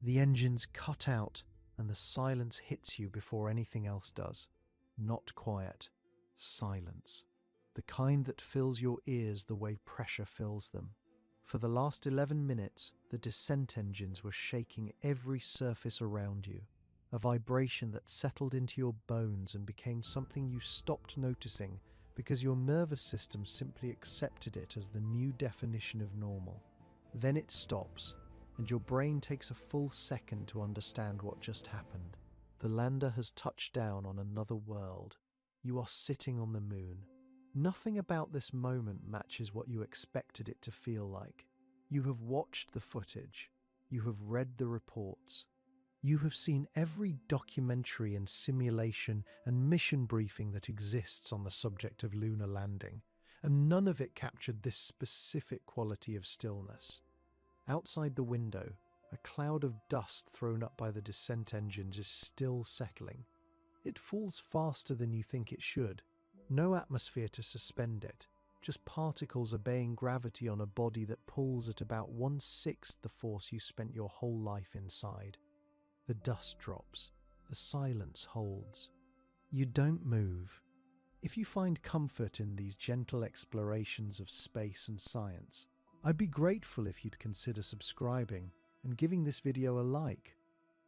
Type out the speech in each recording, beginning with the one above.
The engines cut out and the silence hits you before anything else does. Not quiet, silence. The kind that fills your ears the way pressure fills them. For the last 11 minutes, the descent engines were shaking every surface around you, a vibration that settled into your bones and became something you stopped noticing because your nervous system simply accepted it as the new definition of normal. Then it stops, and your brain takes a full second to understand what just happened. The lander has touched down on another world. You are sitting on the moon. Nothing about this moment matches what you expected it to feel like. You have watched the footage. You have read the reports. You have seen every documentary and simulation and mission briefing that exists on the subject of lunar landing, and none of it captured this specific quality of stillness. Outside the window, a cloud of dust thrown up by the descent engines is still settling. It falls faster than you think it should. No atmosphere to suspend it, just particles obeying gravity on a body that pulls at about 1/6 the force you spent your whole life inside. The dust drops, the silence holds. You don't move. If you find comfort in these gentle explorations of space and science, I'd be grateful if you'd consider subscribing and giving this video a like.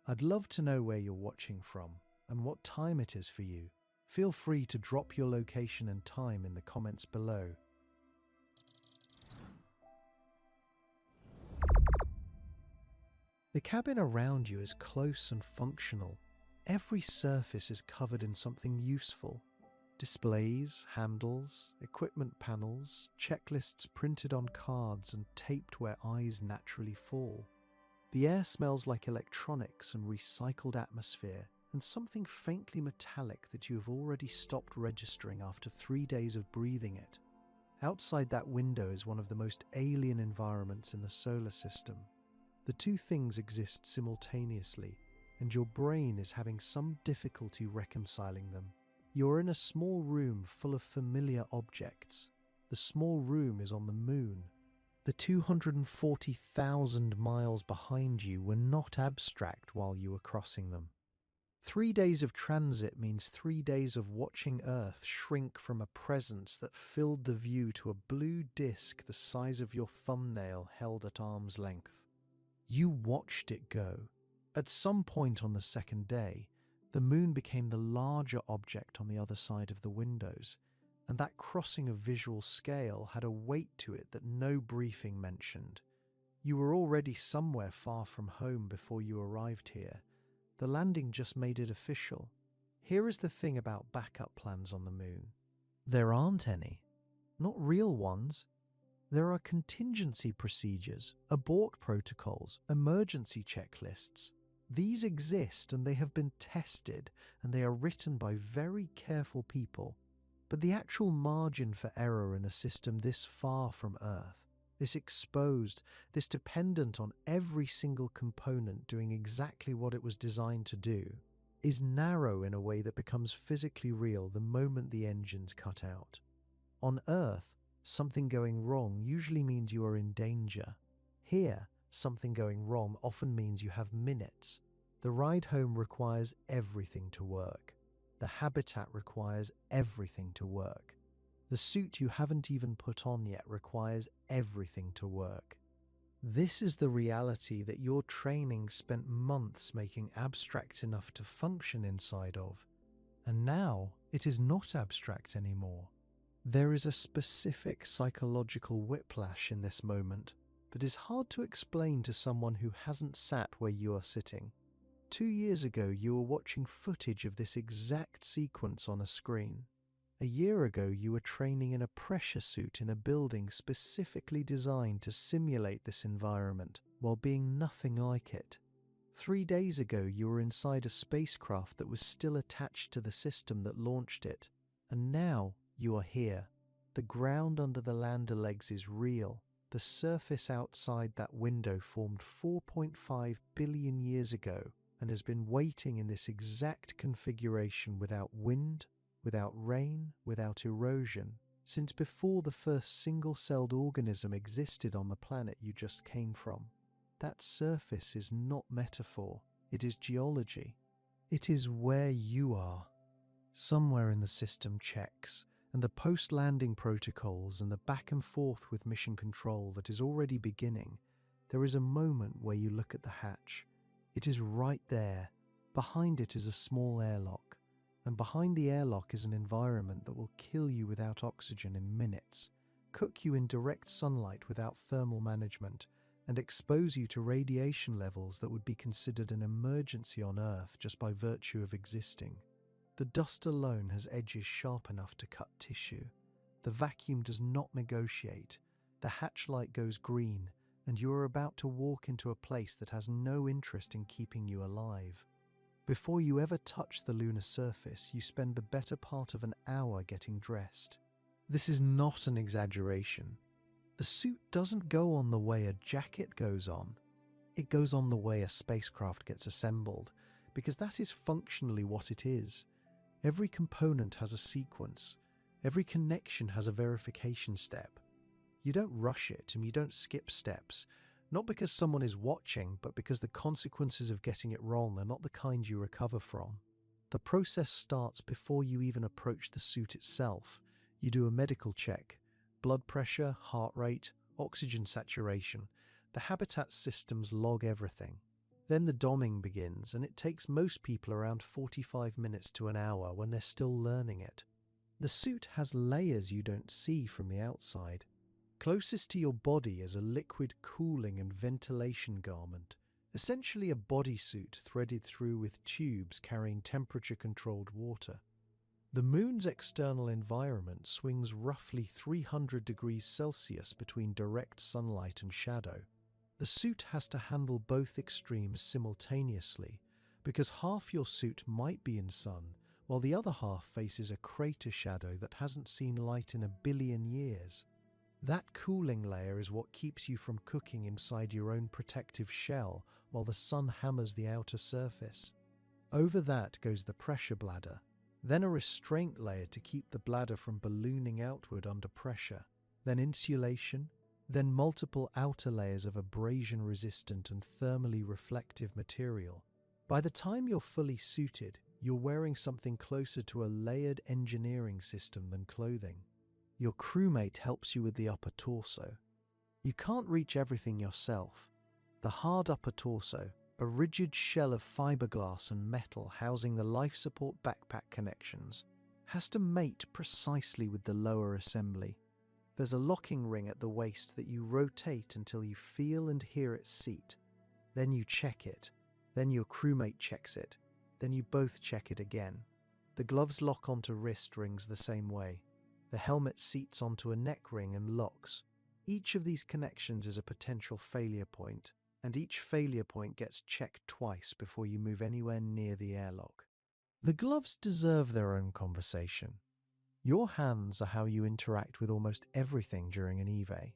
I'd love to know where you're watching from and what time it is for you. Feel free to drop your location and time in the comments below. The cabin around you is close and functional. Every surface is covered in something useful. Displays, handles, equipment panels, checklists printed on cards and taped where eyes naturally fall. The air smells like electronics and recycled atmosphere, and something faintly metallic that you have already stopped registering after 3 days of breathing it. Outside that window is one of the most alien environments in the solar system. The two things exist simultaneously, and your brain is having some difficulty reconciling them. You're in a small room full of familiar objects. The small room is on the moon. The 240,000 miles behind you were not abstract while you were crossing them. 3 days of transit means 3 days of watching Earth shrink from a presence that filled the view to a blue disk the size of your thumbnail held at arm's length. You watched it go. At some point on the second day, the moon became the larger object on the other side of the windows, and that crossing of visual scale had a weight to it that no briefing mentioned. You were already somewhere far from home before you arrived here. The landing just made it official. Here is the thing about backup plans on the moon. There aren't any. Not real ones. There are contingency procedures, abort protocols, emergency checklists. These exist and they have been tested and they are written by very careful people. But the actual margin for error in a system this far from Earth, this exposed, this dependent on every single component doing exactly what it was designed to do, is narrow in a way that becomes physically real the moment the engines cut out. On Earth, something going wrong usually means you are in danger. Here, something going wrong often means you have minutes. The ride home requires everything to work. The habitat requires everything to work. The suit you haven't even put on yet requires everything to work. This is the reality that your training spent months making abstract enough to function inside of. And now it is not abstract anymore. There is a specific psychological whiplash in this moment that is hard to explain to someone who hasn't sat where you are sitting. 2 years ago, you were watching footage of this exact sequence on a screen. A year ago, you were training in a pressure suit in a building specifically designed to simulate this environment while being nothing like it. 3 days ago, you were inside a spacecraft that was still attached to the system that launched it. And now, you are here. The ground under the lander legs is real. The surface outside that window formed 4.5 billion years ago and has been waiting in this exact configuration without wind, without rain, without erosion, since before the first single-celled organism existed on the planet you just came from. That surface is not metaphor, it is geology. It is where you are. Somewhere in the system checks, and the post-landing protocols and the back and forth with mission control that is already beginning, there is a moment where you look at the hatch. It is right there. Behind it is a small airlock, and behind the airlock is an environment that will kill you without oxygen in minutes, cook you in direct sunlight without thermal management, and expose you to radiation levels that would be considered an emergency on Earth just by virtue of existing. The dust alone has edges sharp enough to cut tissue. The vacuum does not negotiate. The hatch light goes green, and you are about to walk into a place that has no interest in keeping you alive. Before you ever touch the lunar surface, you spend the better part of an hour getting dressed. This is not an exaggeration. The suit doesn't go on the way a jacket goes on. It goes on the way a spacecraft gets assembled, because that is functionally what it is. Every component has a sequence. Every connection has a verification step. You don't rush it and you don't skip steps, not because someone is watching, but because the consequences of getting it wrong are not the kind you recover from. The process starts before you even approach the suit itself. You do a medical check, blood pressure, heart rate, oxygen saturation. The habitat systems log everything. Then the doming begins, and it takes most people around 45 minutes to an hour when they're still learning it. The suit has layers you don't see from the outside. Closest to your body is a liquid cooling and ventilation garment, essentially a bodysuit threaded through with tubes carrying temperature-controlled water. The Moon's external environment swings roughly 300 degrees Celsius between direct sunlight and shadow. The suit has to handle both extremes simultaneously, because half your suit might be in sun, while the other half faces a crater shadow that hasn't seen light in 1 billion years. That cooling layer is what keeps you from cooking inside your own protective shell while the sun hammers the outer surface. Over that goes the pressure bladder, then a restraint layer to keep the bladder from ballooning outward under pressure, then insulation, then multiple outer layers of abrasion-resistant and thermally reflective material. By the time you're fully suited, you're wearing something closer to a layered engineering system than clothing. Your crewmate helps you with the upper torso. You can't reach everything yourself. The hard upper torso, a rigid shell of fiberglass and metal housing the life support backpack connections, has to mate precisely with the lower assembly. There's a locking ring at the waist that you rotate until you feel and hear it seat. Then you check it. Then your crewmate checks it. Then you both check it again. The gloves lock onto wrist rings the same way. The helmet seats onto a neck ring and locks. Each of these connections is a potential failure point, and each failure point gets checked twice before you move anywhere near the airlock. The gloves deserve their own conversation. Your hands are how you interact with almost everything during an EVA,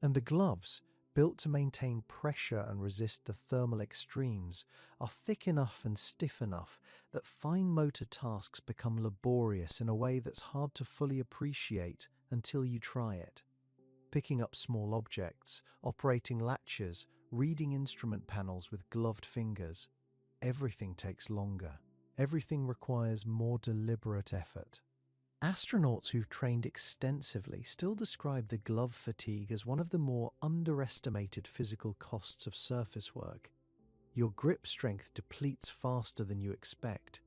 and the gloves, built to maintain pressure and resist the thermal extremes, are thick enough and stiff enough that fine motor tasks become laborious in a way that's hard to fully appreciate until you try it. Picking up small objects, operating latches, reading instrument panels with gloved fingers. Everything takes longer. Everything requires more deliberate effort. Astronauts who've trained extensively still describe the glove fatigue as one of the more underestimated physical costs of surface work. Your grip strength depletes faster than you expect.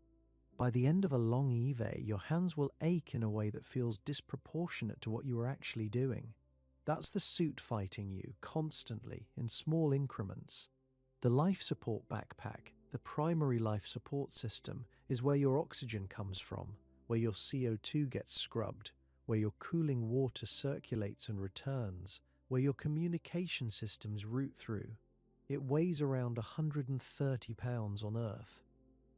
By the end of a long EVA, your hands will ache in a way that feels disproportionate to what you are actually doing. That's the suit fighting you, constantly, in small increments. The life support backpack, the primary life support system, is where your oxygen comes from, where your CO2 gets scrubbed, where your cooling water circulates and returns, where your communication systems route through. It weighs around 130 pounds on Earth.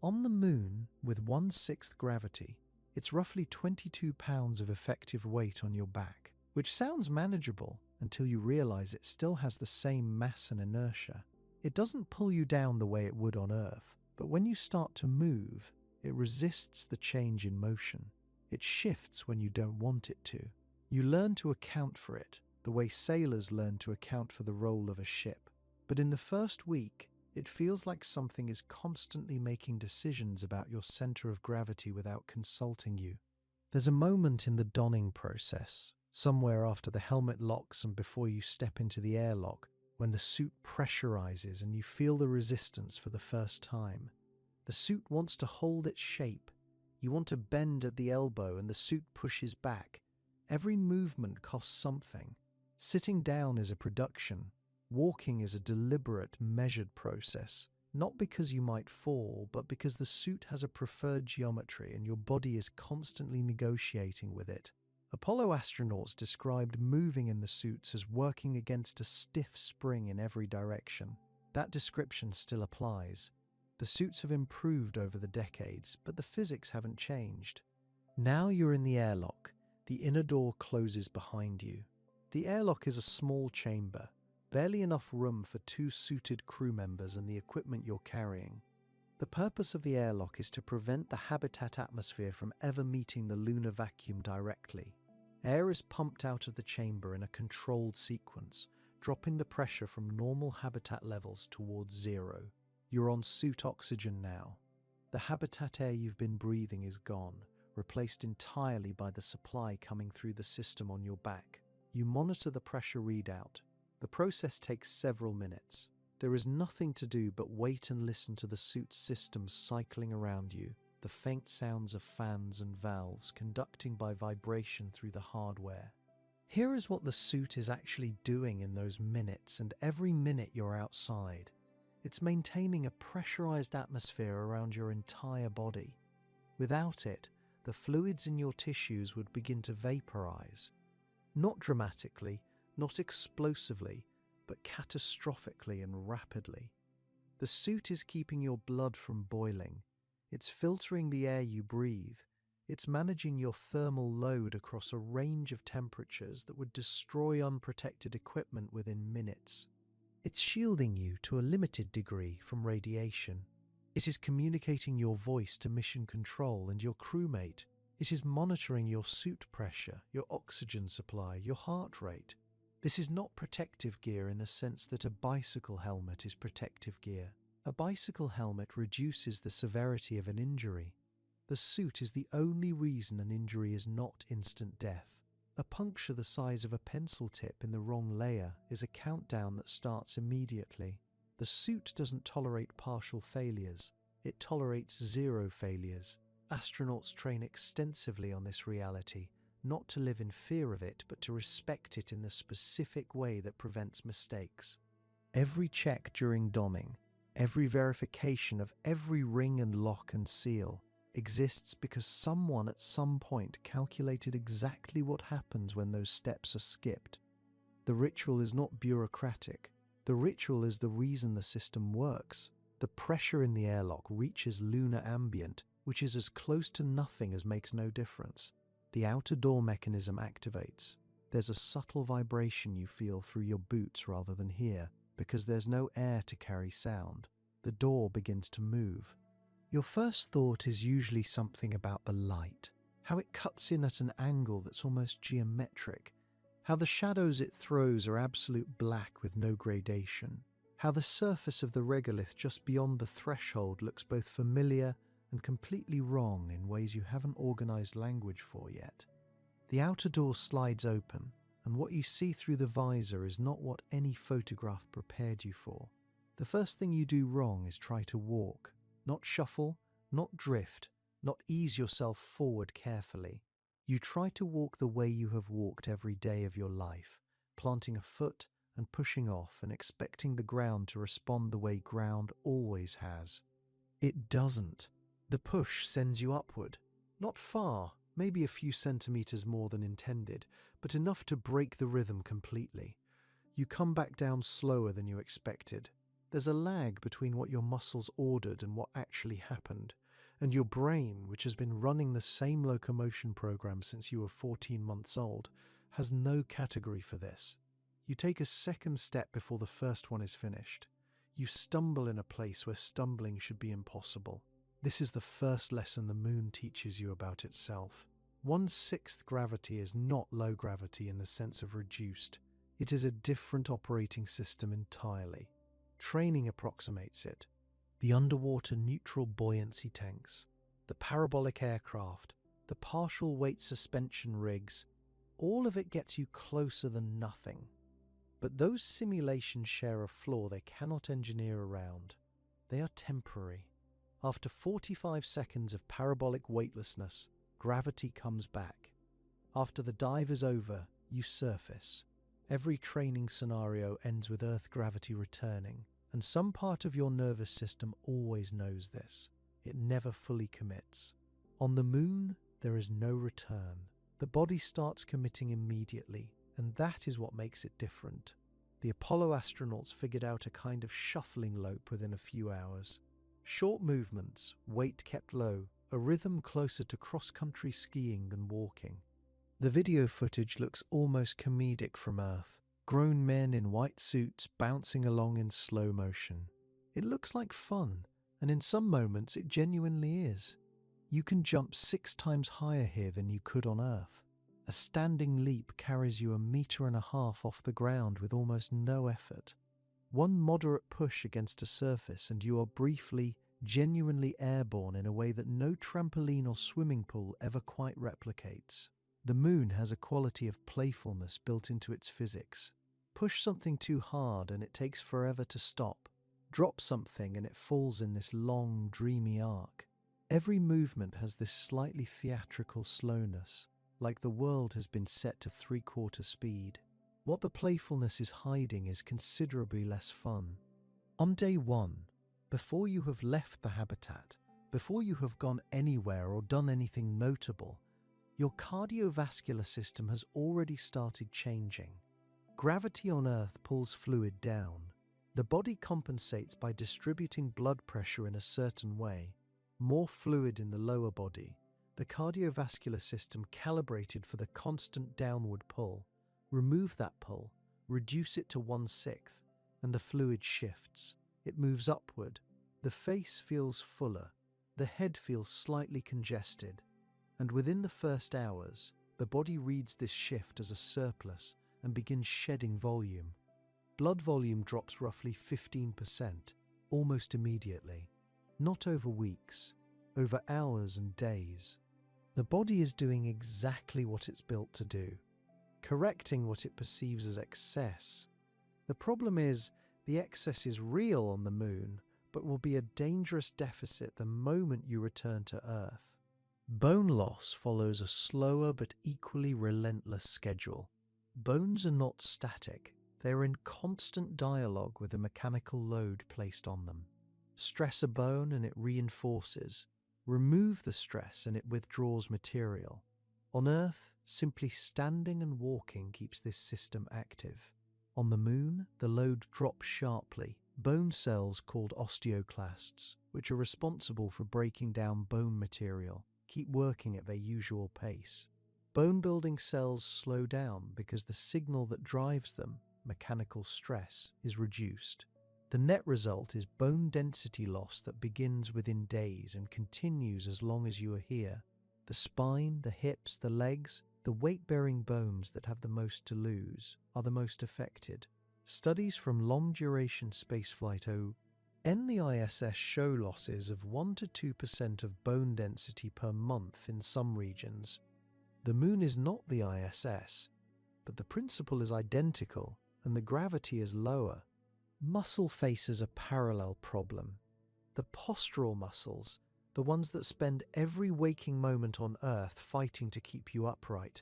On the Moon, with 1/6 gravity, it's roughly 22 pounds of effective weight on your back, which sounds manageable until you realize it still has the same mass and inertia. It doesn't pull you down the way it would on Earth, but when you start to move, it resists the change in motion. It shifts when you don't want it to. You learn to account for it, the way sailors learn to account for the roll of a ship. But in the first week, it feels like something is constantly making decisions about your center of gravity without consulting you. There's a moment in the donning process, somewhere after the helmet locks and before you step into the airlock, when the suit pressurizes and you feel the resistance for the first time. The suit wants to hold its shape. You want to bend at the elbow and the suit pushes back. Every movement costs something. Sitting down is a production. Walking is a deliberate, measured process, not because you might fall, but because the suit has a preferred geometry and your body is constantly negotiating with it. Apollo astronauts described moving in the suits as working against a stiff spring in every direction. That description still applies. The suits have improved over the decades, but the physics haven't changed. Now you're in the airlock. The inner door closes behind you. The airlock is a small chamber, barely enough room for 2 suited crew members and the equipment you're carrying. The purpose of the airlock is to prevent the habitat atmosphere from ever meeting the lunar vacuum directly. Air is pumped out of the chamber in a controlled sequence, dropping the pressure from normal habitat levels towards 0. You're on suit oxygen now. The habitat air you've been breathing is gone, replaced entirely by the supply coming through the system on your back. You monitor the pressure readout. The process takes several minutes. There is nothing to do but wait and listen to the suit's systems cycling around you, the faint sounds of fans and valves conducting by vibration through the hardware. Here is what the suit is actually doing in those minutes, and every minute you're outside. It's maintaining a pressurized atmosphere around your entire body. Without it, the fluids in your tissues would begin to vaporize. Not dramatically, not explosively, but catastrophically and rapidly. The suit is keeping your blood from boiling. It's filtering the air you breathe. It's managing your thermal load across a range of temperatures that would destroy unprotected equipment within minutes. It's shielding you to a limited degree from radiation. It is communicating your voice to mission control and your crewmate. It is monitoring your suit pressure, your oxygen supply, your heart rate. This is not protective gear in the sense that a bicycle helmet is protective gear. A bicycle helmet reduces the severity of an injury. The suit is the only reason an injury is not instant death. A puncture the size of a pencil tip in the wrong layer is a countdown that starts immediately. The suit doesn't tolerate partial failures. It tolerates 0 failures. Astronauts train extensively on this reality, not to live in fear of it, but to respect it in the specific way that prevents mistakes. Every check during donning, every verification of every ring and lock and seal, exists because someone at some point calculated exactly what happens when those steps are skipped. The ritual is not bureaucratic. The ritual is the reason the system works. The pressure in the airlock reaches lunar ambient, which is as close to nothing as makes no difference. The outer door mechanism activates. There's a subtle vibration you feel through your boots rather than here, because there's no air to carry sound. The door begins to move. Your first thought is usually something about the light, how it cuts in at an angle that's almost geometric, how the shadows it throws are absolute black with no gradation, how the surface of the regolith just beyond the threshold looks both familiar and completely wrong in ways you haven't organized language for yet. The outer door slides open, and what you see through the visor is not what any photograph prepared you for. The first thing you do wrong is try to walk. Not shuffle, not drift, not ease yourself forward carefully. You try to walk the way you have walked every day of your life, planting a foot and pushing off and expecting the ground to respond the way ground always has. It doesn't. The push sends you upward. Not far, maybe a few centimeters more than intended, but enough to break the rhythm completely. You come back down slower than you expected. There's a lag between what your muscles ordered and what actually happened, and your brain, which has been running the same locomotion program since you were 14 months old, has no category for this. You take a second step before the first one is finished. You stumble in a place where stumbling should be impossible. This is the first lesson the moon teaches you about itself. 1/6 gravity is not low gravity in the sense of reduced. It is a different operating system entirely. Training approximates it. The underwater neutral buoyancy tanks, the parabolic aircraft, the partial weight suspension rigs, all of it gets you closer than nothing. But those simulations share a flaw they cannot engineer around. They are temporary. After 45 seconds of parabolic weightlessness, gravity comes back. After the dive is over, you surface. Every training scenario ends with Earth gravity returning, and some part of your nervous system always knows this. It never fully commits. On the Moon, there is no return. The body starts committing immediately, and that is what makes it different. The Apollo astronauts figured out a kind of shuffling lope within a few hours. Short movements, weight kept low, a rhythm closer to cross-country skiing than walking. The video footage looks almost comedic from Earth. Grown men in white suits bouncing along in slow motion. It looks like fun, and in some moments it genuinely is. You can jump 6 times higher here than you could on Earth. A standing leap carries you 1.5 meters off the ground with almost no effort. One moderate push against a surface and you are briefly, genuinely airborne in a way that no trampoline or swimming pool ever quite replicates. The Moon has a quality of playfulness built into its physics. Push something too hard and it takes forever to stop. Drop something and it falls in this long, dreamy arc. Every movement has this slightly theatrical slowness, like the world has been set to 3/4 speed. What the playfulness is hiding is considerably less fun. On day 1, before you have left the habitat, before you have gone anywhere or done anything notable, your cardiovascular system has already started changing. Gravity on Earth pulls fluid down. The body compensates by distributing blood pressure in a certain way. More fluid in the lower body. The cardiovascular system calibrated for the constant downward pull. Remove that pull, reduce it to 1/6, and the fluid shifts. It moves upward. The face feels fuller. The head feels slightly congested. And within the first hours, the body reads this shift as a surplus and begins shedding volume. Blood volume drops roughly 15%, almost immediately. Not over weeks, over hours and days. The body is doing exactly what it's built to do, correcting what it perceives as excess. The problem is, the excess is real on the Moon, but will be a dangerous deficit the moment you return to Earth. Bone loss follows a slower but equally relentless schedule. Bones are not static. They are in constant dialogue with the mechanical load placed on them. Stress a bone and it reinforces. Remove the stress and it withdraws material. On Earth, simply standing and walking keeps this system active. On the Moon, the load drops sharply. Bone cells called osteoclasts, which are responsible for breaking down bone material, keep working at their usual pace. Bone-building cells slow down because the signal that drives them, mechanical stress, is reduced. The net result is bone density loss that begins within days and continues as long as you are here. The spine, the hips, the legs, the weight-bearing bones that have the most to lose are the most affected. Studies from long-duration spaceflight in the ISS show losses of 1 to 2% of bone density per month in some regions. The Moon is not the ISS, but the principle is identical and the gravity is lower. Muscle faces a parallel problem. The postural muscles, the ones that spend every waking moment on Earth fighting to keep you upright,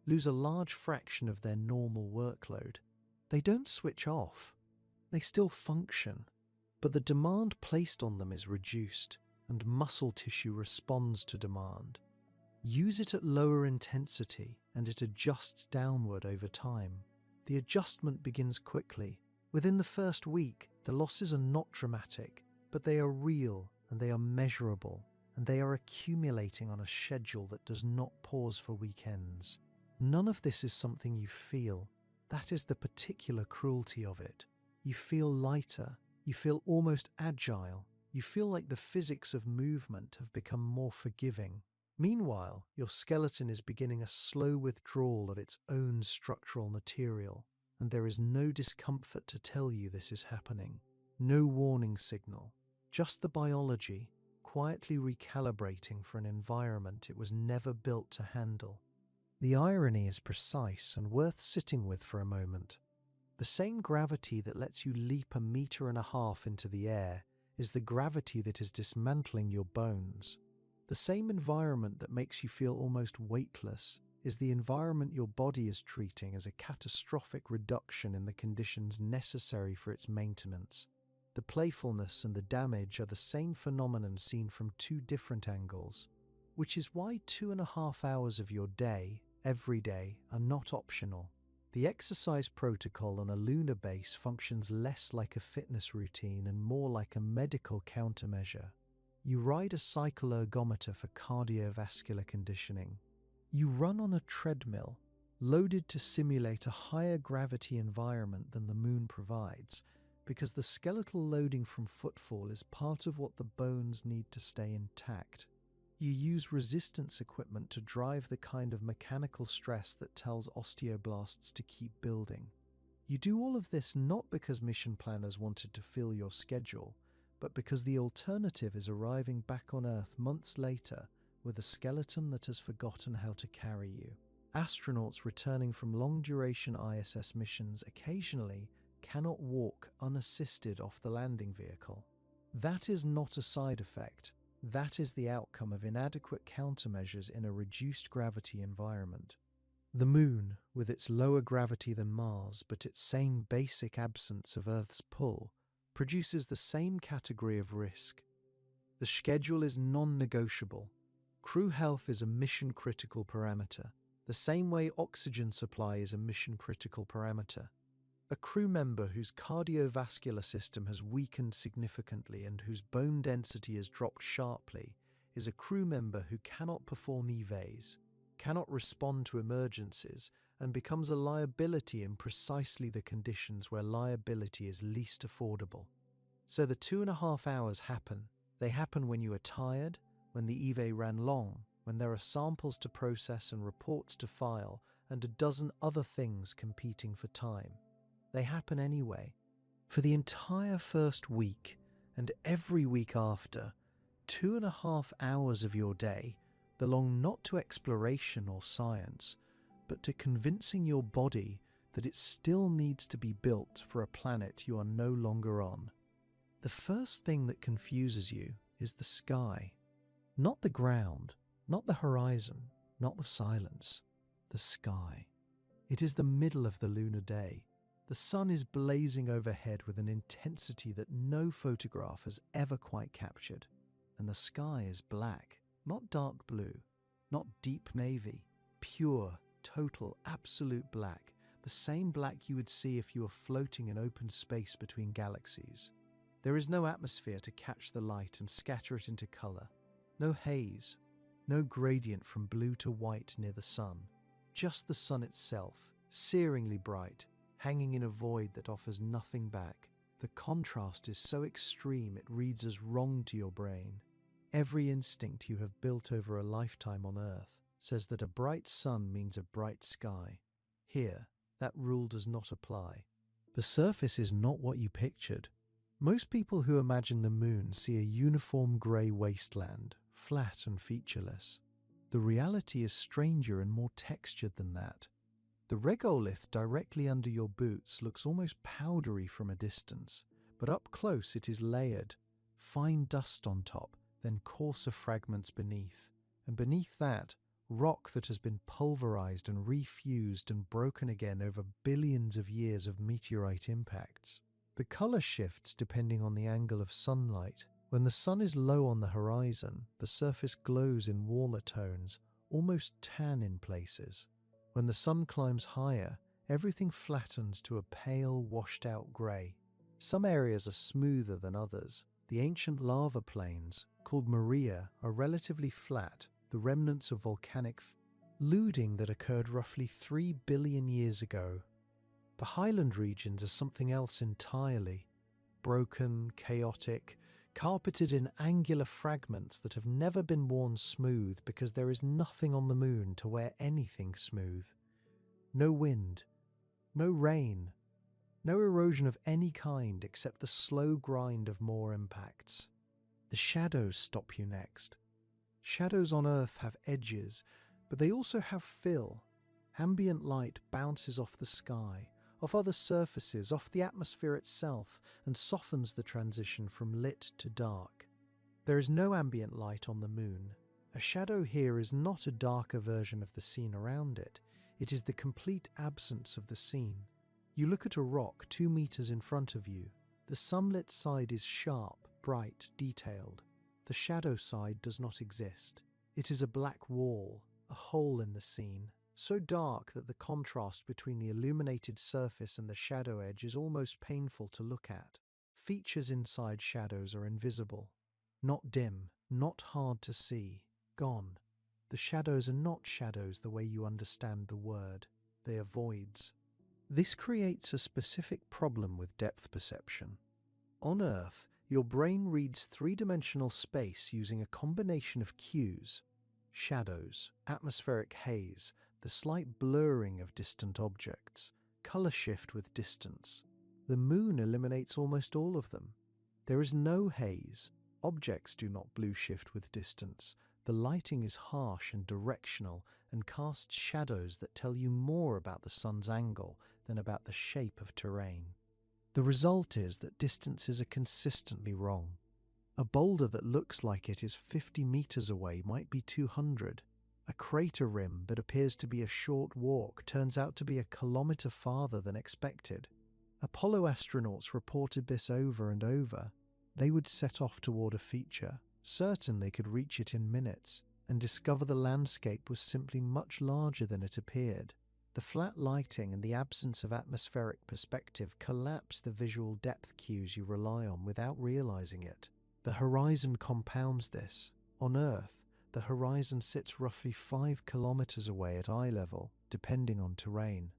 lose a large fraction of their normal workload. They don't switch off. They still function, but the demand placed on them is reduced, and muscle tissue responds to demand. Use it at lower intensity, and it adjusts downward over time. The adjustment begins quickly. Within the first week, the losses are not dramatic, but they are real and they are measurable, and they are accumulating on a schedule that does not pause for weekends. None of this is something you feel. That is the particular cruelty of it. You feel lighter, you feel almost agile, you feel like the physics of movement have become more forgiving. Meanwhile, your skeleton is beginning a slow withdrawal of its own structural material, and there is no discomfort to tell you this is happening. No warning signal, just the biology, quietly recalibrating for an environment it was never built to handle. The irony is precise and worth sitting with for a moment. The same gravity that lets you leap 1.5 meters into the air is the gravity that is dismantling your bones. The same environment that makes you feel almost weightless is the environment your body is treating as a catastrophic reduction in the conditions necessary for its maintenance. The playfulness and the damage are the same phenomenon seen from two different angles, which is why 2.5 hours of your day, every day, are not optional. The exercise protocol on a lunar base functions less like a fitness routine and more like a medical countermeasure. You ride a cycle ergometer for cardiovascular conditioning. You run on a treadmill, loaded to simulate a higher gravity environment than the moon provides, because the skeletal loading from footfall is part of what the bones need to stay intact. You use resistance equipment to drive the kind of mechanical stress that tells osteoblasts to keep building. You do all of this not because mission planners wanted to fill your schedule, but because the alternative is arriving back on Earth months later with a skeleton that has forgotten how to carry you. Astronauts returning from long-duration ISS missions occasionally cannot walk unassisted off the landing vehicle. That is not a side effect. That is the outcome of inadequate countermeasures in a reduced gravity environment. The Moon, with its lower gravity than Mars but its same basic absence of Earth's pull, produces the same category of risk. The schedule is non-negotiable. Crew health is a mission-critical parameter, the same way oxygen supply is a mission-critical parameter. A crew member whose cardiovascular system has weakened significantly and whose bone density has dropped sharply is a crew member who cannot perform EVAs, cannot respond to emergencies, and becomes a liability in precisely the conditions where liability is least affordable. So the 2.5 hours happen. They happen when you are tired, when the EVA ran long, when there are samples to process and reports to file, and a dozen other things competing for time. They happen anyway. For the entire first week, and every week after, 2.5 hours of your day belong not to exploration or science, but to convincing your body that it still needs to be built for a planet you are no longer on. The first thing that confuses you is the sky. Not the ground, not the horizon, not the silence. The sky. It is the middle of the lunar day. The sun is blazing overhead with an intensity that no photograph has ever quite captured. And the sky is black, not dark blue, not deep navy, pure, total, absolute black, the same black you would see if you were floating in open space between galaxies. There is no atmosphere to catch the light and scatter it into color, no haze, no gradient from blue to white near the sun, just the sun itself, searingly bright, hanging in a void that offers nothing back. The contrast is so extreme it reads as wrong to your brain. Every instinct you have built over a lifetime on Earth says that a bright sun means a bright sky. Here, that rule does not apply. The surface is not what you pictured. Most people who imagine the moon see a uniform grey wasteland, flat and featureless. The reality is stranger and more textured than that. The regolith directly under your boots looks almost powdery from a distance, but up close it is layered, fine dust on top, then coarser fragments beneath, and beneath that, rock that has been pulverized and refused and broken again over billions of years of meteorite impacts. The color shifts depending on the angle of sunlight. When the sun is low on the horizon, the surface glows in warmer tones, almost tan in places. When the sun climbs higher, everything flattens to a pale, washed-out grey. Some areas are smoother than others. The ancient lava plains, called Maria, are relatively flat, the remnants of volcanic looting that occurred roughly 3 billion years ago. The highland regions are something else entirely. Broken, chaotic, carpeted in angular fragments that have never been worn smooth because there is nothing on the moon to wear anything smooth. No wind, no rain, No erosion of any kind except the slow grind of more impacts. The shadows stop you next. Shadows on Earth have edges, but they also have fill. Ambient light bounces off the sky, off other surfaces, off the atmosphere itself, and softens the transition from lit to dark. There is no ambient light on the moon. A shadow here is not a darker version of the scene around it. It is the complete absence of the scene. You look at a rock 2 meters in front of you. The sunlit side is sharp, bright, detailed. The shadow side does not exist. It is a black wall, a hole in the scene, so dark that the contrast between the illuminated surface and the shadow edge is almost painful to look at. Features inside shadows are invisible. Not dim, not hard to see, gone. The shadows are not shadows the way you understand the word. They are voids. This creates a specific problem with depth perception. On Earth, your brain reads three-dimensional space using a combination of cues: shadows, atmospheric haze, the slight blurring of distant objects, color shift with distance. The moon eliminates almost all of them. There is no haze. Objects do not blue shift with distance. The lighting is harsh and directional and casts shadows that tell you more about the sun's angle than about the shape of terrain. The result is that distances are consistently wrong. A boulder that looks like it is 50 meters away might be 200. A crater rim that appears to be a short walk turns out to be a kilometer farther than expected. Apollo astronauts reported this over and over. They would set off toward a feature, certain they could reach it in minutes, and discover the landscape was simply much larger than it appeared. The flat lighting and the absence of atmospheric perspective collapse the visual depth cues you rely on without realizing it. The horizon compounds this. On Earth, the horizon sits roughly 5 kilometers away at eye level, depending on terrain.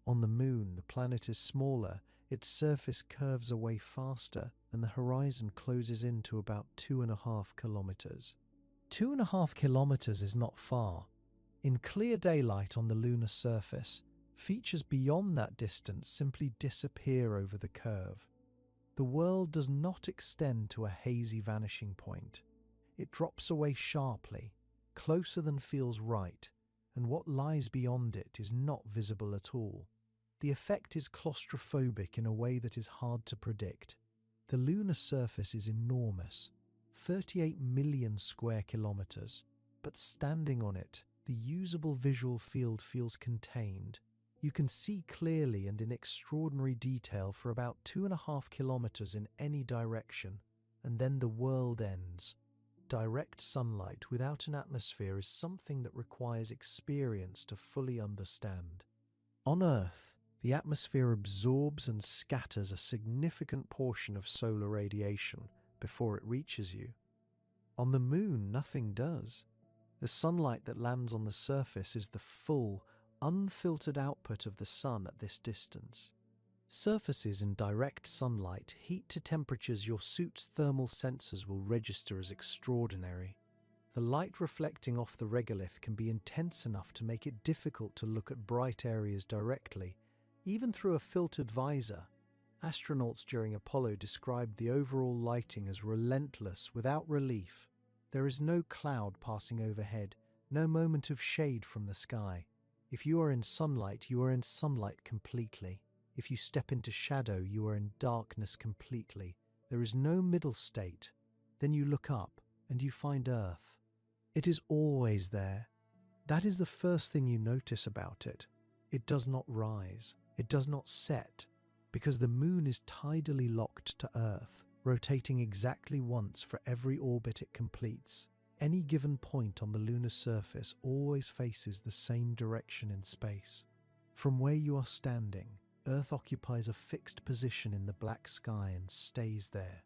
On the moon, the planet is smaller, its surface curves away faster, and the horizon closes in to about 2.5 kilometers. 2.5 kilometers is not far. In clear daylight on the lunar surface, features beyond that distance simply disappear over the curve. The world does not extend to a hazy vanishing point. It drops away sharply, closer than feels right, and what lies beyond it is not visible at all. The effect is claustrophobic in a way that is hard to predict. The lunar surface is enormous, 38 million square kilometers, but standing on it, the usable visual field feels contained. You can see clearly and in extraordinary detail for about 2.5 kilometers in any direction, and then the world ends. Direct sunlight without an atmosphere is something that requires experience to fully understand. On Earth, the atmosphere absorbs and scatters a significant portion of solar radiation before it reaches you. On the moon, nothing does. The sunlight that lands on the surface is the full, unfiltered output of the sun at this distance. Surfaces in direct sunlight heat to temperatures your suit's thermal sensors will register as extraordinary. The light reflecting off the regolith can be intense enough to make it difficult to look at bright areas directly, even through a filtered visor. Astronauts during Apollo described the overall lighting as relentless, without relief. There is no cloud passing overhead, no moment of shade from the sky. If you are in sunlight, you are in sunlight completely. If you step into shadow, you are in darkness completely. There is no middle state. Then you look up, and you find Earth. It is always there. That is the first thing you notice about it. It does not rise. It does not set, because the moon is tidally locked to Earth, rotating exactly once for every orbit it completes. Any given point on the lunar surface always faces the same direction in space. From where you are standing, Earth occupies a fixed position in the black sky and stays there.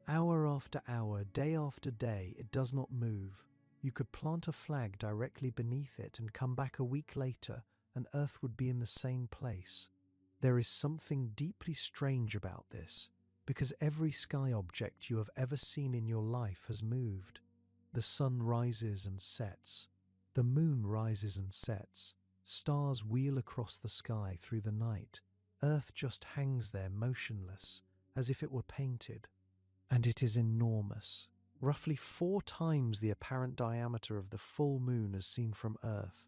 Hour after hour, day after day, it does not move. You could plant a flag directly beneath it and come back a week later, and Earth would be in the same place. There is something deeply strange about this, because every sky object you have ever seen in your life has moved. The sun rises and sets. The moon rises and sets. Stars wheel across the sky through the night. Earth just hangs there motionless, as if it were painted. And it is enormous, roughly 4 times the apparent diameter of the full moon as seen from Earth.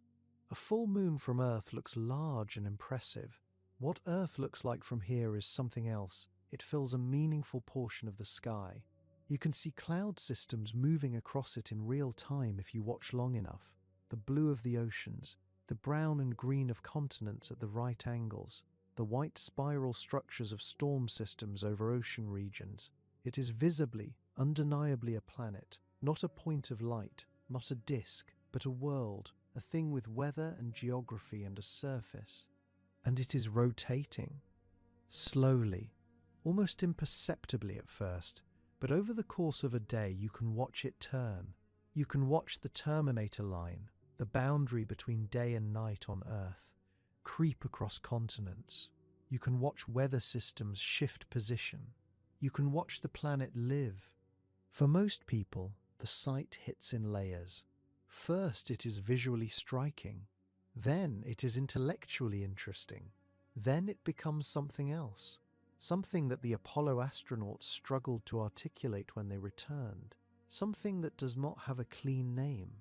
A full moon from Earth looks large and impressive. What Earth looks like from here is something else. It fills a meaningful portion of the sky. You can see cloud systems moving across it in real time if you watch long enough. The blue of the oceans, the brown and green of continents at the right angles, the white spiral structures of storm systems over ocean regions. It is visibly, undeniably a planet, not a point of light, not a disk, but a world, a thing with weather and geography and a surface. And it is rotating. Slowly, almost imperceptibly at first, but over the course of a day you can watch it turn. You can watch the terminator line, the boundary between day and night on Earth, creep across continents. You can watch weather systems shift position. You can watch the planet live. For most people, the sight hits in layers. First, it is visually striking. Then it is intellectually interesting. Then it becomes something else. Something that the Apollo astronauts struggled to articulate when they returned. Something that does not have a clean name.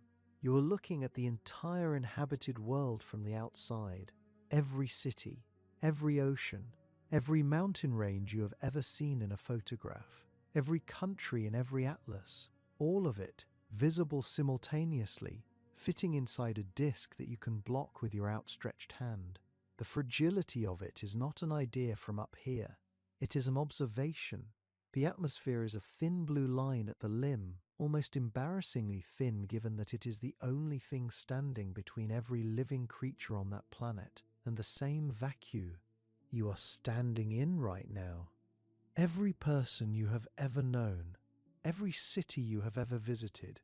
You are looking at the entire inhabited world from the outside. Every city, every ocean, every mountain range you have ever seen in a photograph. Every country in every atlas. All of it, visible simultaneously, fitting inside a disk that you can block with your outstretched hand. The fragility of it is not an idea from up here. It is an observation. The atmosphere is a thin blue line at the limb, almost embarrassingly thin given that it is the only thing standing between every living creature on that planet and the same vacuum you are standing in right now. Every person you have ever known, every city you have ever visited,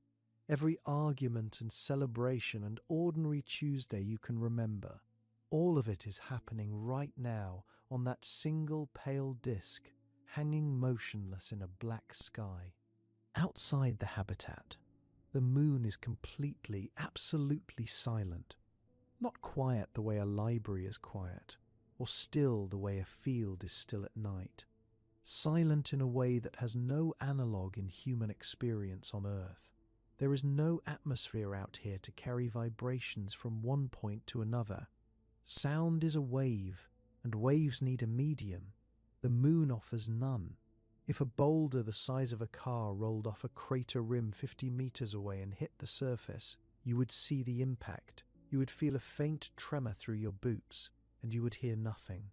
every argument and celebration and ordinary Tuesday you can remember, all of it is happening right now on that single pale disk, hanging motionless in a black sky. Outside the habitat, the moon is completely, absolutely silent. Not quiet the way a library is quiet, or still the way a field is still at night. Silent in a way that has no analogue in human experience on Earth. There is no atmosphere out here to carry vibrations from one point to another. Sound is a wave, and waves need a medium. The moon offers none. If a boulder the size of a car rolled off a crater rim 50 meters away and hit the surface, you would see the impact. You would feel a faint tremor through your boots, and you would hear nothing.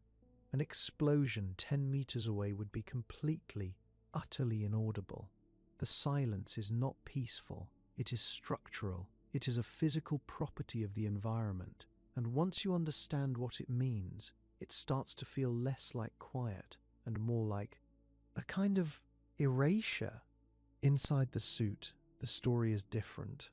An explosion 10 meters away would be completely, utterly inaudible. The silence is not peaceful. It is structural. It is a physical property of the environment. And once you understand what it means, it starts to feel less like quiet and more like a kind of erasure. Inside the suit, the story is different.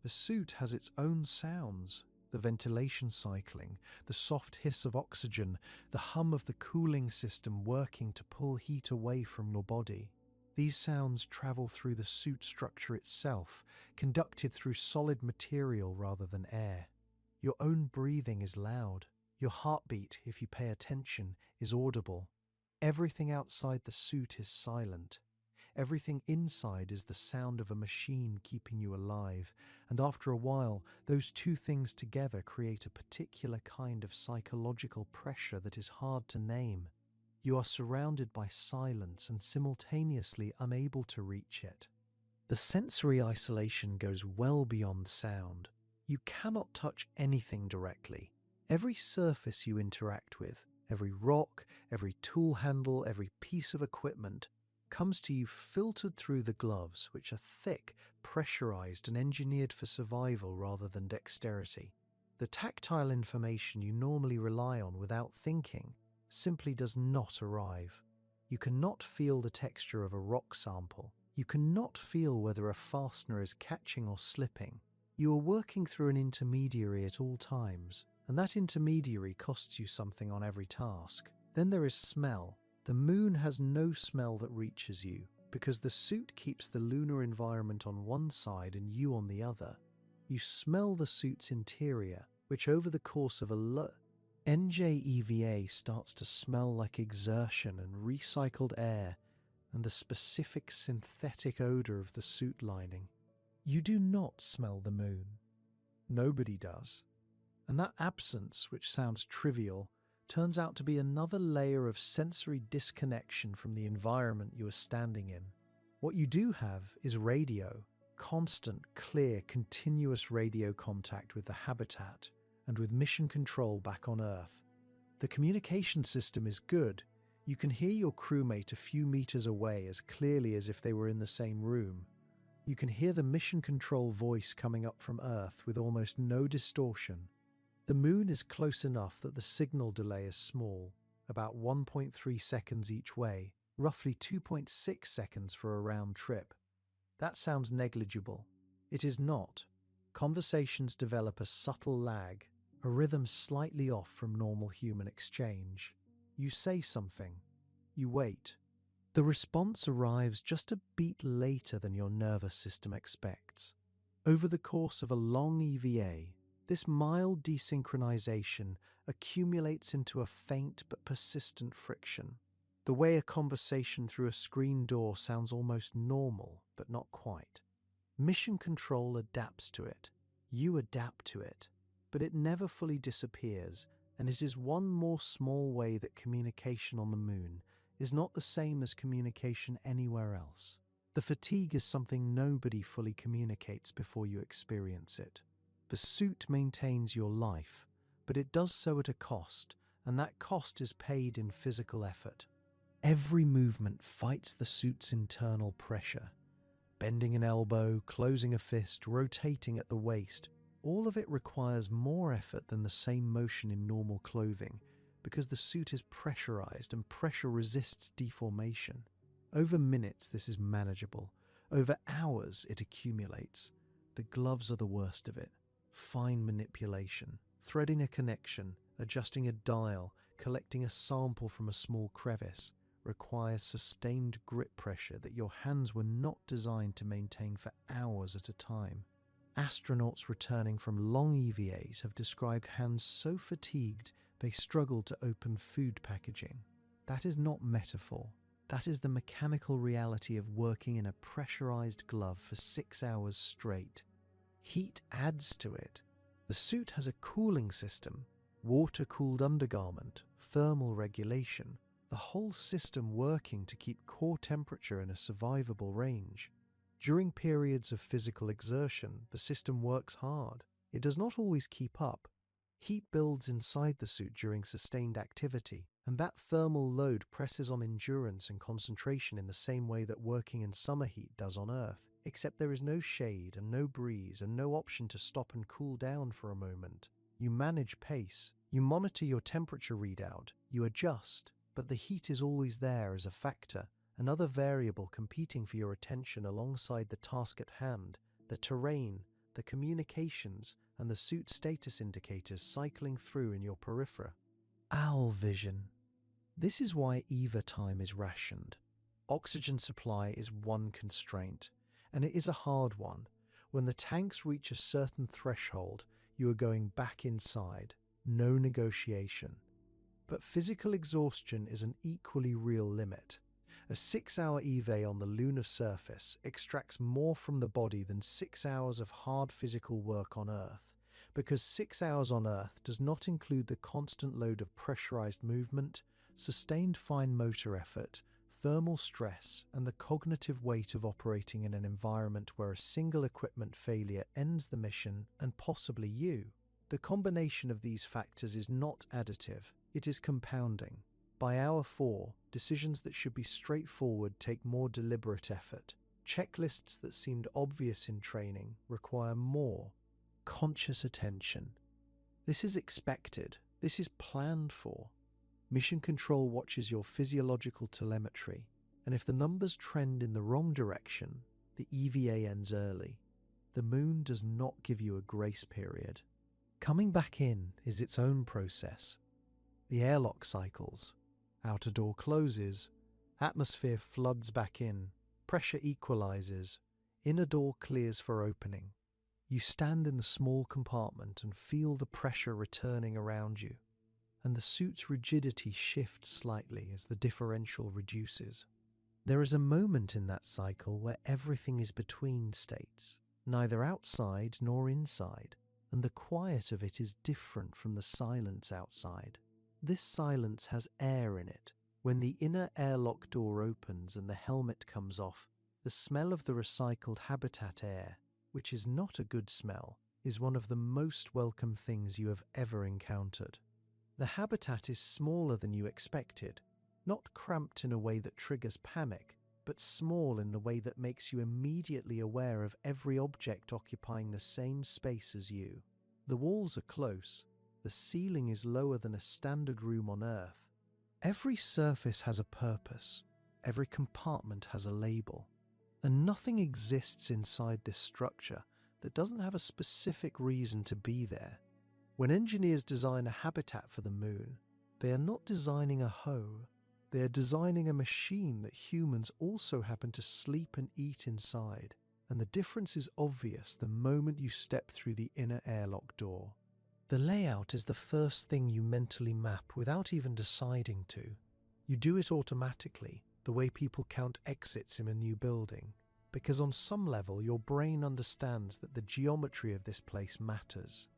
The suit has its own sounds. The ventilation cycling, the soft hiss of oxygen, the hum of the cooling system working to pull heat away from your body. These sounds travel through the suit structure itself, conducted through solid material rather than air. Your own breathing is loud. Your heartbeat, if you pay attention, is audible. Everything outside the suit is silent. Everything inside is the sound of a machine keeping you alive, and after a while, those two things together create a particular kind of psychological pressure that is hard to name. You are surrounded by silence and simultaneously unable to reach it. The sensory isolation goes well beyond sound. You cannot touch anything directly. Every surface you interact with, every rock, every tool handle, every piece of equipment, comes to you filtered through the gloves, which are thick, pressurized and engineered for survival rather than dexterity. The tactile information you normally rely on without thinking simply does not arrive. You cannot feel the texture of a rock sample. You cannot feel whether a fastener is catching or slipping. You are working through an intermediary at all times, and that intermediary costs you something on every task. Then there is smell. The moon has no smell that reaches you, because the suit keeps the lunar environment on one side and you on the other. You smell the suit's interior, which over the course of NJEVA starts to smell like exertion and recycled air and the specific synthetic odor of the suit lining. You do not smell the moon. Nobody does. And that absence, which sounds trivial, turns out to be another layer of sensory disconnection from the environment you are standing in. What you do have is radio, constant, clear, continuous radio contact with the habitat and with mission control back on Earth. The communication system is good. You can hear your crewmate a few meters away as clearly as if they were in the same room. You can hear the mission control voice coming up from Earth with almost no distortion. The moon is close enough that the signal delay is small, about 1.3 seconds each way, roughly 2.6 seconds for a round trip. That sounds negligible. It is not. Conversations develop a subtle lag, a rhythm slightly off from normal human exchange. You say something. You wait. The response arrives just a beat later than your nervous system expects. Over the course of a long EVA, this mild desynchronization accumulates into a faint but persistent friction. The way a conversation through a screen door sounds almost normal, but not quite. Mission control adapts to it. You adapt to it. But it never fully disappears, and it is one more small way that communication on the moon is not the same as communication anywhere else. The fatigue is something nobody fully communicates before you experience it. The suit maintains your life, but it does so at a cost, and that cost is paid in physical effort. Every movement fights the suit's internal pressure. Bending an elbow, closing a fist, rotating at the waist, all of it requires more effort than the same motion in normal clothing because the suit is pressurized and pressure resists deformation. Over minutes, this is manageable. Over hours, it accumulates. The gloves are the worst of it. Fine manipulation, threading a connection, adjusting a dial, collecting a sample from a small crevice, requires sustained grip pressure that your hands were not designed to maintain for hours at a time. Astronauts returning from long EVAs have described hands so fatigued they struggle to open food packaging. That is not metaphor. That is the mechanical reality of working in a pressurized glove for 6 hours straight. Heat adds to it. The suit has a cooling system, water-cooled undergarment, thermal regulation, the whole system working to keep core temperature in a survivable range. During periods of physical exertion, the system works hard. It does not always keep up. Heat builds inside the suit during sustained activity, and that thermal load presses on endurance and concentration in the same way that working in summer heat does on Earth, except there is no shade and no breeze and no option to stop and cool down for a moment. You manage pace, you monitor your temperature readout, you adjust, but the heat is always there as a factor, another variable competing for your attention alongside the task at hand, the terrain, the communications, and the suit status indicators cycling through in your periphery. Owl vision. This is why EVA time is rationed. Oxygen supply is one constraint, and it is a hard one. When the tanks reach a certain threshold, you are going back inside. No negotiation. But physical exhaustion is an equally real limit. A 6-hour EVA on the lunar surface extracts more from the body than 6 hours of hard physical work on Earth, because 6 hours on Earth does not include the constant load of pressurized movement, sustained fine motor effort, thermal stress, and the cognitive weight of operating in an environment where a single equipment failure ends the mission and possibly you. The combination of these factors is not additive, it is compounding. By hour 4, decisions that should be straightforward take more deliberate effort. Checklists that seemed obvious in training require more conscious attention. This is expected. This is planned for. Mission Control watches your physiological telemetry, and if the numbers trend in the wrong direction, the EVA ends early. The moon does not give you a grace period. Coming back in is its own process. The airlock cycles. Outer door closes. Atmosphere floods back in. Pressure equalizes. Inner door clears for opening. You stand in the small compartment and feel the pressure returning around you. and the suit's rigidity shifts slightly as the differential reduces. There is a moment in that cycle where everything is between states, neither outside nor inside, and the quiet of it is different from the silence outside. This silence has air in it. When the inner airlock door opens and the helmet comes off, the smell of the recycled habitat air, which is not a good smell, is one of the most welcome things you have ever encountered. The habitat is smaller than you expected, not cramped in a way that triggers panic, but small in the way that makes you immediately aware of every object occupying the same space as you. The walls are close, the ceiling is lower than a standard room on Earth. Every surface has a purpose, every compartment has a label, and nothing exists inside this structure that doesn't have a specific reason to be there. When engineers design a habitat for the moon, they are not designing a home, they are designing a machine that humans also happen to sleep and eat inside, and the difference is obvious the moment you step through the inner airlock door. The layout is the first thing you mentally map without even deciding to. You do it automatically, the way people count exits in a new building, because on some level your brain understands that the geometry of this place matters.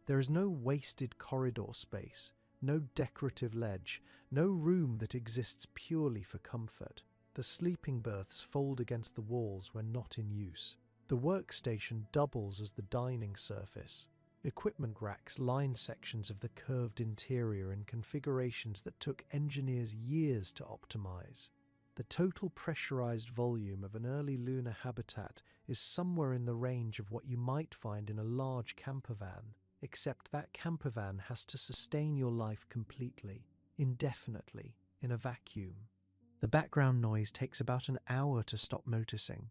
There is no wasted corridor space, no decorative ledge, no room that exists purely for comfort. The sleeping berths fold against the walls when not in use. The workstation doubles as the dining surface. Equipment racks line sections of the curved interior in configurations that took engineers years to optimize. The total pressurized volume of an early lunar habitat is somewhere in the range of what you might find in a large camper van, except that camper van has to sustain your life completely, indefinitely, in a vacuum. The background noise takes about an hour to stop noticing.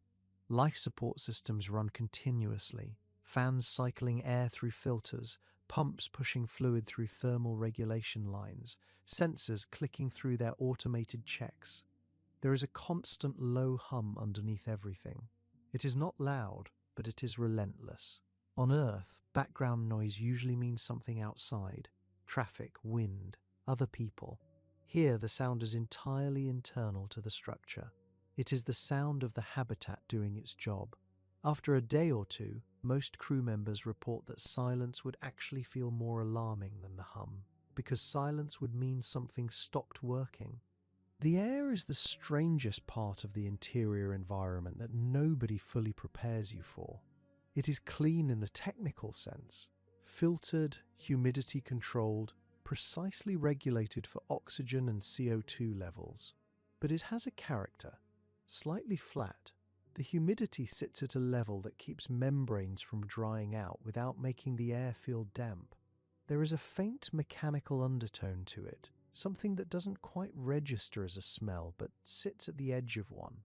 Life support systems run continuously, fans cycling air through filters, pumps pushing fluid through thermal regulation lines, sensors clicking through their automated checks. There is a constant low hum underneath everything. It is not loud, but it is relentless. On Earth, background noise usually means something outside: traffic, wind, other people. Here, the sound is entirely internal to the structure. It is the sound of the habitat doing its job. After a day or two, most crew members report that silence would actually feel more alarming than the hum, because silence would mean something stopped working. The air is the strangest part of the interior environment that nobody fully prepares you for. It is clean in the technical sense, filtered, humidity controlled, precisely regulated for oxygen and CO2 levels. But it has a character, slightly flat. The humidity sits at a level that keeps membranes from drying out without making the air feel damp. There is a faint mechanical undertone to it, something that doesn't quite register as a smell but sits at the edge of one.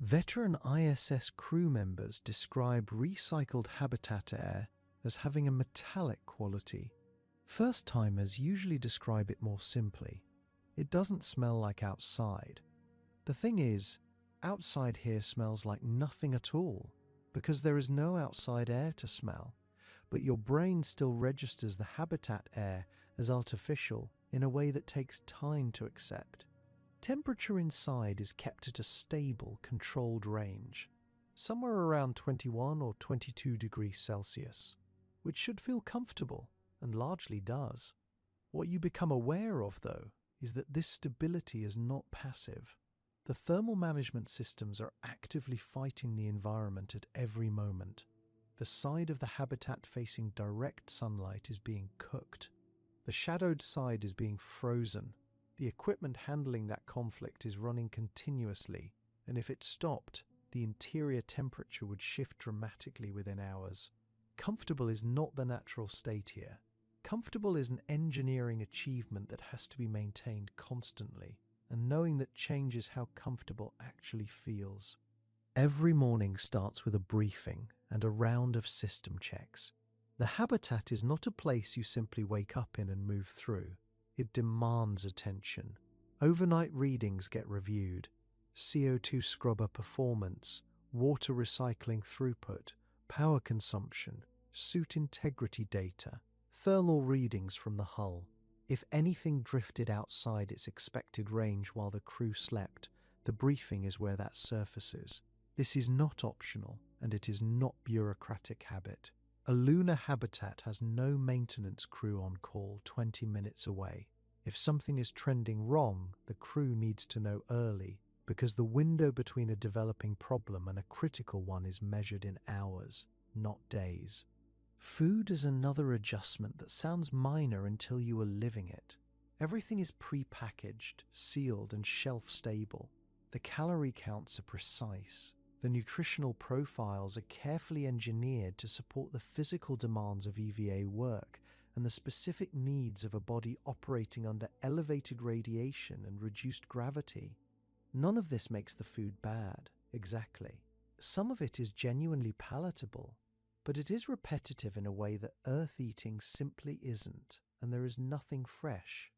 Veteran ISS crew members describe recycled habitat air as having a metallic quality. First-timers usually describe it more simply. It doesn't smell like outside. The thing is, outside here smells like nothing at all, because there is no outside air to smell, but your brain still registers the habitat air as artificial in a way that takes time to accept. Temperature inside is kept at a stable, controlled range, somewhere around 21 or 22 degrees Celsius, which should feel comfortable, and largely does. What you become aware of, though, is that this stability is not passive. The thermal management systems are actively fighting the environment at every moment. The side of the habitat facing direct sunlight is being cooked. The shadowed side is being frozen. The equipment handling that conflict is running continuously, and if it stopped, the interior temperature would shift dramatically within hours. Comfortable is not the natural state here. Comfortable is an engineering achievement that has to be maintained constantly, and knowing that changes how comfortable actually feels. Every morning starts with a briefing and a round of system checks. The habitat is not a place you simply wake up in and move through. It demands attention. Overnight readings get reviewed. CO2 scrubber performance, water recycling throughput, power consumption, suit integrity data, thermal readings from the hull. If anything drifted outside its expected range while the crew slept, the briefing is where that surfaces. This is not optional, and it is not bureaucratic habit. A lunar habitat has no maintenance crew on call 20 minutes away. If something is trending wrong, the crew needs to know early, because the window between a developing problem and a critical one is measured in hours, not days. Food is another adjustment that sounds minor until you are living it. Everything is pre-packaged, sealed, and shelf-stable. The calorie counts are precise. The nutritional profiles are carefully engineered to support the physical demands of EVA work and the specific needs of a body operating under elevated radiation and reduced gravity. None of this makes the food bad, exactly. Some of it is genuinely palatable, but it is repetitive in a way that Earth eating simply isn't, and there is nothing fresh.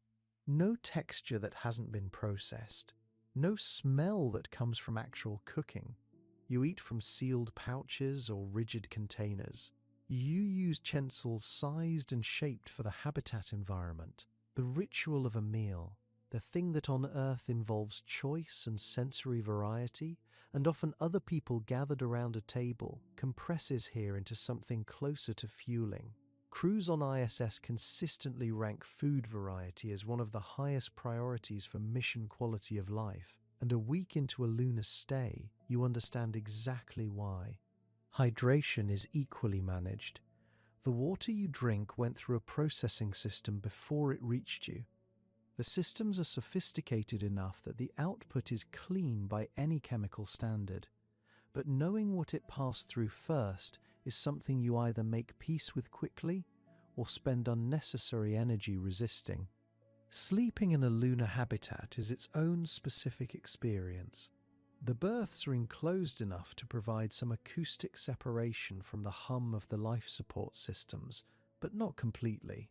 No texture that hasn't been processed. No smell that comes from actual cooking. You eat from sealed pouches or rigid containers. You use utensils sized and shaped for the habitat environment, the ritual of a meal, the thing that on Earth involves choice and sensory variety, and often other people gathered around a table, compresses here into something closer to fueling. Crews on ISS consistently rank food variety as one of the highest priorities for mission quality of life, and a week into a lunar stay, you understand exactly why. Hydration is equally managed. The water you drink went through a processing system before it reached you. The systems are sophisticated enough that the output is clean by any chemical standard, but knowing what it passed through first is something you either make peace with quickly or spend unnecessary energy resisting. Sleeping in a lunar habitat is its own specific experience. The berths are enclosed enough to provide some acoustic separation from the hum of the life support systems, but not completely.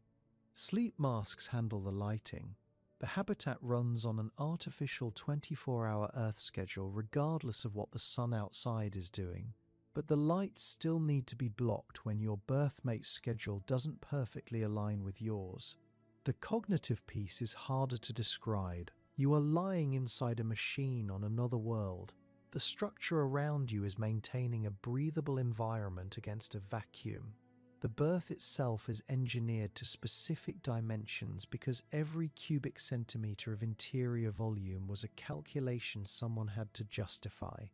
Sleep masks handle the lighting. The habitat runs on an artificial 24-hour Earth schedule regardless of what the sun outside is doing, but the lights still need to be blocked when your berthmate's schedule doesn't perfectly align with yours. The cognitive piece is harder to describe. You are lying inside a machine on another world. The structure around you is maintaining a breathable environment against a vacuum. The berth itself is engineered to specific dimensions because every cubic centimeter of interior volume was a calculation someone had to justify.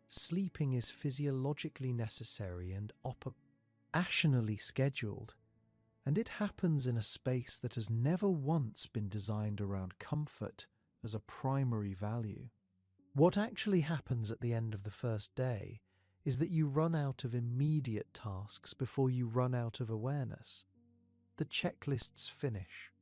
Sleeping is physiologically necessary and operationally scheduled, and it happens in a space that has never once been designed around comfort as a primary value. What actually happens at the end of the first day is that you run out of immediate tasks before you run out of awareness. The checklists finish.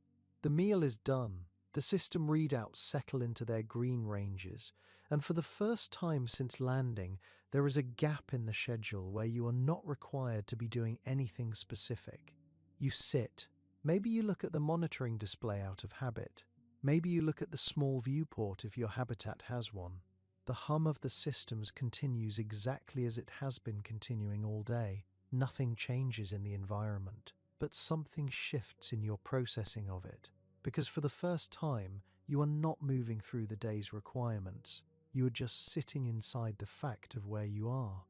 The meal is done. The system readouts settle into their green ranges, and for the first time since landing, there is a gap in the schedule where you are not required to be doing anything specific. You sit. Maybe you look at the monitoring display out of habit. Maybe you look at the small viewport if your habitat has one. The hum of the systems continues exactly as it has been continuing all day. Nothing changes in the environment, but something shifts in your processing of it. Because for the first time, you are not moving through the day's requirements. You are just sitting inside the fact of where you are.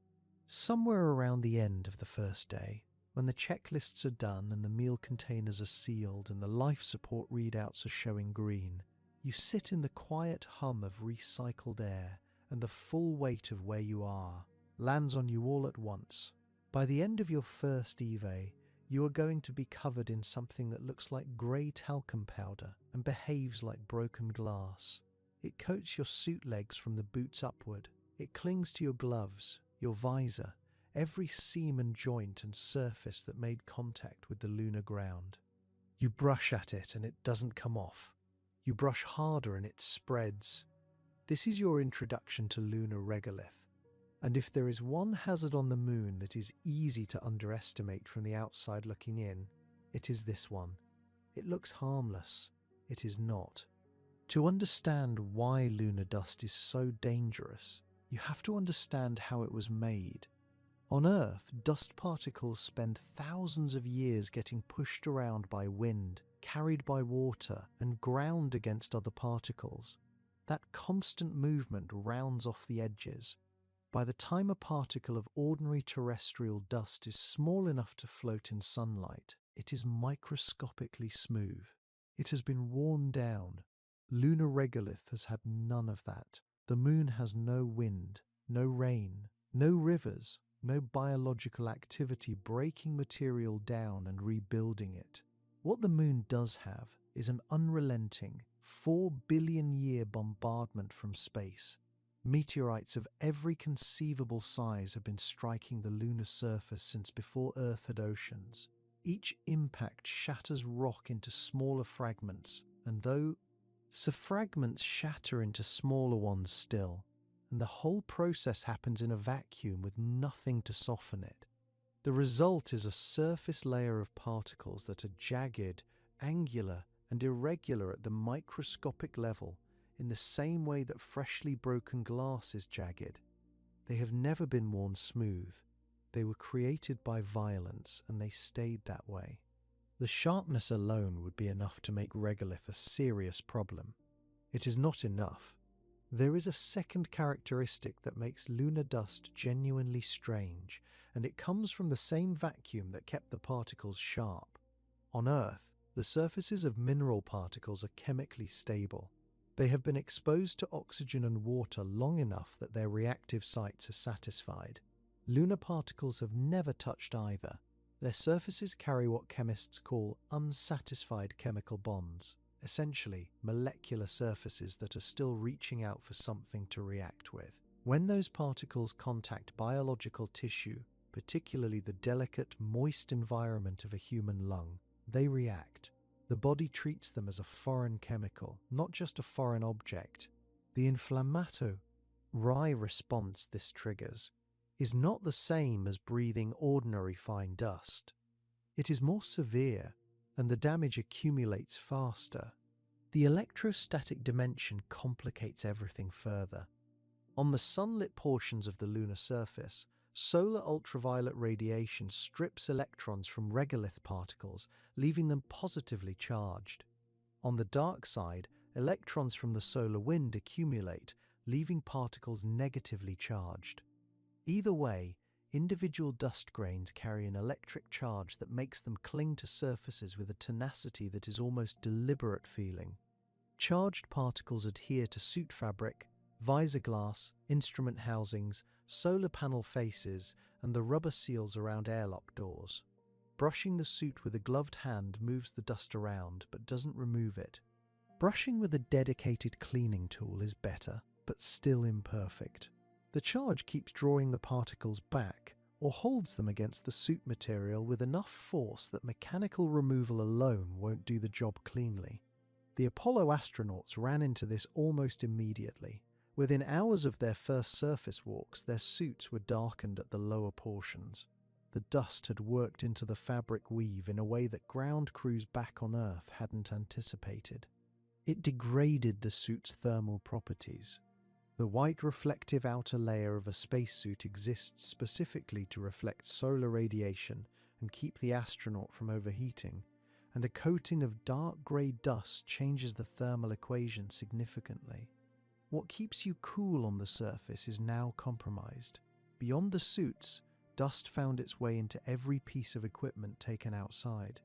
Somewhere around the end of the first day, when the checklists are done and the meal containers are sealed and the life support readouts are showing green, you sit in the quiet hum of recycled air, and the full weight of where you are lands on you all at once. By the end of your first EVA, you are going to be covered in something that looks like grey talcum powder and behaves like broken glass. It coats your suit legs from the boots upward. It clings to your gloves, your visor, every seam and joint and surface that made contact with the lunar ground. You brush at it and it doesn't come off. You brush harder and it spreads. This is your introduction to lunar regolith. And if there is one hazard on the moon that is easy to underestimate from the outside looking in, it is this one. It looks harmless. It is not. To understand why lunar dust is so dangerous, you have to understand how it was made. On Earth, dust particles spend thousands of years getting pushed around by wind, carried by water and ground against other particles. That constant movement rounds off the edges. By the time a particle of ordinary terrestrial dust is small enough to float in sunlight, it is microscopically smooth. It has been worn down. Lunar regolith has had none of that. The moon has no wind, no rain, no rivers, no biological activity breaking material down and rebuilding it. What the moon does have is an unrelenting 4 billion year bombardment from space. Meteorites of every conceivable size have been striking the lunar surface since before Earth had oceans. Each impact shatters rock into smaller fragments, and fragments shatter into smaller ones still, and the whole process happens in a vacuum with nothing to soften it. The result is a surface layer of particles that are jagged, angular, and irregular at the microscopic level, in the same way that freshly broken glass is jagged. They have never been worn smooth. They were created by violence, and they stayed that way. The sharpness alone would be enough to make regolith a serious problem. It is not enough. There is a second characteristic that makes lunar dust genuinely strange, and it comes from the same vacuum that kept the particles sharp. On Earth, the surfaces of mineral particles are chemically stable. They have been exposed to oxygen and water long enough that their reactive sites are satisfied. Lunar particles have never touched either. Their surfaces carry what chemists call unsatisfied chemical bonds, essentially molecular surfaces that are still reaching out for something to react with. When those particles contact biological tissue, particularly the delicate, moist environment of a human lung, they react. The body treats them as a foreign chemical, not just a foreign object. The inflammatory response this triggers is not the same as breathing ordinary fine dust. It is more severe, and the damage accumulates faster. The electrostatic dimension complicates everything further. On the sunlit portions of the lunar surface, solar ultraviolet radiation strips electrons from regolith particles, leaving them positively charged. On the dark side, electrons from the solar wind accumulate, leaving particles negatively charged. Either way, individual dust grains carry an electric charge that makes them cling to surfaces with a tenacity that is almost deliberate feeling. Charged particles adhere to suit fabric, visor glass, instrument housings, solar panel faces, and the rubber seals around airlock doors. Brushing the suit with a gloved hand moves the dust around but doesn't remove it. Brushing with a dedicated cleaning tool is better, but still imperfect. The charge keeps drawing the particles back or holds them against the suit material with enough force that mechanical removal alone won't do the job cleanly. The Apollo astronauts ran into this almost immediately. Within hours of their first surface walks, their suits were darkened at the lower portions. The dust had worked into the fabric weave in a way that ground crews back on Earth hadn't anticipated. It degraded the suit's thermal properties. The white reflective outer layer of a spacesuit exists specifically to reflect solar radiation and keep the astronaut from overheating, and a coating of dark grey dust changes the thermal equation significantly. What keeps you cool on the surface is now compromised. Beyond the suits, dust found its way into every piece of equipment taken outside,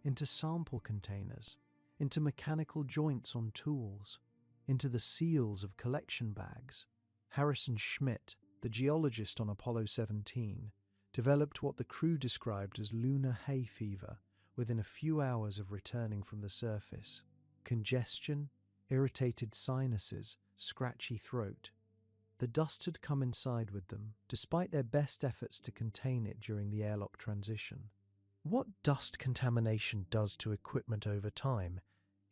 into sample containers, into mechanical joints on tools, into the seals of collection bags. Harrison Schmitt, the geologist on Apollo 17, developed what the crew described as lunar hay fever within a few hours of returning from the surface. Congestion, irritated sinuses, scratchy throat. The dust had come inside with them, despite their best efforts to contain it during the airlock transition. What dust contamination does to equipment over time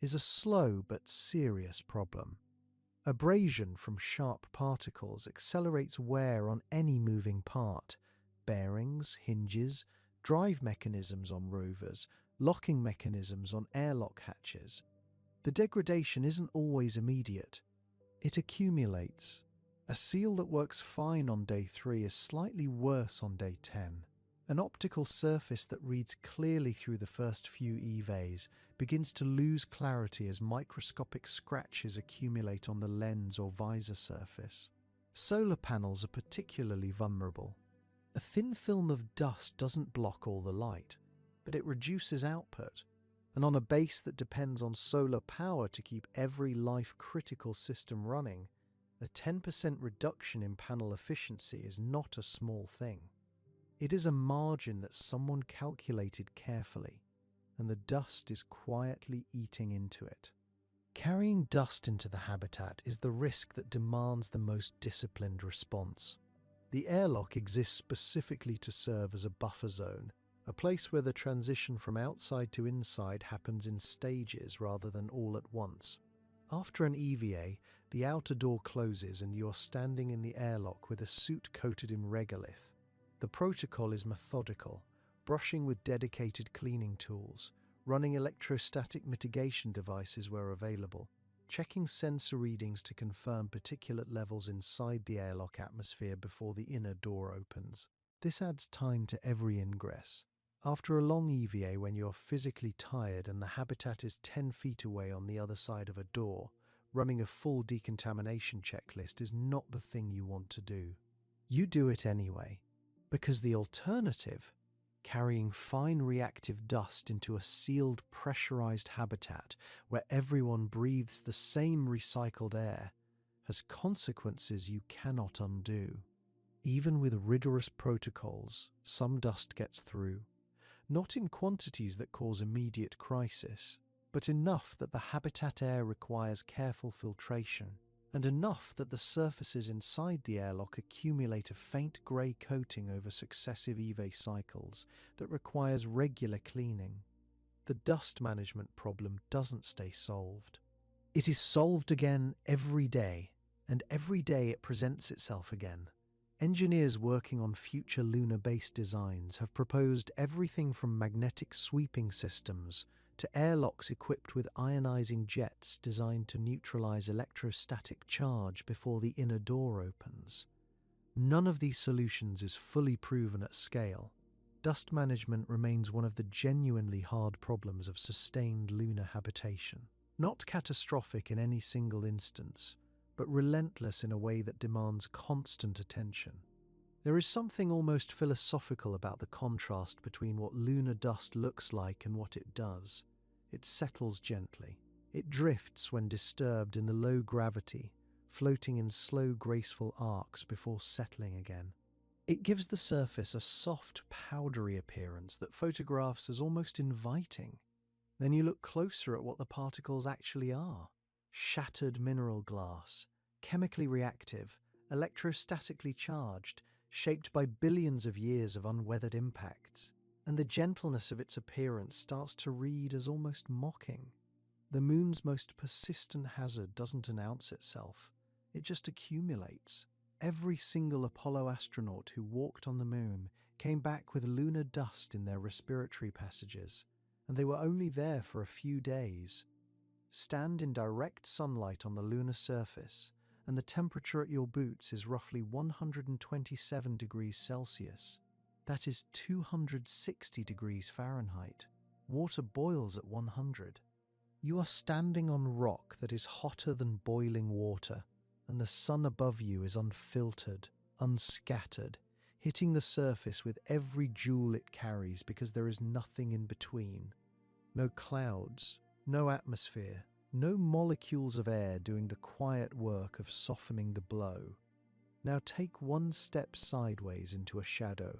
is a slow but serious problem. Abrasion from sharp particles accelerates wear on any moving part: bearings, hinges, drive mechanisms on rovers, locking mechanisms on airlock hatches. The degradation isn't always immediate. It accumulates. A seal that works fine on day 3 is slightly worse on day 10. An optical surface that reads clearly through the first few EVAs begins to lose clarity as microscopic scratches accumulate on the lens or visor surface. Solar panels are particularly vulnerable. A thin film of dust doesn't block all the light, but it reduces output. And on a base that depends on solar power to keep every life-critical system running, a 10% reduction in panel efficiency is not a small thing. It is a margin that someone calculated carefully, and the dust is quietly eating into it. Carrying dust into the habitat is the risk that demands the most disciplined response. The airlock exists specifically to serve as a buffer zone, a place where the transition from outside to inside happens in stages rather than all at once. After an EVA, the outer door closes and you are standing in the airlock with a suit coated in regolith. The protocol is methodical, brushing with dedicated cleaning tools, running electrostatic mitigation devices where available, checking sensor readings to confirm particulate levels inside the airlock atmosphere before the inner door opens. This adds time to every ingress. After a long EVA, when you are physically tired and the habitat is 10 feet away on the other side of a door, running a full decontamination checklist is not the thing you want to do. You do it anyway, because the alternative, carrying fine reactive dust into a sealed, pressurized habitat where everyone breathes the same recycled air, has consequences you cannot undo. Even with rigorous protocols, some dust gets through, not in quantities that cause immediate crisis, but enough that the habitat air requires careful filtration, and enough that the surfaces inside the airlock accumulate a faint grey coating over successive EVA cycles that requires regular cleaning. The dust management problem doesn't stay solved. It is solved again every day, and every day it presents itself again. Engineers working on future lunar-based designs have proposed everything from magnetic sweeping systems to airlocks equipped with ionizing jets designed to neutralize electrostatic charge before the inner door opens. None of these solutions is fully proven at scale. Dust management remains one of the genuinely hard problems of sustained lunar habitation. Not catastrophic in any single instance, but relentless in a way that demands constant attention. There is something almost philosophical about the contrast between what lunar dust looks like and what it does. It settles gently. It drifts when disturbed in the low gravity, floating in slow, graceful arcs before settling again. It gives the surface a soft, powdery appearance that photographs as almost inviting. Then you look closer at what the particles actually are. Shattered mineral glass, chemically reactive, electrostatically charged, shaped by billions of years of unweathered impacts, and the gentleness of its appearance starts to read as almost mocking. The moon's most persistent hazard doesn't announce itself, it just accumulates. Every single Apollo astronaut who walked on the moon came back with lunar dust in their respiratory passages, and they were only there for a few days. Stand in direct sunlight on the lunar surface, and the temperature at your boots is roughly 127 degrees Celsius. That is 260 degrees Fahrenheit. Water boils at 100. You are standing on rock that is hotter than boiling water, and the sun above you is unfiltered, unscattered, hitting the surface with every joule it carries because there is nothing in between. No clouds, no atmosphere, no molecules of air doing the quiet work of softening the blow. Now take one step sideways into a shadow.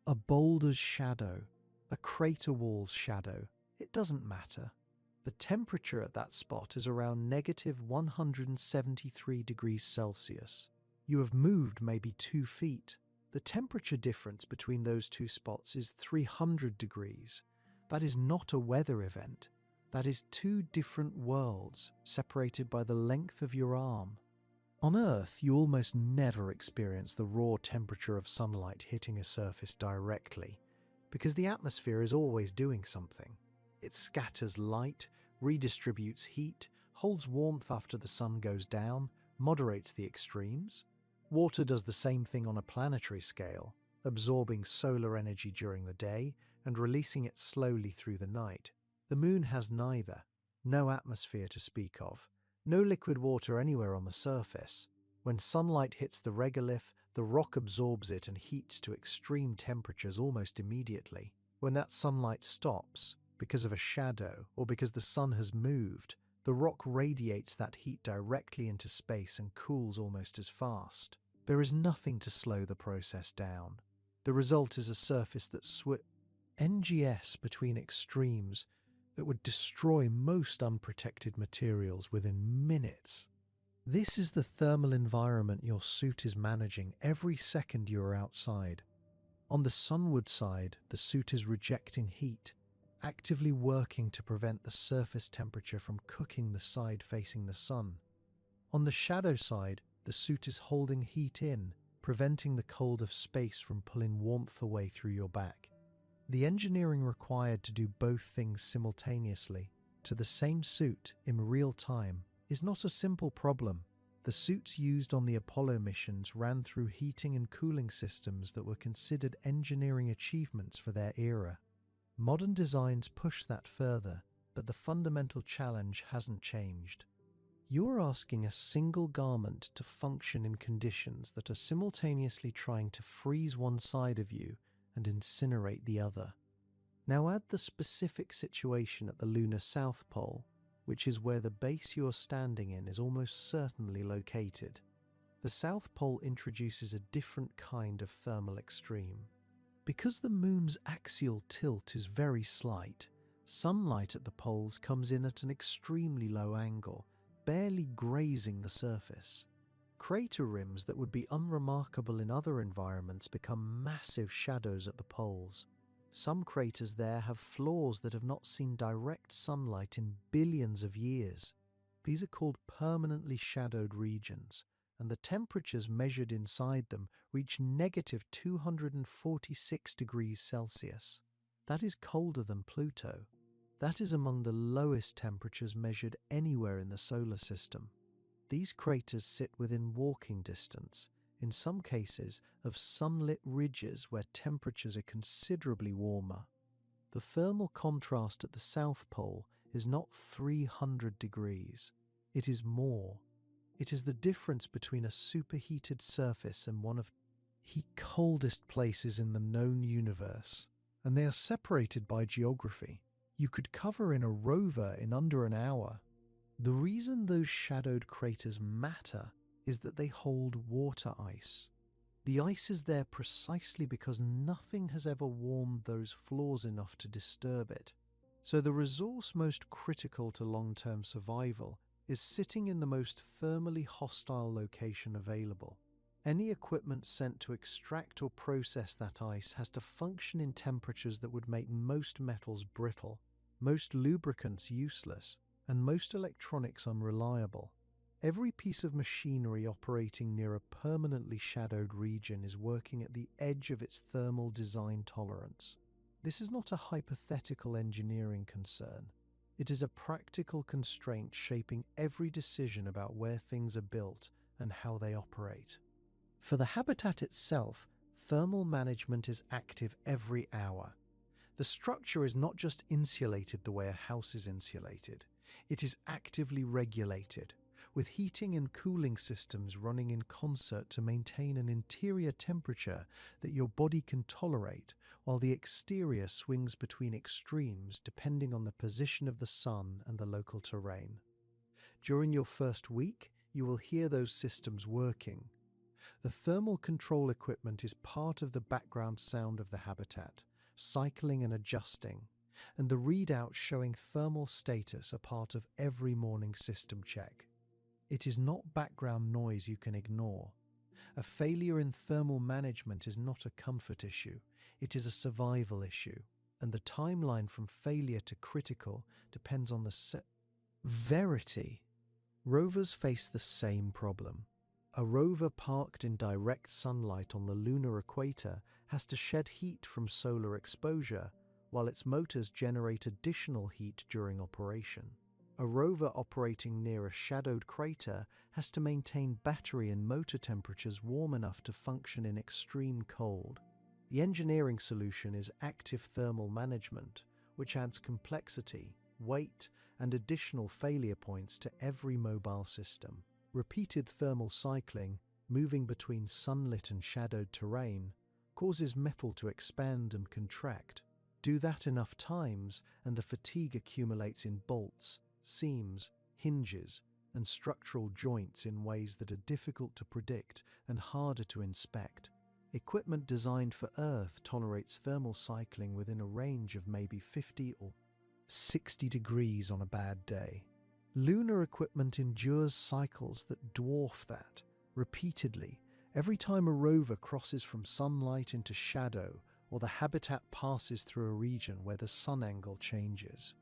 A boulder's shadow, a crater wall's shadow. It doesn't matter. The temperature at that spot is around negative 173 degrees Celsius. You have moved maybe 2 feet. The temperature difference between those two spots is 300 degrees. That is not a weather event. That is two different worlds separated by the length of your arm. On Earth, you almost never experience the raw temperature of sunlight hitting a surface directly, because the atmosphere is always doing something. It scatters light, redistributes heat, holds warmth after the sun goes down, moderates the extremes. Water does the same thing on a planetary scale. absorbing solar energy during the day and releasing it slowly through the night. The moon has neither. No atmosphere to speak of. No liquid water anywhere on the surface. When sunlight hits the regolith, the rock absorbs it and heats to extreme temperatures almost immediately. When that sunlight stops, because of a shadow or because the sun has moved, the rock radiates that heat directly into space and cools almost as fast. There is nothing to slow the process down. The result is a surface that NGS between extremes that would destroy most unprotected materials within minutes. This is the thermal environment your suit is managing every second you are outside. On the sunward side, the suit is rejecting heat, actively working to prevent the surface temperature from cooking the side facing the sun. On the shadow side, the suit is holding heat in, preventing the cold of space from pulling warmth away through your back. The engineering required to do both things simultaneously, to the same suit in real time, is not a simple problem. The suits used on the Apollo missions ran through heating and cooling systems that were considered engineering achievements for their era. Modern designs push that further, but the fundamental challenge hasn't changed. You're asking a single garment to function in conditions that are simultaneously trying to freeze one side of you and incinerate the other. Now add the specific situation at the lunar South Pole, which is where the base you're standing in is almost certainly located. The South Pole introduces a different kind of thermal extreme. Because the moon's axial tilt is very slight, sunlight at the poles comes in at an extremely low angle, barely grazing the surface. Crater rims that would be unremarkable in other environments become massive shadows at the poles. Some craters there have floors that have not seen direct sunlight in billions of years. These are called permanently shadowed regions, and the temperatures measured inside them reach negative 246 degrees Celsius. That is colder than Pluto. That is among the lowest temperatures measured anywhere in the solar system. These craters sit within walking distance, in some cases, of sunlit ridges where temperatures are considerably warmer. The thermal contrast at the South Pole is not 300 degrees. It is more. It is the difference between a superheated surface and one of the coldest places in the known universe, and they are separated by geography. You could cover in a rover in under an hour. The reason those shadowed craters matter is that they hold water ice. The ice is there precisely because nothing has ever warmed those floors enough to disturb it. So the resource most critical to long-term survival is sitting in the most thermally hostile location available. Any equipment sent to extract or process that ice has to function in temperatures that would make most metals brittle, most lubricants useless, and most electronics unreliable. Every piece of machinery operating near a permanently shadowed region is working at the edge of its thermal design tolerance. This is not a hypothetical engineering concern. It is a practical constraint shaping every decision about where things are built and how they operate. For the habitat itself, thermal management is active every hour. The structure is not just insulated the way a house is insulated. It is actively regulated, with heating and cooling systems running in concert to maintain an interior temperature that your body can tolerate, while the exterior swings between extremes depending on the position of the sun and the local terrain. During your first week, you will hear those systems working. The thermal control equipment is part of the background sound of the habitat, cycling and adjusting, and the readouts showing thermal status are part of every morning system check. It is not background noise you can ignore. A failure in thermal management is not a comfort issue, it is a survival issue, and the timeline from failure to critical depends on the severity. Rovers face the same problem. A rover parked in direct sunlight on the lunar equator has to shed heat from solar exposure, while its motors generate additional heat during operation. A rover operating near a shadowed crater has to maintain battery and motor temperatures warm enough to function in extreme cold. The engineering solution is active thermal management, which adds complexity, weight, and additional failure points to every mobile system. Repeated thermal cycling, moving between sunlit and shadowed terrain, causes metal to expand and contract. Do that enough times and the fatigue accumulates in bolts, seams, hinges, and structural joints in ways that are difficult to predict and harder to inspect. Equipment designed for Earth tolerates thermal cycling within a range of maybe 50 or 60 degrees on a bad day. Lunar equipment endures cycles that dwarf that, repeatedly, every time a rover crosses from sunlight into shadow or the habitat passes through a region where the sun angle changes.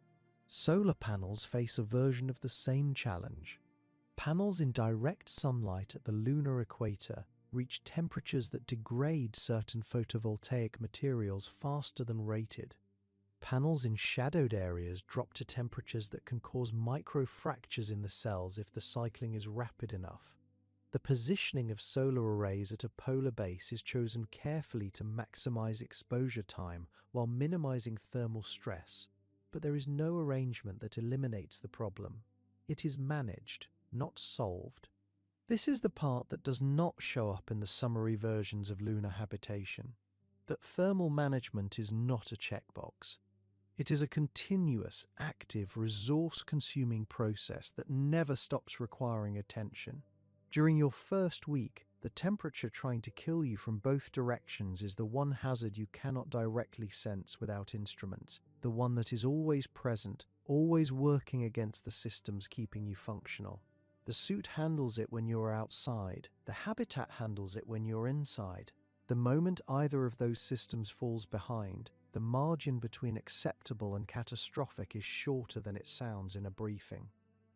Solar panels face a version of the same challenge. Panels in direct sunlight at the lunar equator reach temperatures that degrade certain photovoltaic materials faster than rated. Panels in shadowed areas drop to temperatures that can cause microfractures in the cells if the cycling is rapid enough. The positioning of solar arrays at a polar base is chosen carefully to maximize exposure time while minimizing thermal stress, but there is no arrangement that eliminates the problem. It is managed, not solved. This is the part that does not show up in the summary versions of lunar habitation, that thermal management is not a checkbox. It is a continuous, active, resource-consuming process that never stops requiring attention. During your first week, the temperature trying to kill you from both directions is the one hazard you cannot directly sense without instruments, the one that is always present, always working against the systems keeping you functional. The suit handles it when you're outside, the habitat handles it when you're inside. The moment either of those systems falls behind, the margin between acceptable and catastrophic is shorter than it sounds in a briefing.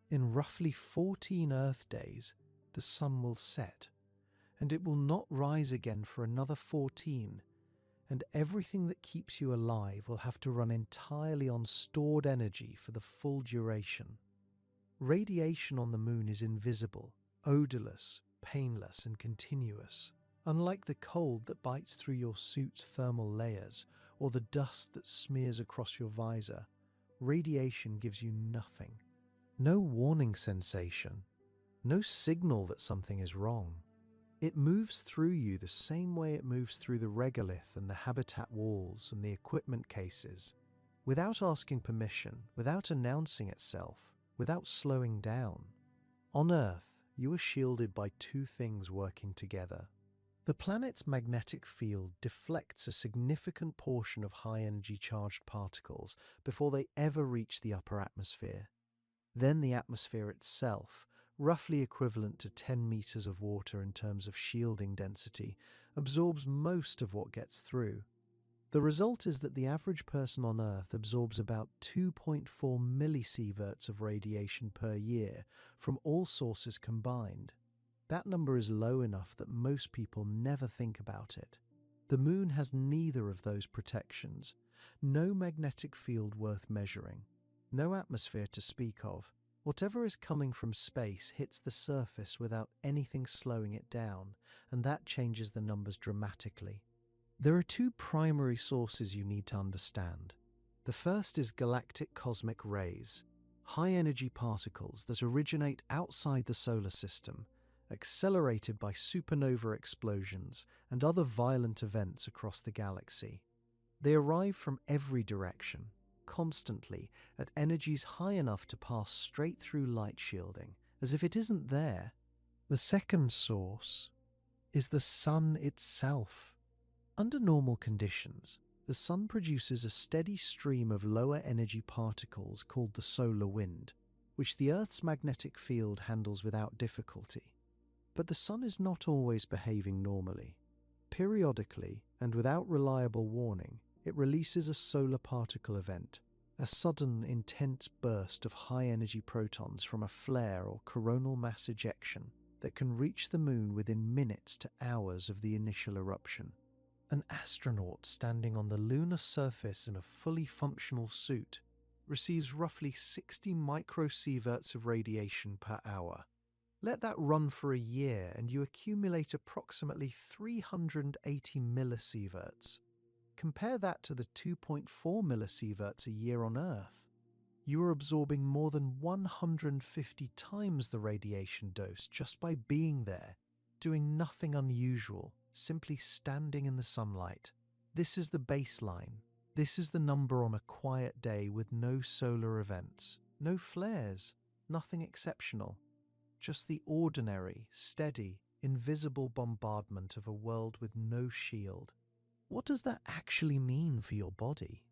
In roughly 14 Earth days, the sun will set, and it will not rise again for another 14, and everything that keeps you alive will have to run entirely on stored energy for the full duration. Radiation on the moon is invisible, odorless, painless, and continuous. Unlike the cold that bites through your suit's thermal layers or the dust that smears across your visor, radiation gives you nothing. No warning sensation, no signal that something is wrong. It moves through you the same way it moves through the regolith and the habitat walls and the equipment cases, without asking permission, without announcing itself, without slowing down. On Earth, you are shielded by two things working together. The planet's magnetic field deflects a significant portion of high-energy charged particles before they ever reach the upper atmosphere. Then the atmosphere itself, roughly equivalent to 10 meters of water in terms of shielding density, absorbs most of what gets through. The result is that the average person on Earth absorbs about 2.4 millisieverts of radiation per year from all sources combined. That number is low enough that most people never think about it. The moon has neither of those protections, no magnetic field worth measuring, no atmosphere to speak of. Whatever is coming from space hits the surface without anything slowing it down, and that changes the numbers dramatically. There are two primary sources you need to understand. The first is galactic cosmic rays, high-energy particles that originate outside the solar system, accelerated by supernova explosions and other violent events across the galaxy. They arrive from every direction, constantly, at energies high enough to pass straight through light shielding, as if it isn't there. The second source is the sun itself. Under normal conditions, the sun produces a steady stream of lower energy particles called the solar wind, which the Earth's magnetic field handles without difficulty. But the sun is not always behaving normally. Periodically, and without reliable warning, it releases a solar particle event, a sudden, intense burst of high-energy protons from a flare or coronal mass ejection that can reach the moon within minutes to hours of the initial eruption. An astronaut standing on the lunar surface in a fully functional suit receives roughly 60 microsieverts of radiation per hour. Let that run for a year and you accumulate approximately 380 millisieverts. Compare that to the 2.4 millisieverts a year on Earth. You are absorbing more than 150 times the radiation dose just by being there, doing nothing unusual, simply standing in the sunlight. This is the baseline. This is the number on a quiet day with no solar events, no flares, nothing exceptional. Just the ordinary, steady, invisible bombardment of a world with no shield. What does that actually mean for your body?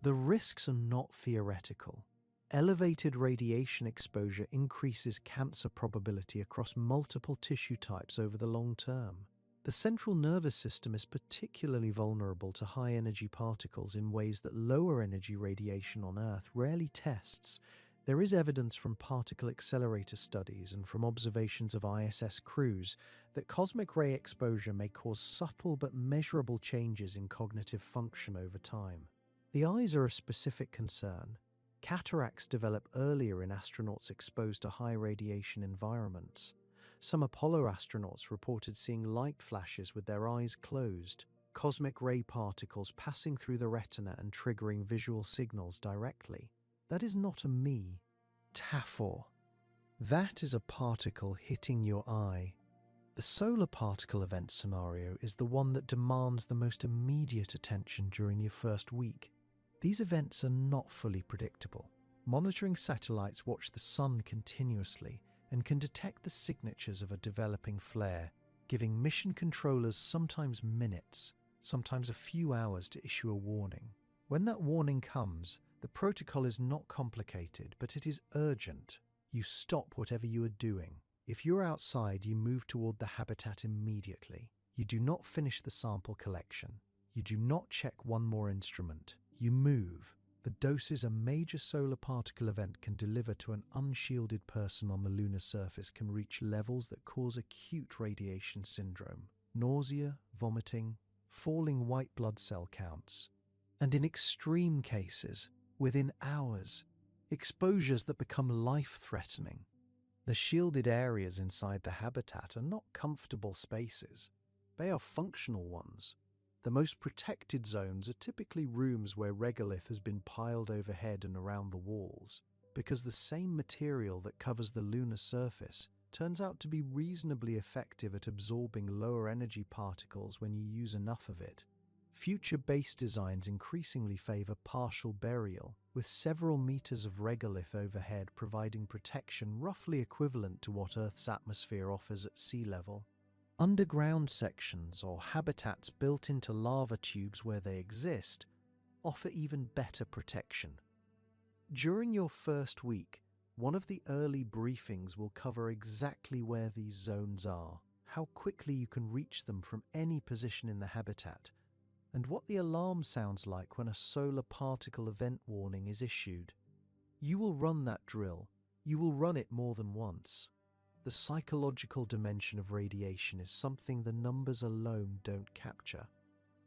The risks are not theoretical. Elevated radiation exposure increases cancer probability across multiple tissue types over the long term. The central nervous system is particularly vulnerable to high-energy particles in ways that lower-energy radiation on Earth rarely tests. There is evidence from particle accelerator studies and from observations of ISS crews that cosmic ray exposure may cause subtle but measurable changes in cognitive function over time. The eyes are a specific concern. Cataracts develop earlier in astronauts exposed to high radiation environments. Some Apollo astronauts reported seeing light flashes with their eyes closed, cosmic ray particles passing through the retina and triggering visual signals directly. That is not a me. TAFOR. That is a particle hitting your eye. The solar particle event scenario is the one that demands the most immediate attention during your first week. These events are not fully predictable. Monitoring satellites watch the sun continuously and can detect the signatures of a developing flare, giving mission controllers sometimes minutes, sometimes a few hours to issue a warning. When that warning comes, the protocol is not complicated, but it is urgent. You stop whatever you are doing. If you're outside, you move toward the habitat immediately. You do not finish the sample collection. You do not check one more instrument. You move. The doses a major solar particle event can deliver to an unshielded person on the lunar surface can reach levels that cause acute radiation syndrome, nausea, vomiting, falling white blood cell counts, and in extreme cases, within hours, exposures that become life-threatening. The shielded areas inside the habitat are not comfortable spaces. They are functional ones. The most protected zones are typically rooms where regolith has been piled overhead and around the walls, because the same material that covers the lunar surface turns out to be reasonably effective at absorbing lower energy particles when you use enough of it. Future base designs increasingly favor partial burial, with several meters of regolith overhead providing protection roughly equivalent to what Earth's atmosphere offers at sea level. Underground sections or habitats built into lava tubes where they exist offer even better protection. During your first week, one of the early briefings will cover exactly where these zones are, how quickly you can reach them from any position in the habitat, and what the alarm sounds like when a solar particle event warning is issued. You will run that drill. You will run it more than once. The psychological dimension of radiation is something the numbers alone don't capture.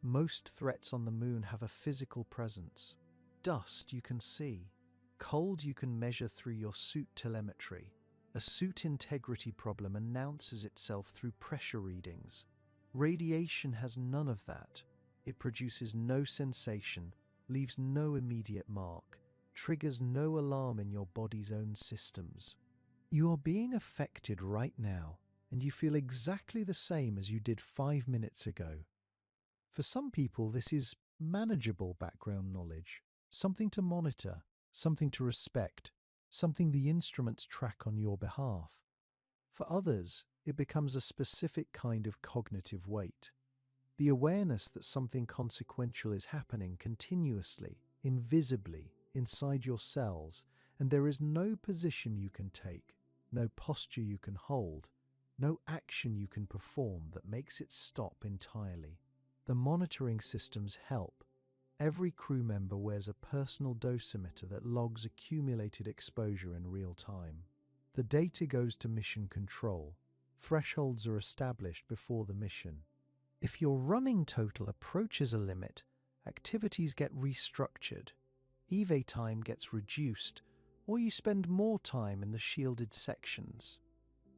Most threats on the moon have a physical presence. Dust you can see. Cold you can measure through your suit telemetry. A suit integrity problem announces itself through pressure readings. Radiation has none of that. It produces no sensation, leaves no immediate mark, triggers no alarm in your body's own systems. You are being affected right now, and you feel exactly the same as you did 5 minutes ago. For some people, this is manageable background knowledge, something to monitor, something to respect, something the instruments track on your behalf. For others, it becomes a specific kind of cognitive weight. The awareness that something consequential is happening continuously, invisibly, inside your cells, and there is no position you can take, no posture you can hold, no action you can perform that makes it stop entirely. The monitoring systems help. Every crew member wears a personal dosimeter that logs accumulated exposure in real time. The data goes to mission control. Thresholds are established before the mission. If your running total approaches a limit, activities get restructured. EVA time gets reduced, or you spend more time in the shielded sections.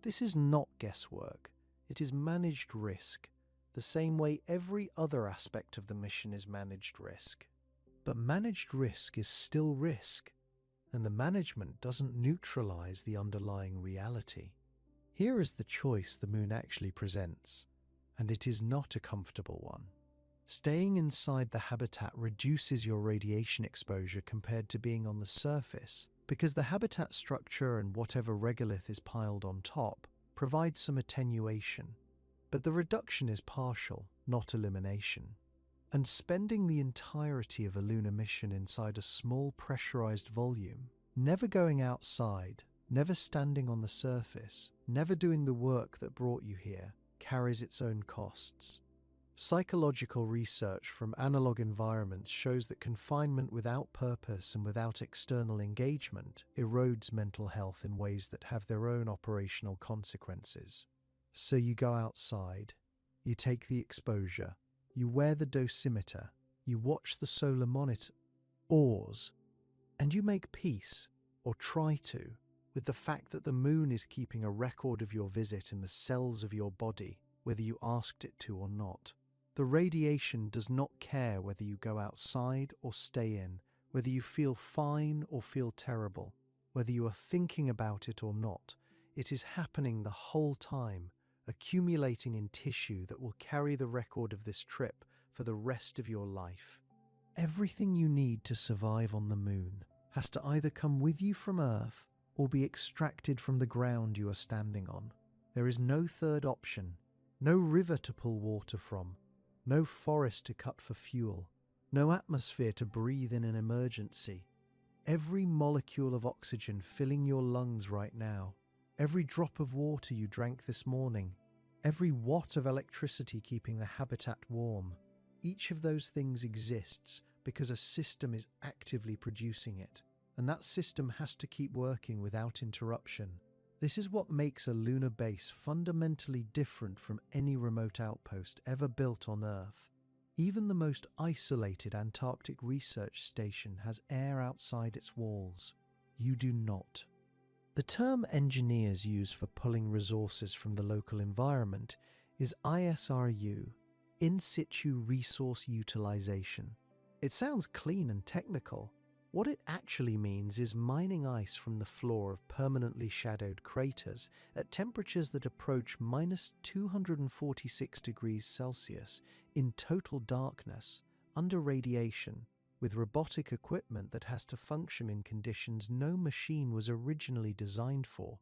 This is not guesswork. It is managed risk. the same way every other aspect of the mission is managed risk. But managed risk is still risk, and the management doesn't neutralize the underlying reality. Here is the choice the moon actually presents, and it is not a comfortable one. Staying inside the habitat reduces your radiation exposure compared to being on the surface, because the habitat structure and whatever regolith is piled on top provides some attenuation. But the reduction is partial, not elimination. And spending the entirety of a lunar mission inside a small pressurized volume, never going outside, never standing on the surface, never doing the work that brought you here, carries its own costs. Psychological research from analog environments shows that confinement without purpose and without external engagement erodes mental health in ways that have their own operational consequences. So you go outside, you take the exposure, you wear the dosimeter, you watch the solar monitor, oars, and you make peace, or try to, with the fact that the moon is keeping a record of your visit in the cells of your body, whether you asked it to or not. The radiation does not care whether you go outside or stay in, whether you feel fine or feel terrible, whether you are thinking about it or not. It is happening the whole time, accumulating in tissue that will carry the record of this trip for the rest of your life. Everything you need to survive on the moon has to either come with you from Earth or be extracted from the ground you are standing on. There is no third option, no river to pull water from, no forest to cut for fuel, no atmosphere to breathe in an emergency. Every molecule of oxygen filling your lungs right now, every drop of water you drank this morning, every watt of electricity keeping the habitat warm, each of those things exists because a system is actively producing it, and that system has to keep working without interruption. This is what makes a lunar base fundamentally different from any remote outpost ever built on Earth. Even the most isolated Antarctic research station has air outside its walls. You do not. The term engineers use for pulling resources from the local environment is ISRU, In Situ Resource Utilization. It sounds clean and technical. What it actually means is mining ice from the floor of permanently shadowed craters at temperatures that approach -246 degrees Celsius in total darkness, under radiation, with robotic equipment that has to function in conditions no machine was originally designed for.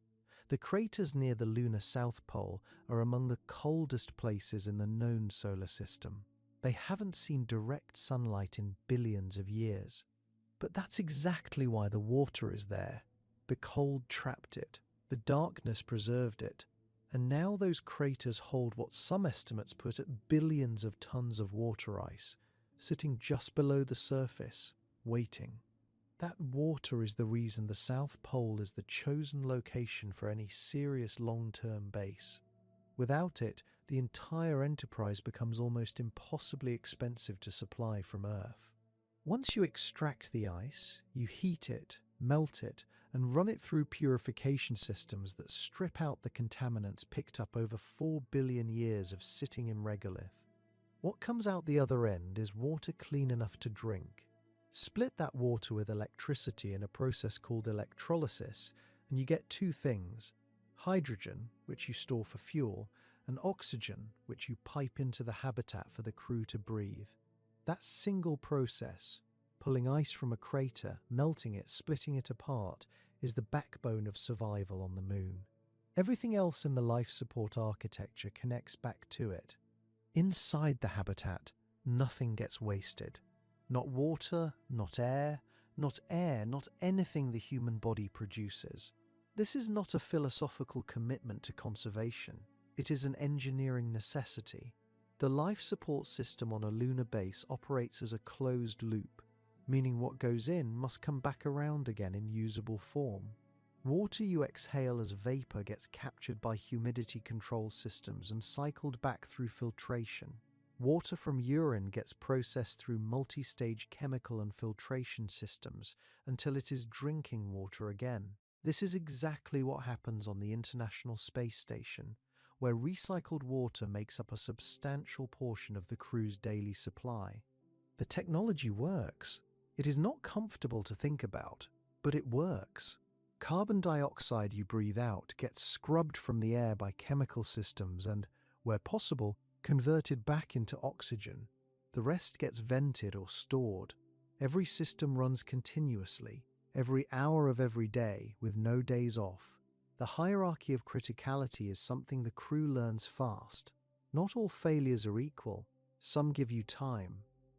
The craters near the lunar South Pole are among the coldest places in the known solar system. They haven't seen direct sunlight in billions of years. But that's exactly why the water is there. The cold trapped it, the darkness preserved it, and now those craters hold what some estimates put at billions of tons of water ice, sitting just below the surface, waiting. That water is the reason the South Pole is the chosen location for any serious long-term base. Without it, the entire enterprise becomes almost impossibly expensive to supply from Earth. Once you extract the ice, you heat it, melt it, and run it through purification systems that strip out the contaminants picked up over 4 billion years of sitting in regolith. What comes out the other end is water clean enough to drink. Split that water with electricity in a process called electrolysis, and you get two things: hydrogen, which you store for fuel, and oxygen, which you pipe into the habitat for the crew to breathe. That single process, pulling ice from a crater, melting it, splitting it apart, is the backbone of survival on the moon. Everything else in the life support architecture connects back to it. Inside the habitat, nothing gets wasted. Not water, not air, not anything the human body produces. This is not a philosophical commitment to conservation. It is an engineering necessity. The life support system on a lunar base operates as a closed loop, meaning what goes in must come back around again in usable form. Water you exhale as vapor gets captured by humidity control systems and cycled back through filtration. Water from urine gets processed through multi-stage chemical and filtration systems until it is drinking water again. This is exactly what happens on the International Space Station, where recycled water makes up a substantial portion of the crew's daily supply. The technology works. It is not comfortable to think about, but it works. Carbon dioxide you breathe out gets scrubbed from the air by chemical systems and, where possible, converted back into oxygen. The rest gets vented or stored. Every system runs continuously, every hour of every day, with no days off. The hierarchy of criticality is something the crew learns fast. Not all failures are equal. Some give you time,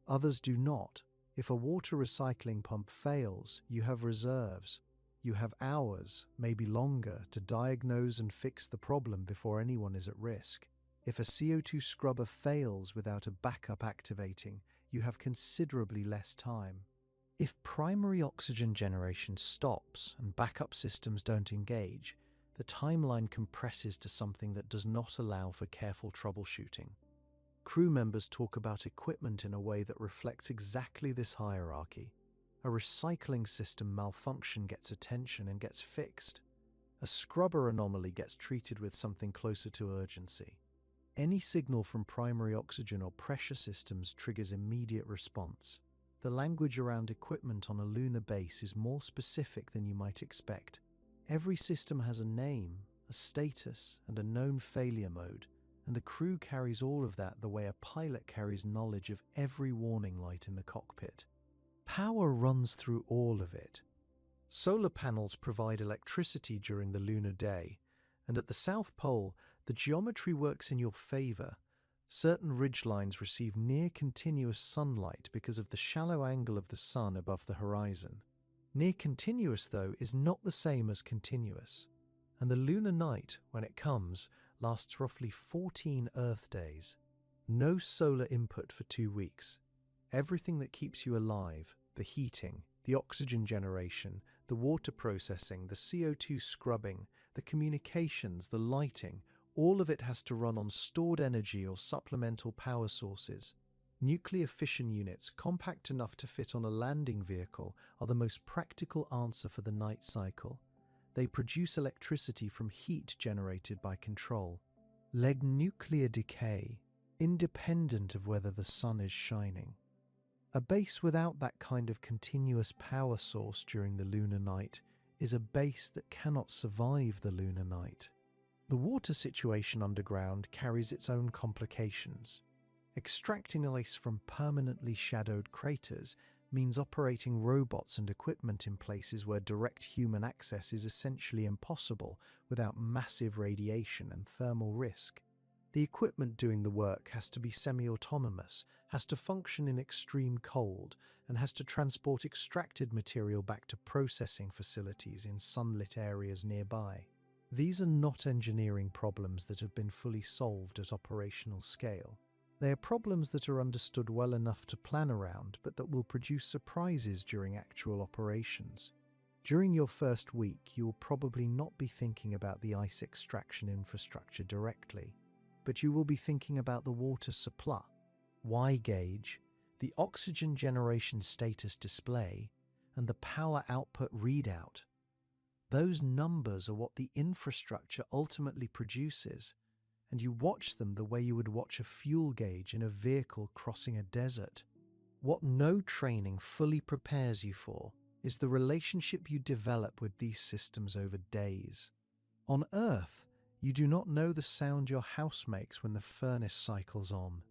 others do not. If a water recycling pump fails, you have reserves. You have hours, maybe longer, to diagnose and fix the problem before anyone is at risk. If a CO2 scrubber fails without a backup activating, you have considerably less time. If primary oxygen generation stops and backup systems don't engage, the timeline compresses to something that does not allow for careful troubleshooting. Crew members talk about equipment in a way that reflects exactly this hierarchy. A recycling system malfunction gets attention and gets fixed. A scrubber anomaly gets treated with something closer to urgency. Any signal from primary oxygen or pressure systems triggers immediate response. The language around equipment on a lunar base is more specific than you might expect. Every system has a name, a status, and a known failure mode, and the crew carries all of that the way a pilot carries knowledge of every warning light in the cockpit. Power runs through all of it. Solar panels provide electricity during the lunar day, and at the South Pole, the geometry works in your favor. Certain ridgelines receive near-continuous sunlight because of the shallow angle of the sun above the horizon. Near-continuous, though, is not the same as continuous, and the lunar night, when it comes, lasts roughly 14 Earth days. No solar input for 2 weeks. Everything that keeps you alive, the heating, the oxygen generation, the water processing, the CO2 scrubbing, the communications, the lighting, all of it has to run on stored energy or supplemental power sources. Nuclear fission units, compact enough to fit on a landing vehicle, are the most practical answer for the night cycle. They produce electricity from heat generated by control. Leg nuclear decay, independent of whether the sun is shining. A base without that kind of continuous power source during the lunar night is a base that cannot survive the lunar night. The water situation underground carries its own complications. Extracting ice from permanently shadowed craters means operating robots and equipment in places where direct human access is essentially impossible without massive radiation and thermal risk. The equipment doing the work has to be semi-autonomous, has to function in extreme cold, and has to transport extracted material back to processing facilities in sunlit areas nearby. These are not engineering problems that have been fully solved at operational scale. They are problems that are understood well enough to plan around, but that will produce surprises during actual operations. During your first week, you will probably not be thinking about the ice extraction infrastructure directly, but you will be thinking about the water supply, Y gauge, the oxygen generation status display, and the power output readout. Those numbers are what the infrastructure ultimately produces, and you watch them the way you would watch a fuel gauge in a vehicle crossing a desert. What no training fully prepares you for is the relationship you develop with these systems over days. On Earth, you do not know the sound your house makes when the furnace cycles on.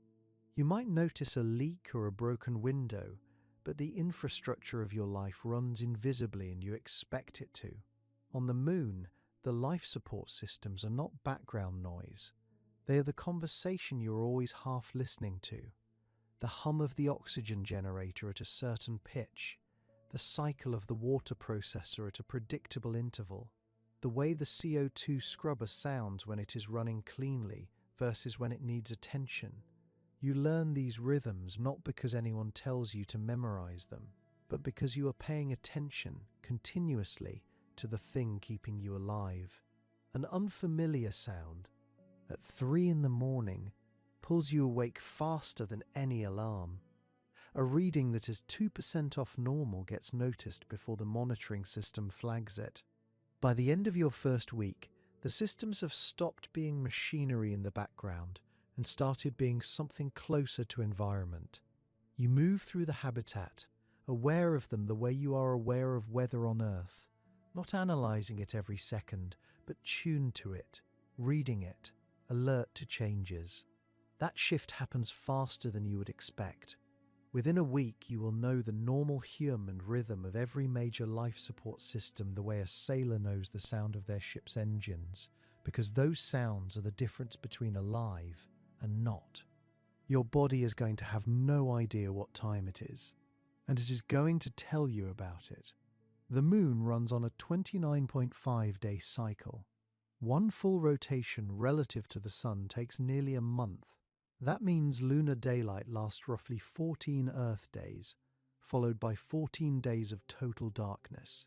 You might notice a leak or a broken window, but the infrastructure of your life runs invisibly and you expect it to. On the Moon, the life support systems are not background noise. They are the conversation you're always half listening to. The hum of the oxygen generator at a certain pitch, the cycle of the water processor at a predictable interval, the way the CO2 scrubber sounds when it is running cleanly versus when it needs attention. You learn these rhythms not because anyone tells you to memorize them, but because you are paying attention continuously to the thing keeping you alive. An unfamiliar sound at 3 a.m. pulls you awake faster than any alarm. A reading that is 2% off normal gets noticed before the monitoring system flags it. By the end of your first week, The systems have stopped being machinery in the background and started being something closer to environment. You move through the habitat, aware of them the way you are aware of weather on Earth, not analyzing it every second, but tuned to it, reading it, alert to changes. That shift happens faster than you would expect. Within a week, you will know the normal hum and rhythm of every major life support system the way a sailor knows the sound of their ship's engines, because those sounds are the difference between alive and not. Your body is going to have no idea what time it is, and it is going to tell you about it. The moon runs on a 29.5-day cycle. One full rotation relative to the sun takes nearly a month. That means lunar daylight lasts roughly 14 Earth days, followed by 14 days of total darkness.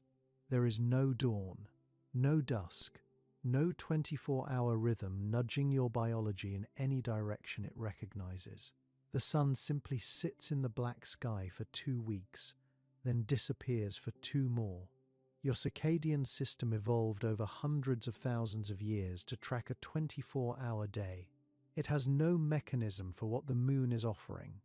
There is no dawn, no dusk, no 24-hour rhythm nudging your biology in any direction it recognizes. The sun simply sits in the black sky for 2 weeks, then disappears for 2 more. Your circadian system evolved over hundreds of thousands of years to track a 24-hour day. It has no mechanism for what the moon is offering.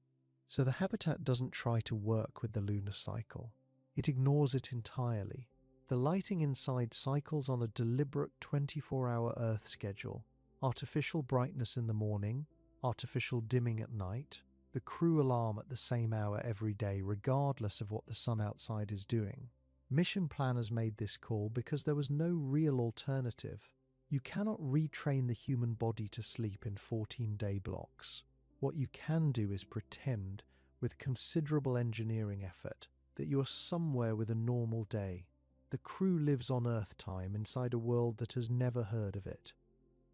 So the habitat doesn't try to work with the lunar cycle. It ignores it entirely. The lighting inside cycles on a deliberate 24-hour Earth schedule. Artificial brightness in the morning, artificial dimming at night, the crew alarm at the same hour every day regardless of what the sun outside is doing. Mission planners made this call because there was no real alternative. You cannot retrain the human body to sleep in 14-day blocks. What you can do is pretend, with considerable engineering effort, that you are somewhere with a normal day. The crew lives on Earth time inside a world that has never heard of it.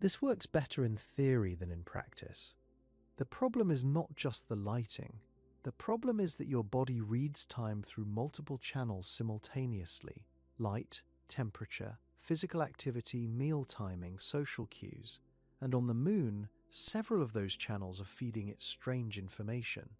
This works better in theory than in practice. The problem is not just the lighting. The problem is that your body reads time through multiple channels simultaneously: light, temperature, physical activity, meal timing, social cues. And on the moon, several of those channels are feeding it strange information.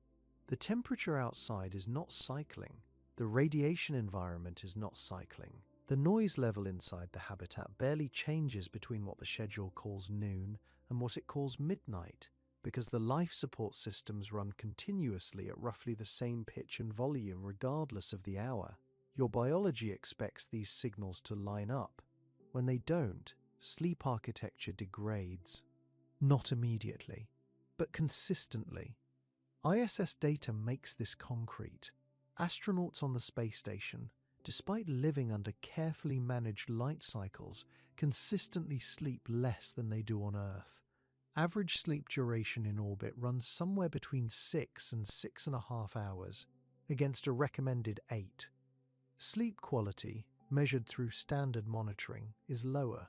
The temperature outside is not cycling. The radiation environment is not cycling. The noise level inside the habitat barely changes between what the schedule calls noon and what it calls midnight, because the life support systems run continuously at roughly the same pitch and volume regardless of the hour. Your biology expects these signals to line up. When they don't, sleep architecture degrades. Not immediately, but consistently. ISS data makes this concrete. Astronauts on the space station, despite living under carefully managed light cycles, consistently sleep less than they do on Earth. Average sleep duration in orbit runs somewhere between 6 and 6.5 hours, against a recommended 8. Sleep quality, measured through standard monitoring, is lower.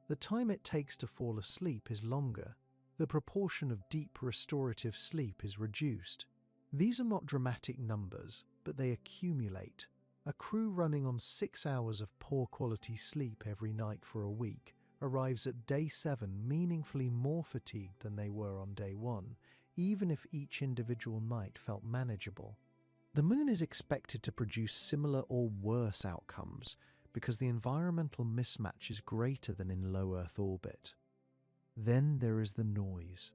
The time it takes to fall asleep is longer. The proportion of deep restorative sleep is reduced. These are not dramatic numbers, but they accumulate. A crew running on 6 hours of poor quality sleep every night for a week arrives at day 7 meaningfully more fatigued than they were on day 1, even if each individual night felt manageable. The moon is expected to produce similar or worse outcomes because the environmental mismatch is greater than in low Earth orbit. Then there is the noise.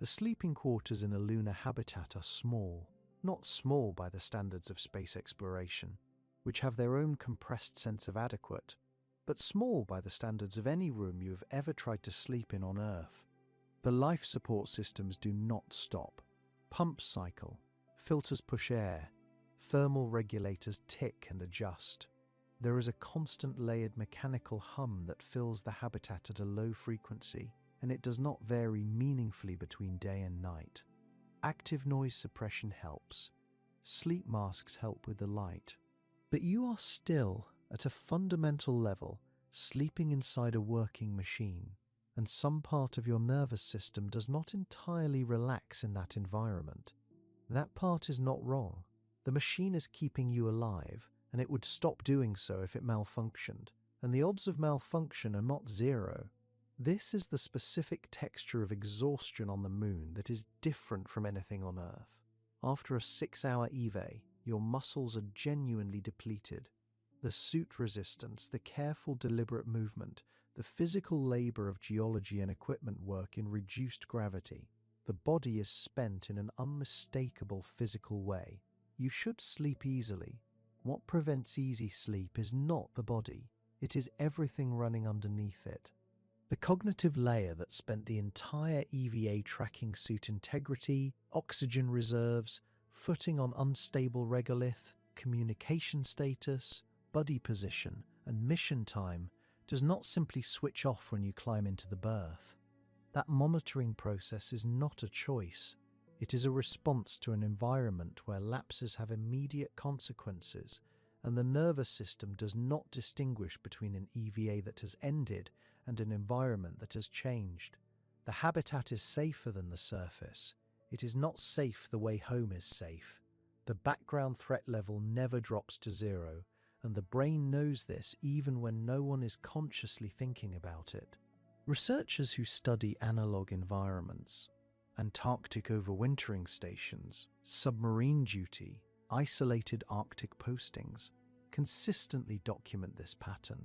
The sleeping quarters in a lunar habitat are small, not small by the standards of space exploration, which have their own compressed sense of adequate, but small by the standards of any room you have ever tried to sleep in on Earth. The life support systems do not stop. Pumps cycle, filters push air, thermal regulators tick and adjust. There is a constant layered mechanical hum that fills the habitat at a low frequency, and it does not vary meaningfully between day and night. Active noise suppression helps. Sleep masks help with the light. But you are still, at a fundamental level, sleeping inside a working machine, and some part of your nervous system does not entirely relax in that environment. That part is not wrong. The machine is keeping you alive, and it would stop doing so if it malfunctioned, and the odds of malfunction are not zero. This is the specific texture of exhaustion on the moon that is different from anything on Earth. After a 6-hour EVA, your muscles are genuinely depleted. The suit resistance, the careful deliberate movement, the physical labor of geology and equipment work in reduced gravity. The body is spent in an unmistakable physical way. You should sleep easily. What prevents easy sleep is not the body. It is everything running underneath it. The cognitive layer that spent the entire EVA tracking suit integrity, oxygen reserves, footing on unstable regolith, communication status, buddy position, and mission time does not simply switch off when you climb into the berth. That monitoring process is not a choice. It is a response to an environment where lapses have immediate consequences, and the nervous system does not distinguish between an EVA that has ended and an environment that has changed. The habitat is safer than the surface. It is not safe the way home is safe. The background threat level never drops to zero, and the brain knows this even when no one is consciously thinking about it. Researchers who study analog environments, Antarctic overwintering stations, submarine duty, isolated Arctic postings, consistently document this pattern.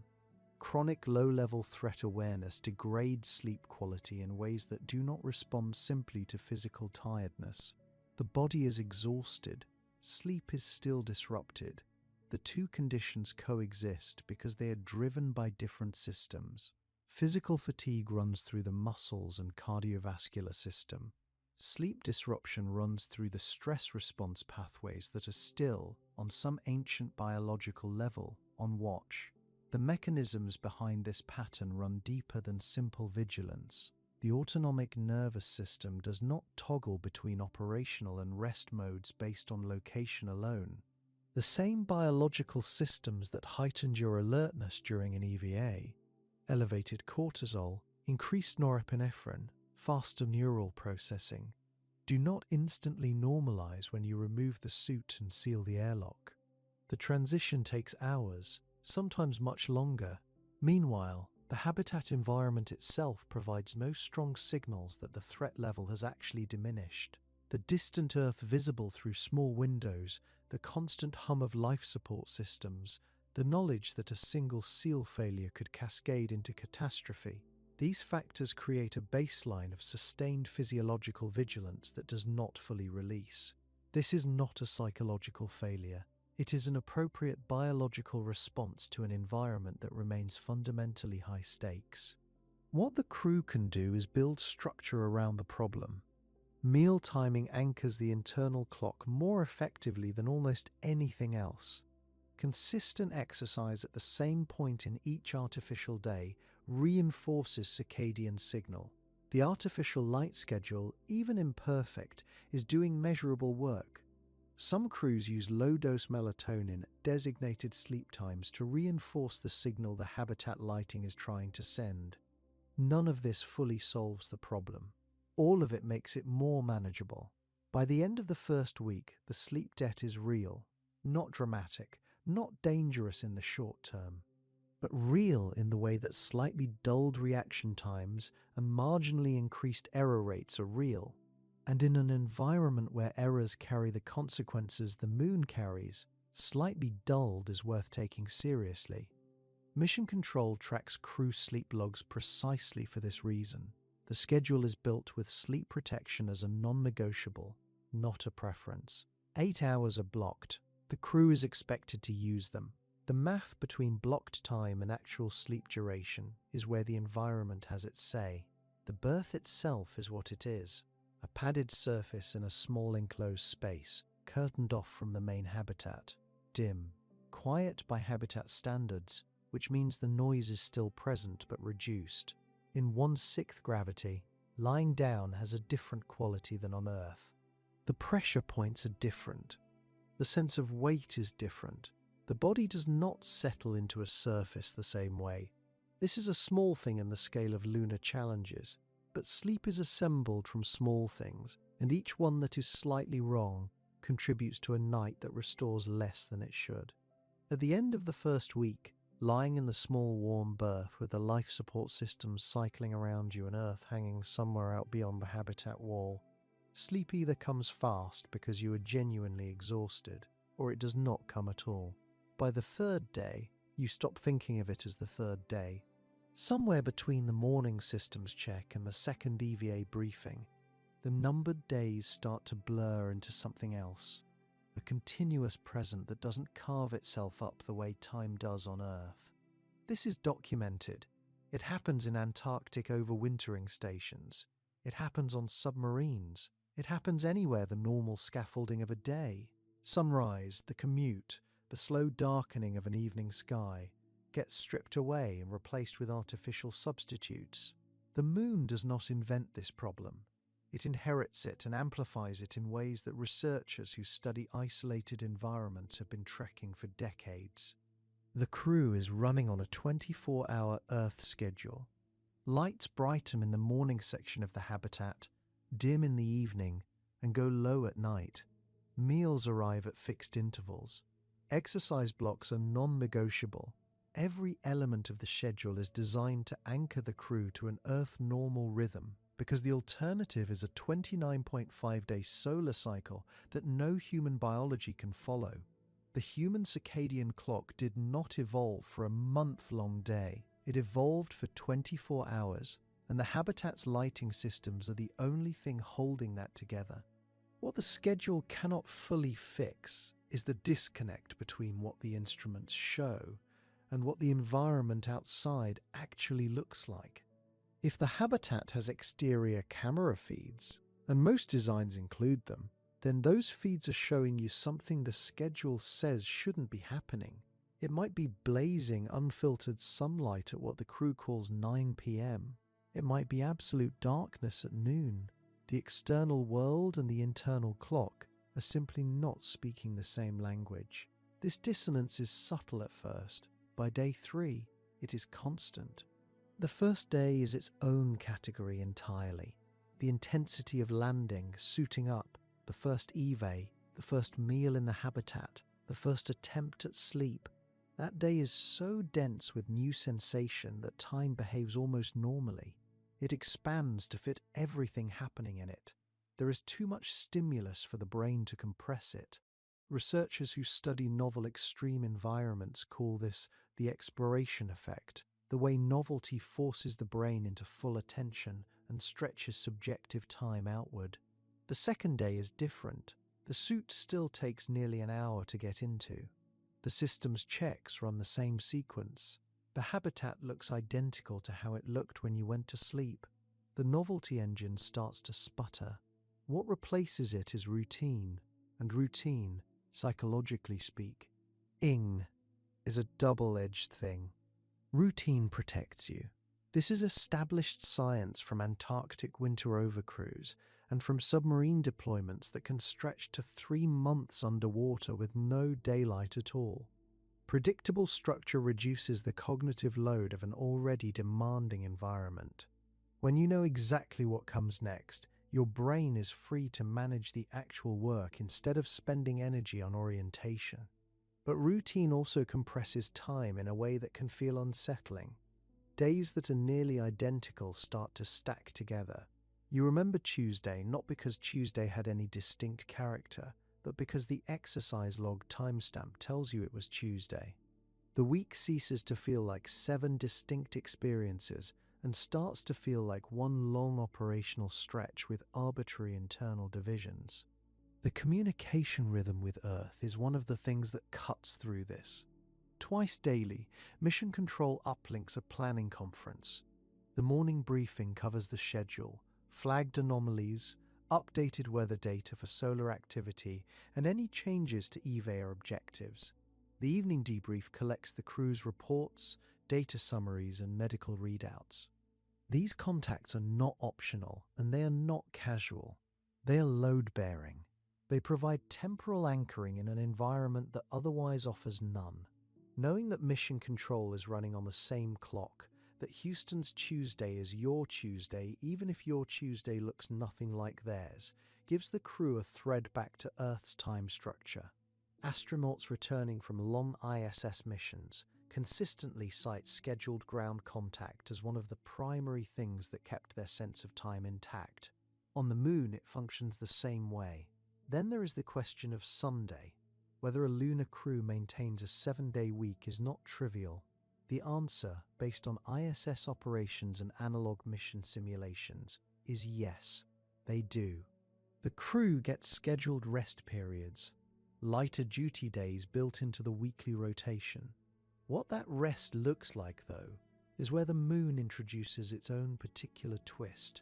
Chronic low-level threat awareness degrades sleep quality in ways that do not respond simply to physical tiredness. The body is exhausted. Sleep is still disrupted. The two conditions coexist because they are driven by different systems. Physical fatigue runs through the muscles and cardiovascular system. Sleep disruption runs through the stress response pathways that are still, on some ancient biological level, on watch. The mechanisms behind this pattern run deeper than simple vigilance. The autonomic nervous system does not toggle between operational and rest modes based on location alone. The same biological systems that heightened your alertness during an EVA, elevated cortisol, increased norepinephrine, faster neural processing, do not instantly normalize when you remove the suit and seal the airlock. The transition takes hours, sometimes much longer. Meanwhile, the habitat environment itself provides no strong signals that the threat level has actually diminished. The distant Earth visible through small windows, the constant hum of life support systems, the knowledge that a single seal failure could cascade into catastrophe. These factors create a baseline of sustained physiological vigilance that does not fully release. This is not a psychological failure. It is an appropriate biological response to an environment that remains fundamentally high stakes. What the crew can do is build structure around the problem. Meal timing anchors the internal clock more effectively than almost anything else. Consistent exercise at the same point in each artificial day reinforces circadian signal. The artificial light schedule, even imperfect, is doing measurable work. Some crews use low-dose melatonin at designated sleep times to reinforce the signal the habitat lighting is trying to send. None of this fully solves the problem. All of it makes it more manageable. By the end of the first week, the sleep debt is real, not dramatic, not dangerous in the short term, but real in the way that slightly dulled reaction times and marginally increased error rates are real. And in an environment where errors carry the consequences the moon carries, slightly dulled is worth taking seriously. Mission Control tracks crew sleep logs precisely for this reason. The schedule is built with sleep protection as a non-negotiable, not a preference. 8 hours are blocked. The crew is expected to use them. The math between blocked time and actual sleep duration is where the environment has its say. The berth itself is what it is. A padded surface in a small enclosed space, curtained off from the main habitat. Dim. Quiet by habitat standards, which means the noise is still present but reduced. In 1/6 gravity, lying down has a different quality than on Earth. The pressure points are different. The sense of weight is different. The body does not settle into a surface the same way. This is a small thing in the scale of lunar challenges. But sleep is assembled from small things, and each one that is slightly wrong contributes to a night that restores less than it should. At the end of the first week, lying in the small warm berth with the life support systems cycling around you and Earth hanging somewhere out beyond the habitat wall, sleep either comes fast because you are genuinely exhausted, or it does not come at all. By the third day, you stop thinking of it as the third day. Somewhere between the morning systems check and the second EVA briefing, the numbered days start to blur into something else, a continuous present that doesn't carve itself up the way time does on Earth. This is documented. It happens in Antarctic overwintering stations. It happens on submarines. It happens anywhere the normal scaffolding of a day. Sunrise, the commute, the slow darkening of an evening sky gets stripped away and replaced with artificial substitutes. The moon does not invent this problem. It inherits it and amplifies it in ways that researchers who study isolated environments have been tracking for decades. The crew is running on a 24-hour Earth schedule. Lights brighten in the morning section of the habitat, dim in the evening, and go low at night. Meals arrive at fixed intervals. Exercise blocks are non-negotiable. Every element of the schedule is designed to anchor the crew to an Earth-normal rhythm, because the alternative is a 29.5-day solar cycle that no human biology can follow. The human circadian clock did not evolve for a month-long day. It evolved for 24 hours, and the habitat's lighting systems are the only thing holding that together. What the schedule cannot fully fix is the disconnect between what the instruments show and what the environment outside actually looks like. If the habitat has exterior camera feeds, and most designs include them, then those feeds are showing you something the schedule says shouldn't be happening. It might be blazing unfiltered sunlight at what the crew calls 9 p.m. It might be absolute darkness at noon. The external world and the internal clock are simply not speaking the same language. This dissonance is subtle at first. By day 3, it is constant. The first day is its own category entirely. The intensity of landing, suiting up, the first EVA, the first meal in the habitat, the first attempt at sleep. That day is so dense with new sensation that time behaves almost normally. It expands to fit everything happening in it. There is too much stimulus for the brain to compress it. Researchers who study novel extreme environments call this the exploration effect, the way novelty forces the brain into full attention and stretches subjective time outward. The second day is different. The suit still takes nearly an hour to get into. The system's checks run the same sequence. The habitat looks identical to how it looked when you went to sleep. The novelty engine starts to sputter. What replaces it is routine, and routine, psychologically speaking, is a double-edged thing. Routine protects you. This is established science from Antarctic winter overcruise and from submarine deployments that can stretch to 3 months underwater with no daylight at all. Predictable structure reduces the cognitive load of an already demanding environment. When you know exactly what comes next, your brain is free to manage the actual work instead of spending energy on orientation. But routine also compresses time in a way that can feel unsettling. Days that are nearly identical start to stack together. You remember Tuesday not because Tuesday had any distinct character, but because the exercise log timestamp tells you it was Tuesday. The week ceases to feel like 7 distinct experiences and starts to feel like one long operational stretch with arbitrary internal divisions. The communication rhythm with Earth is one of the things that cuts through this. Twice daily, Mission Control uplinks a planning conference. The morning briefing covers the schedule, flagged anomalies, updated weather data for solar activity, and any changes to EVA objectives. The evening debrief collects the crew's reports, data summaries, and medical readouts. These contacts are not optional, and they are not casual. They are load-bearing. They provide temporal anchoring in an environment that otherwise offers none. Knowing that Mission Control is running on the same clock, that Houston's Tuesday is your Tuesday even if your Tuesday looks nothing like theirs, gives the crew a thread back to Earth's time structure. Astronauts returning from long ISS missions consistently cite scheduled ground contact as one of the primary things that kept their sense of time intact. On the Moon, it functions the same way. Then there is the question of Sunday. Whether a lunar crew maintains a 7-day week is not trivial. The answer, based on ISS operations and analog mission simulations, is yes, they do. The crew gets scheduled rest periods, lighter duty days built into the weekly rotation. What that rest looks like, though, is where the moon introduces its own particular twist.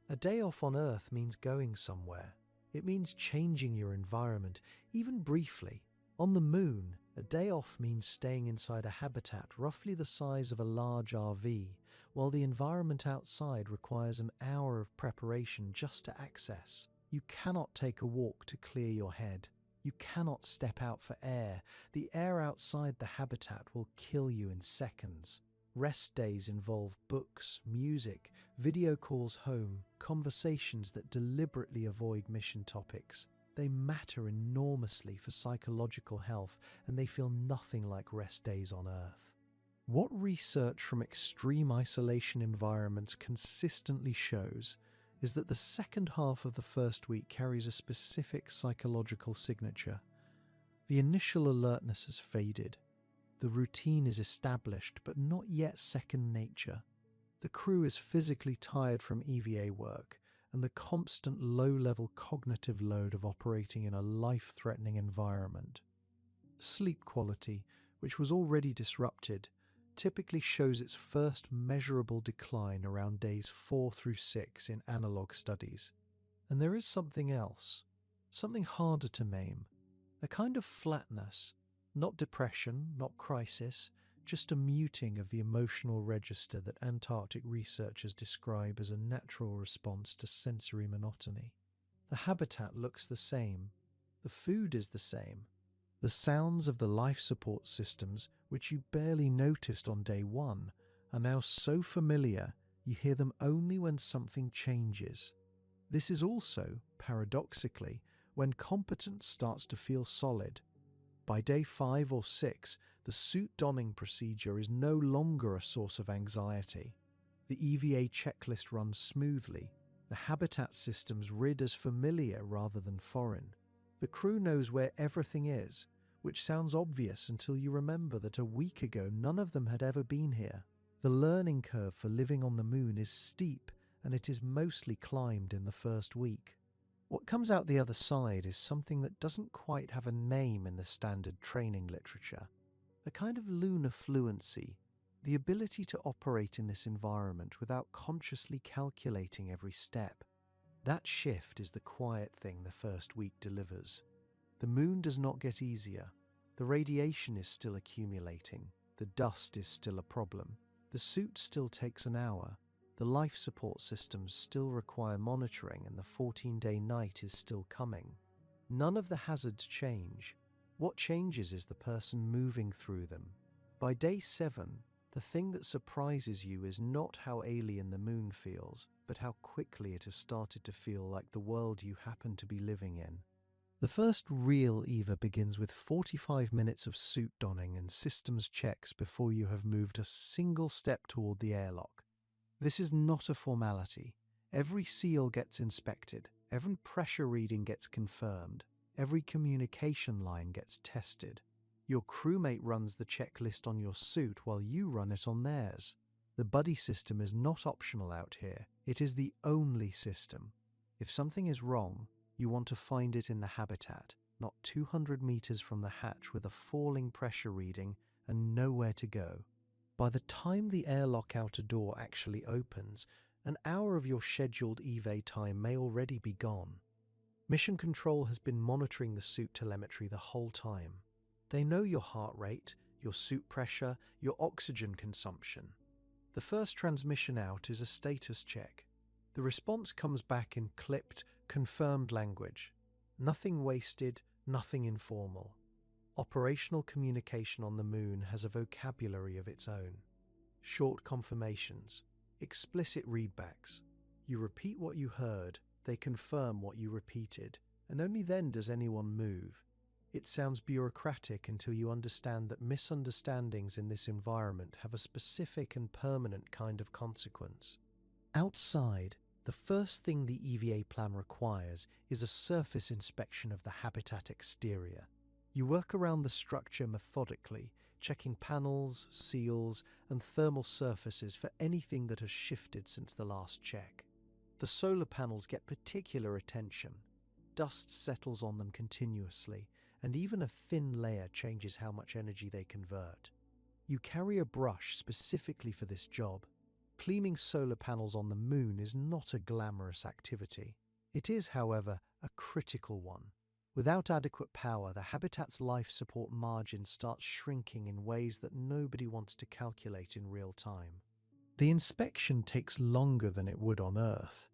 A day off on Earth means going somewhere. It means changing your environment, even briefly. On the moon, a day off means staying inside a habitat roughly the size of a large RV, while the environment outside requires an hour of preparation just to access. You cannot take a walk to clear your head. You cannot step out for air. The air outside the habitat will kill you in seconds. Rest days involve books, music, video calls home, conversations that deliberately avoid mission topics. They matter enormously for psychological health, and they feel nothing like rest days on Earth. What research from extreme isolation environments consistently shows is that the second half of the first week carries a specific psychological signature. The initial alertness has faded. The routine is established, but not yet second nature. The crew is physically tired from EVA work, and the constant low-level cognitive load of operating in a life-threatening environment. Sleep quality, which was already disrupted, typically shows its first measurable decline around days 4 through 6 in analog studies. And there is something else, something harder to name, a kind of flatness, not depression, not crisis, just a muting of the emotional register that Antarctic researchers describe as a natural response to sensory monotony. The habitat looks the same. The food is the same. The sounds of the life support systems, which you barely noticed on day 1, are now so familiar you hear them only when something changes. This is also, paradoxically, when competence starts to feel solid. By day 5 or 6, the suit donning procedure is no longer a source of anxiety. The EVA checklist runs smoothly. The habitat systems rid as familiar rather than foreign. The crew knows where everything is, which sounds obvious until you remember that a week ago none of them had ever been here. The learning curve for living on the moon is steep, and it is mostly climbed in the first week. What comes out the other side is something that doesn't quite have a name in the standard training literature. A kind of lunar fluency, the ability to operate in this environment without consciously calculating every step. That shift is the quiet thing the first week delivers. The moon does not get easier. The radiation is still accumulating. The dust is still a problem. The suit still takes an hour. The life support systems still require monitoring, and the 14-day night is still coming. None of the hazards change. What changes is the person moving through them. By day 7, the thing that surprises you is not how alien the moon feels, but how quickly it has started to feel like the world you happen to be living in. The first real EVA begins with 45 minutes of suit donning and systems checks before you have moved a single step toward the airlock. This is not a formality. Every seal gets inspected, every pressure reading gets confirmed, every communication line gets tested. Your crewmate runs the checklist on your suit while you run it on theirs. The buddy system is not optional out here. It is the only system. If something is wrong, you want to find it in the habitat, not 200 meters from the hatch with a falling pressure reading and nowhere to go. By the time the airlock outer door actually opens, an hour of your scheduled EVA time may already be gone. Mission Control has been monitoring the suit telemetry the whole time. They know your heart rate, your suit pressure, your oxygen consumption. The first transmission out is a status check. The response comes back in clipped, confirmed language. Nothing wasted, nothing informal. Operational communication on the moon has a vocabulary of its own. Short confirmations, explicit readbacks. You repeat what you heard, they confirm what you repeated, and only then does anyone move. It sounds bureaucratic until you understand that misunderstandings in this environment have a specific and permanent kind of consequence. Outside, the first thing the EVA plan requires is a surface inspection of the habitat exterior. You work around the structure methodically, checking panels, seals, and thermal surfaces for anything that has shifted since the last check. The solar panels get particular attention. Dust settles on them continuously, and even a thin layer changes how much energy they convert. You carry a brush specifically for this job. Cleaning solar panels on the moon is not a glamorous activity. It is, however, a critical one. Without adequate power, the habitat's life support margin starts shrinking in ways that nobody wants to calculate in real time. The inspection takes longer than it would on Earth.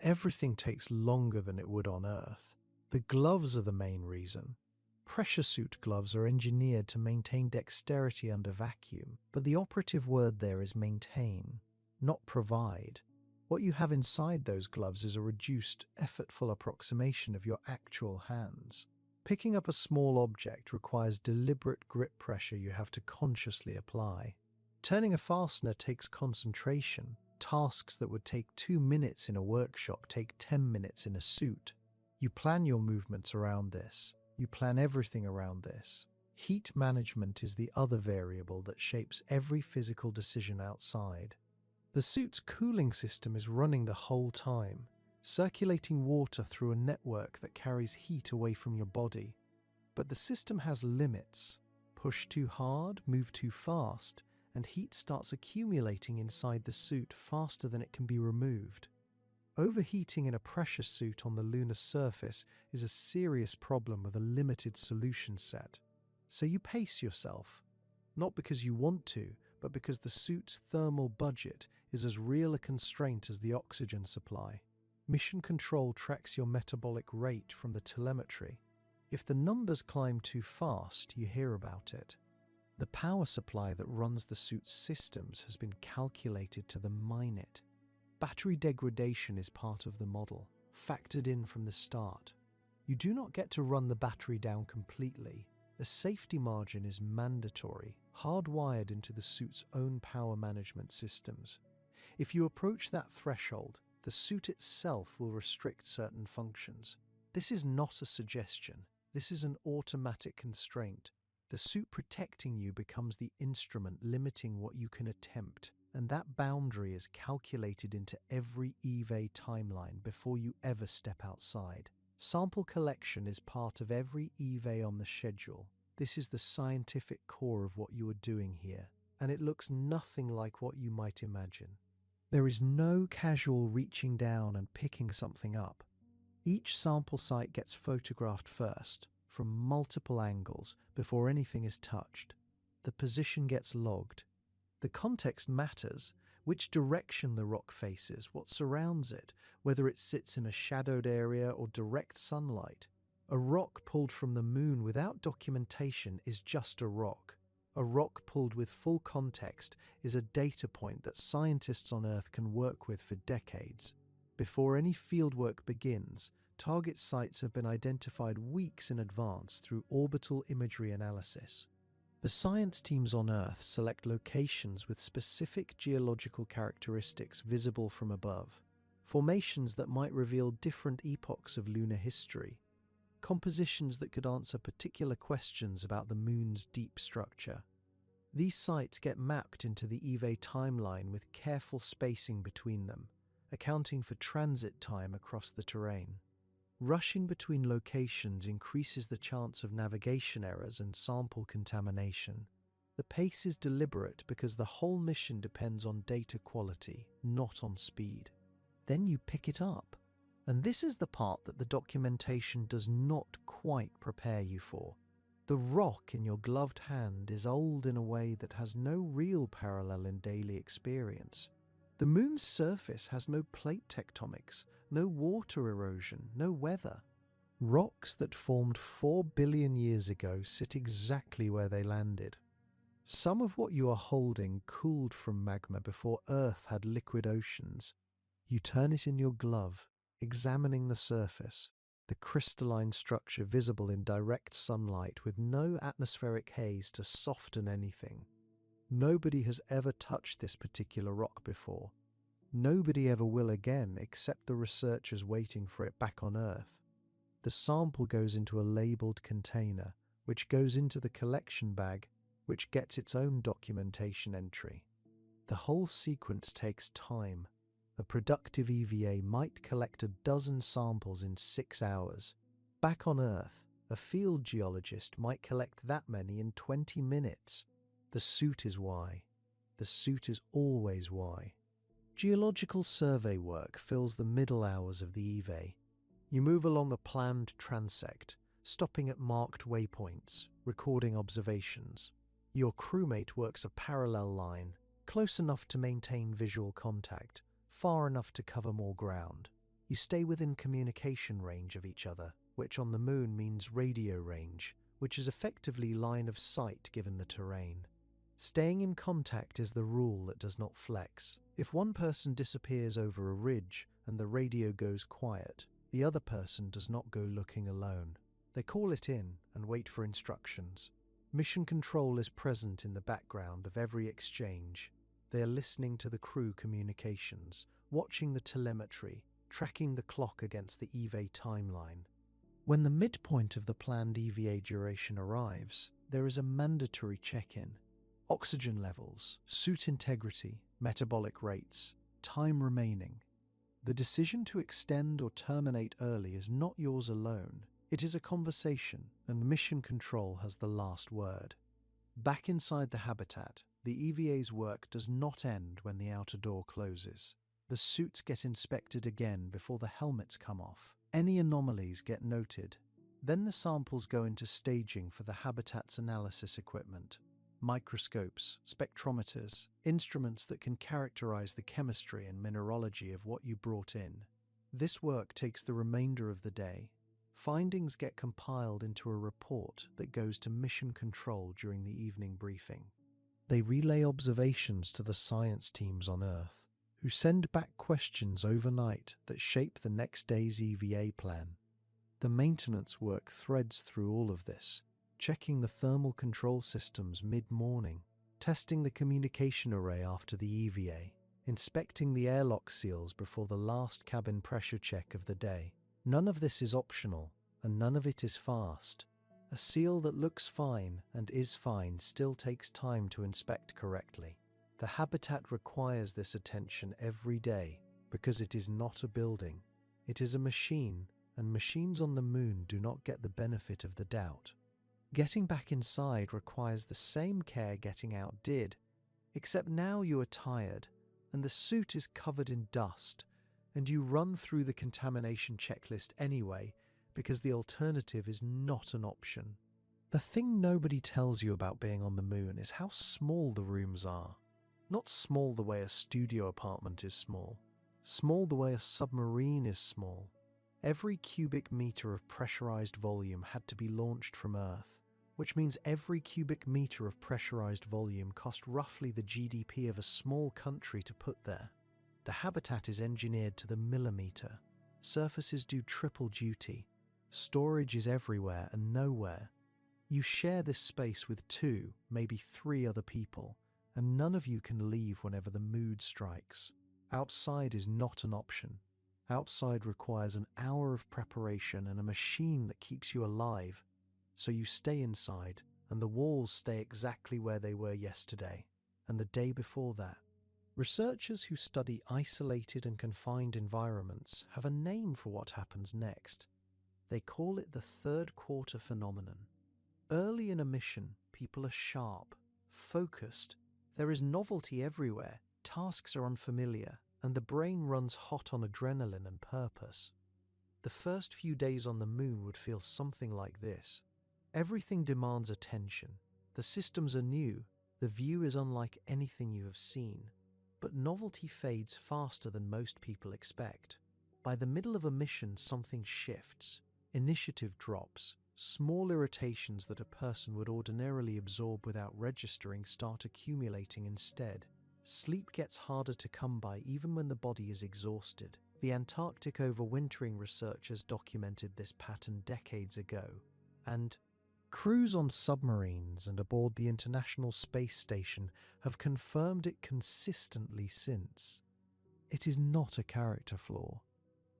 Everything takes longer than it would on Earth. The gloves are the main reason. Pressure suit gloves are engineered to maintain dexterity under vacuum, but the operative word there is maintain, not provide. What you have inside those gloves is a reduced, effortful approximation of your actual hands. Picking up a small object requires deliberate grip pressure you have to consciously apply. Turning a fastener takes concentration. Tasks that would take 2 minutes in a workshop take 10 minutes in a suit. You plan your movements around this. You plan everything around this. Heat management is the other variable that shapes every physical decision outside. The suit's cooling system is running the whole time, circulating water through a network that carries heat away from your body. But the system has limits. Push too hard, move too fast, and heat starts accumulating inside the suit faster than it can be removed. Overheating in a pressure suit on the lunar surface is a serious problem with a limited solution set. So you pace yourself, not because you want to, but because the suit's thermal budget is as real a constraint as the oxygen supply. Mission Control tracks your metabolic rate from the telemetry. If the numbers climb too fast, you hear about it. The power supply that runs the suit's systems has been calculated to the minute. Battery degradation is part of the model, factored in from the start. You do not get to run the battery down completely. A safety margin is mandatory, hardwired into the suit's own power management systems. If you approach that threshold, the suit itself will restrict certain functions. This is not a suggestion. This is an automatic constraint. The suit protecting you becomes the instrument limiting what you can attempt, and that boundary is calculated into every EVA timeline before you ever step outside. Sample collection is part of every EVA on the schedule. This is the scientific core of what you are doing here, and it looks nothing like what you might imagine. There is no casual reaching down and picking something up. Each sample site gets photographed first, from multiple angles, before anything is touched. The position gets logged. The context matters: which direction the rock faces, what surrounds it, whether it sits in a shadowed area or direct sunlight. A rock pulled from the moon without documentation is just a rock. A rock pulled with full context is a data point that scientists on Earth can work with for decades. Before any fieldwork begins, target sites have been identified weeks in advance through orbital imagery analysis. The science teams on Earth select locations with specific geological characteristics visible from above, formations that might reveal different epochs of lunar history, compositions that could answer particular questions about the moon's deep structure. These sites get mapped into the EVA timeline with careful spacing between them, accounting for transit time across the terrain. Rushing between locations increases the chance of navigation errors and sample contamination. The pace is deliberate because the whole mission depends on data quality, not on speed. Then you pick it up. And this is the part that the documentation does not quite prepare you for. The rock in your gloved hand is old in a way that has no real parallel in daily experience. The moon's surface has no plate tectonics, no water erosion, no weather. Rocks that formed 4 billion years ago sit exactly where they landed. Some of what you are holding cooled from magma before Earth had liquid oceans. You turn it in your glove, examining the surface, the crystalline structure visible in direct sunlight with no atmospheric haze to soften anything. Nobody has ever touched this particular rock before. Nobody ever will again except the researchers waiting for it back on Earth. The sample goes into a labelled container, which goes into the collection bag, which gets its own documentation entry. The whole sequence takes time. A productive EVA might collect a dozen samples in 6 hours. Back on Earth, a field geologist might collect that many in 20 minutes. The suit is why. The suit is always why. Geological survey work fills the middle hours of the EVA. You move along a planned transect, stopping at marked waypoints, recording observations. Your crewmate works a parallel line, close enough to maintain visual contact, far enough to cover more ground. You stay within communication range of each other, which on the Moon means radio range, which is effectively line of sight given the terrain. Staying in contact is the rule that does not flex. If one person disappears over a ridge and the radio goes quiet, the other person does not go looking alone. They call it in and wait for instructions. Mission control is present in the background of every exchange. They are listening to the crew communications, watching the telemetry, tracking the clock against the EVA timeline. When the midpoint of the planned EVA duration arrives, there is a mandatory check-in. Oxygen levels, suit integrity, metabolic rates, time remaining. The decision to extend or terminate early is not yours alone. It is a conversation, and mission control has the last word. Back inside the habitat, the EVA's work does not end when the outer door closes. The suits get inspected again before the helmets come off. Any anomalies get noted. Then the samples go into staging for the habitat's analysis equipment. Microscopes, spectrometers, instruments that can characterize the chemistry and mineralogy of what you brought in. This work takes the remainder of the day. Findings get compiled into a report that goes to mission control during the evening briefing. They relay observations to the science teams on Earth, who send back questions overnight that shape the next day's EVA plan. The maintenance work threads through all of this, checking the thermal control systems mid-morning, testing the communication array after the EVA, inspecting the airlock seals before the last cabin pressure check of the day. None of this is optional, and none of it is fast. A seal that looks fine and is fine still takes time to inspect correctly. The habitat requires this attention every day because it is not a building. It is a machine, and machines on the Moon do not get the benefit of the doubt. Getting back inside requires the same care getting out did, except now you are tired, and the suit is covered in dust, and you run through the contamination checklist anyway because the alternative is not an option. The thing nobody tells you about being on the Moon is how small the rooms are. Not small the way a studio apartment is small. Small the way a submarine is small. Every cubic meter of pressurized volume had to be launched from Earth, which means every cubic meter of pressurized volume cost roughly the GDP of a small country to put there. The habitat is engineered to the millimeter. Surfaces do triple duty. Storage is everywhere and nowhere. You share this space with 2, maybe 3 other people, and none of you can leave whenever the mood strikes. Outside is not an option. Outside requires an hour of preparation and a machine that keeps you alive. So you stay inside, and the walls stay exactly where they were yesterday, and the day before that. Researchers who study isolated and confined environments have a name for what happens next. They call it the third quarter phenomenon. Early in a mission, people are sharp, focused. There is novelty everywhere, tasks are unfamiliar, and the brain runs hot on adrenaline and purpose. The first few days on the Moon would feel something like this. Everything demands attention. The systems are new. The view is unlike anything you have seen. But novelty fades faster than most people expect. By the middle of a mission, something shifts. Initiative drops. Small irritations that a person would ordinarily absorb without registering start accumulating instead. Sleep gets harder to come by even when the body is exhausted. The Antarctic overwintering researchers documented this pattern decades ago. And crews on submarines and aboard the International Space Station have confirmed it consistently since. It is not a character flaw.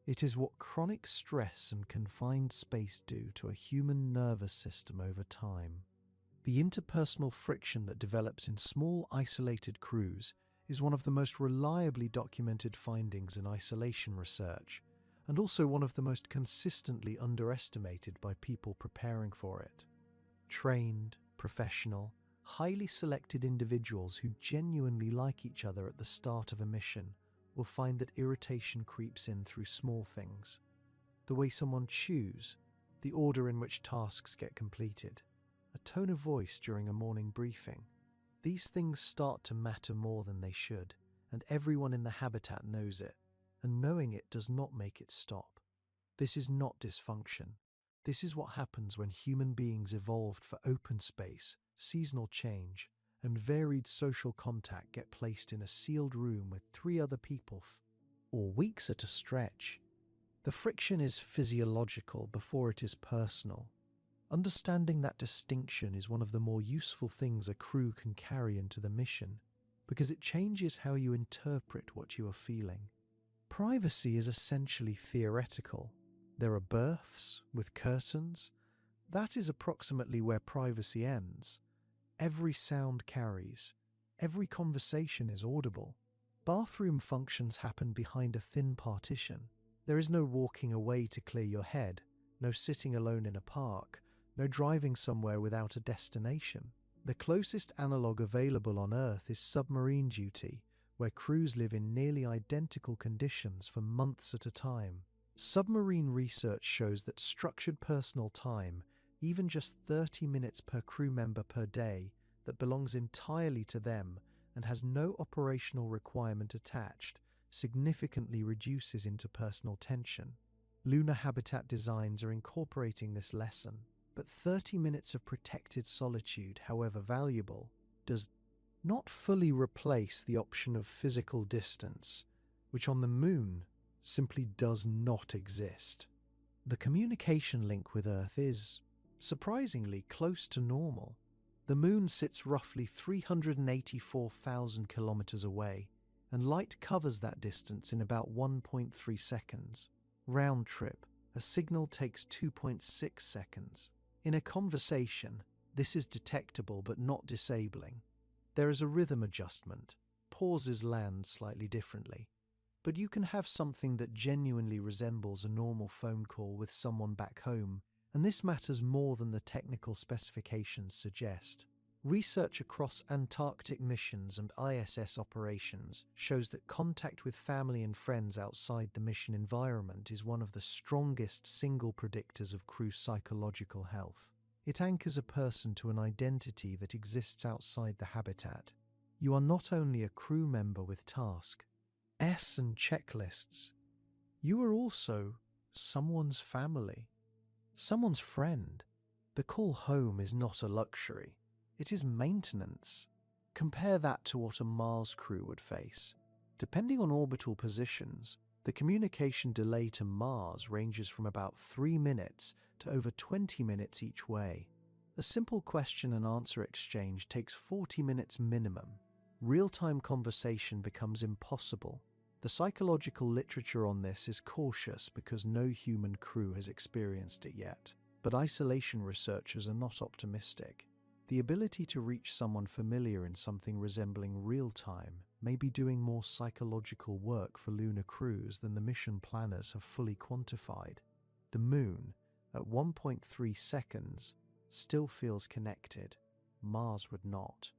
It is what chronic stress and confined space do to a human nervous system over time. The interpersonal friction that develops in small, isolated crews is one of the most reliably documented findings in isolation research, and also one of the most consistently underestimated by people preparing for it. Trained, professional, highly selected individuals who genuinely like each other at the start of a mission will find that irritation creeps in through small things. The way someone chews, the order in which tasks get completed, a tone of voice during a morning briefing. These things start to matter more than they should, and everyone in the habitat knows it, and knowing it does not make it stop. This is not dysfunction. This is what happens when human beings evolved for open space, seasonal change, and varied social contact get placed in a sealed room with 3 other people or weeks at a stretch. The friction is physiological before it is personal. Understanding that distinction is one of the more useful things a crew can carry into the mission, because it changes how you interpret what you are feeling. Privacy is essentially theoretical. There are berths with curtains. That is approximately where privacy ends. Every sound carries. Every conversation is audible. Bathroom functions happen behind a thin partition. There is no walking away to clear your head, no sitting alone in a park, no driving somewhere without a destination. The closest analogue available on Earth is submarine duty, where crews live in nearly identical conditions for months at a time. Submarine research shows that structured personal time, even just 30 minutes per crew member per day, that belongs entirely to them and has no operational requirement attached, significantly reduces interpersonal tension. Lunar habitat designs are incorporating this lesson, but 30 minutes of protected solitude, however valuable, does not fully replace the option of physical distance, which on the Moon simply does not exist. The communication link with Earth is, surprisingly, close to normal. The Moon sits roughly 384,000 kilometers away, and light covers that distance in about 1.3 seconds. Round trip, a signal takes 2.6 seconds. In a conversation, this is detectable but not disabling. There is a rhythm adjustment. Pauses land slightly differently. But you can have something that genuinely resembles a normal phone call with someone back home, and this matters more than the technical specifications suggest. Research across Antarctic missions and ISS operations shows that contact with family and friends outside the mission environment is one of the strongest single predictors of crew psychological health. It anchors a person to an identity that exists outside the habitat. You are not only a crew member with tasks and checklists, you are also someone's family, someone's friend. The call home is not a luxury. It is maintenance. Compare that to what a Mars crew would face. Depending on orbital positions, the communication delay to Mars ranges from about 3 minutes to over 20 minutes each way. A simple question and answer exchange takes 40 minutes minimum. Real-time conversation becomes impossible. The psychological literature on this is cautious because no human crew has experienced it yet. But isolation researchers are not optimistic. The ability to reach someone familiar in something resembling real-time may be doing more psychological work for lunar crews than the mission planners have fully quantified. The Moon, at 1.3 seconds, still feels connected. Mars would not.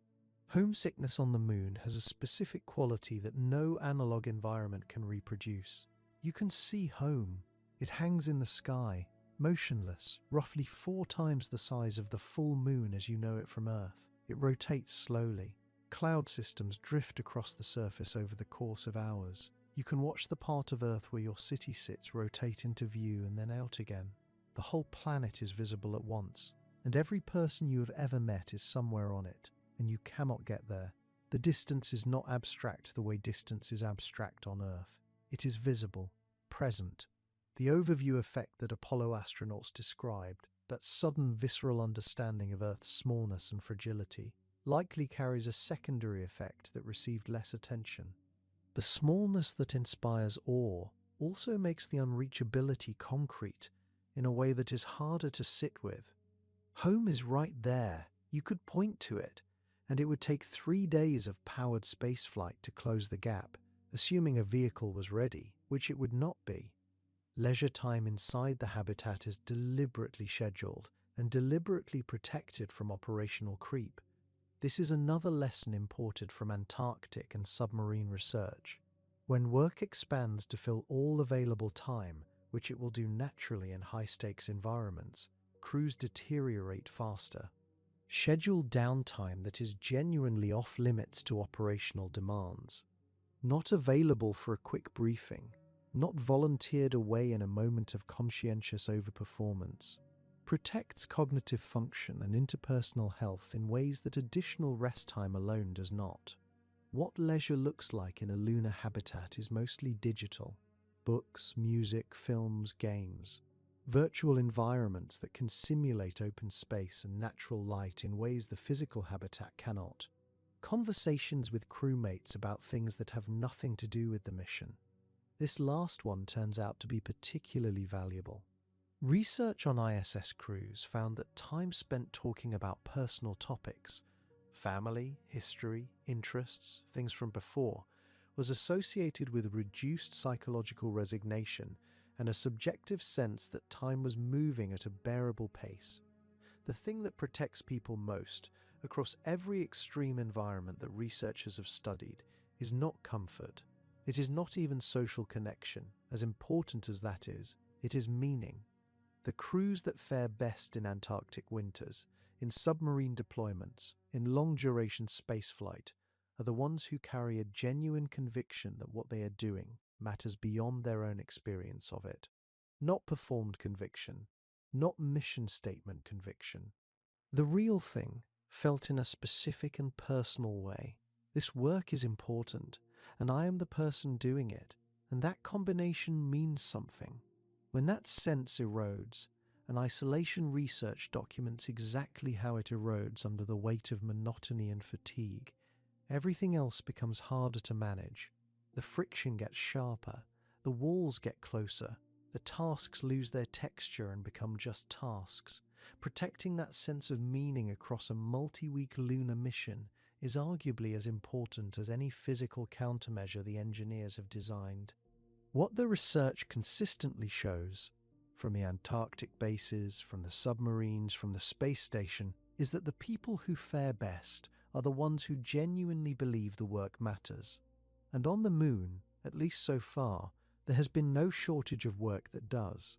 Homesickness on the Moon has a specific quality that no analog environment can reproduce. You can see home. It hangs in the sky, motionless, roughly 4 times the size of the full Moon as you know it from Earth. It rotates slowly. Cloud systems drift across the surface over the course of hours. You can watch the part of Earth where your city sits rotate into view and then out again. The whole planet is visible at once, and every person you have ever met is somewhere on it, and you cannot get there. The distance is not abstract the way distance is abstract on Earth. It is visible, present. The overview effect that Apollo astronauts described, that sudden visceral understanding of Earth's smallness and fragility, likely carries a secondary effect that received less attention. The smallness that inspires awe also makes the unreachability concrete in a way that is harder to sit with. Home is right there. You could point to it, and it would take 3 days of powered spaceflight to close the gap, assuming a vehicle was ready, which it would not be. Leisure time inside the habitat is deliberately scheduled and deliberately protected from operational creep. This is another lesson imported from Antarctic and submarine research. When work expands to fill all available time, which it will do naturally in high-stakes environments, crews deteriorate faster. Scheduled downtime that is genuinely off-limits to operational demands. Not available for a quick briefing, not volunteered away in a moment of conscientious overperformance, protects cognitive function and interpersonal health in ways that additional rest time alone does not. What leisure looks like in a lunar habitat is mostly digital. Books, music, films, games. Virtual environments that can simulate open space and natural light in ways the physical habitat cannot. Conversations with crewmates about things that have nothing to do with the mission. This last one turns out to be particularly valuable. Research on ISS crews found that time spent talking about personal topics, family, history, interests, things from before, was associated with reduced psychological resignation and a subjective sense that time was moving at a bearable pace. The thing that protects people most, across every extreme environment that researchers have studied, is not comfort. It is not even social connection, as important as that is. It is meaning. The crews that fare best in Antarctic winters, in submarine deployments, in long-duration spaceflight, are the ones who carry a genuine conviction that what they are doing matters beyond their own experience of it. Not performed conviction, not mission statement conviction. The real thing, felt in a specific and personal way. This work is important, and I am the person doing it, and that combination means something. When that sense erodes, and isolation research documents exactly how it erodes under the weight of monotony and fatigue, everything else becomes harder to manage. The friction gets sharper, the walls get closer, the tasks lose their texture and become just tasks. Protecting that sense of meaning across a multi-week lunar mission is arguably as important as any physical countermeasure the engineers have designed. What the research consistently shows, from the Antarctic bases, from the submarines, from the space station, is that the people who fare best are the ones who genuinely believe the work matters. And on the moon, at least so far, there has been no shortage of work that does.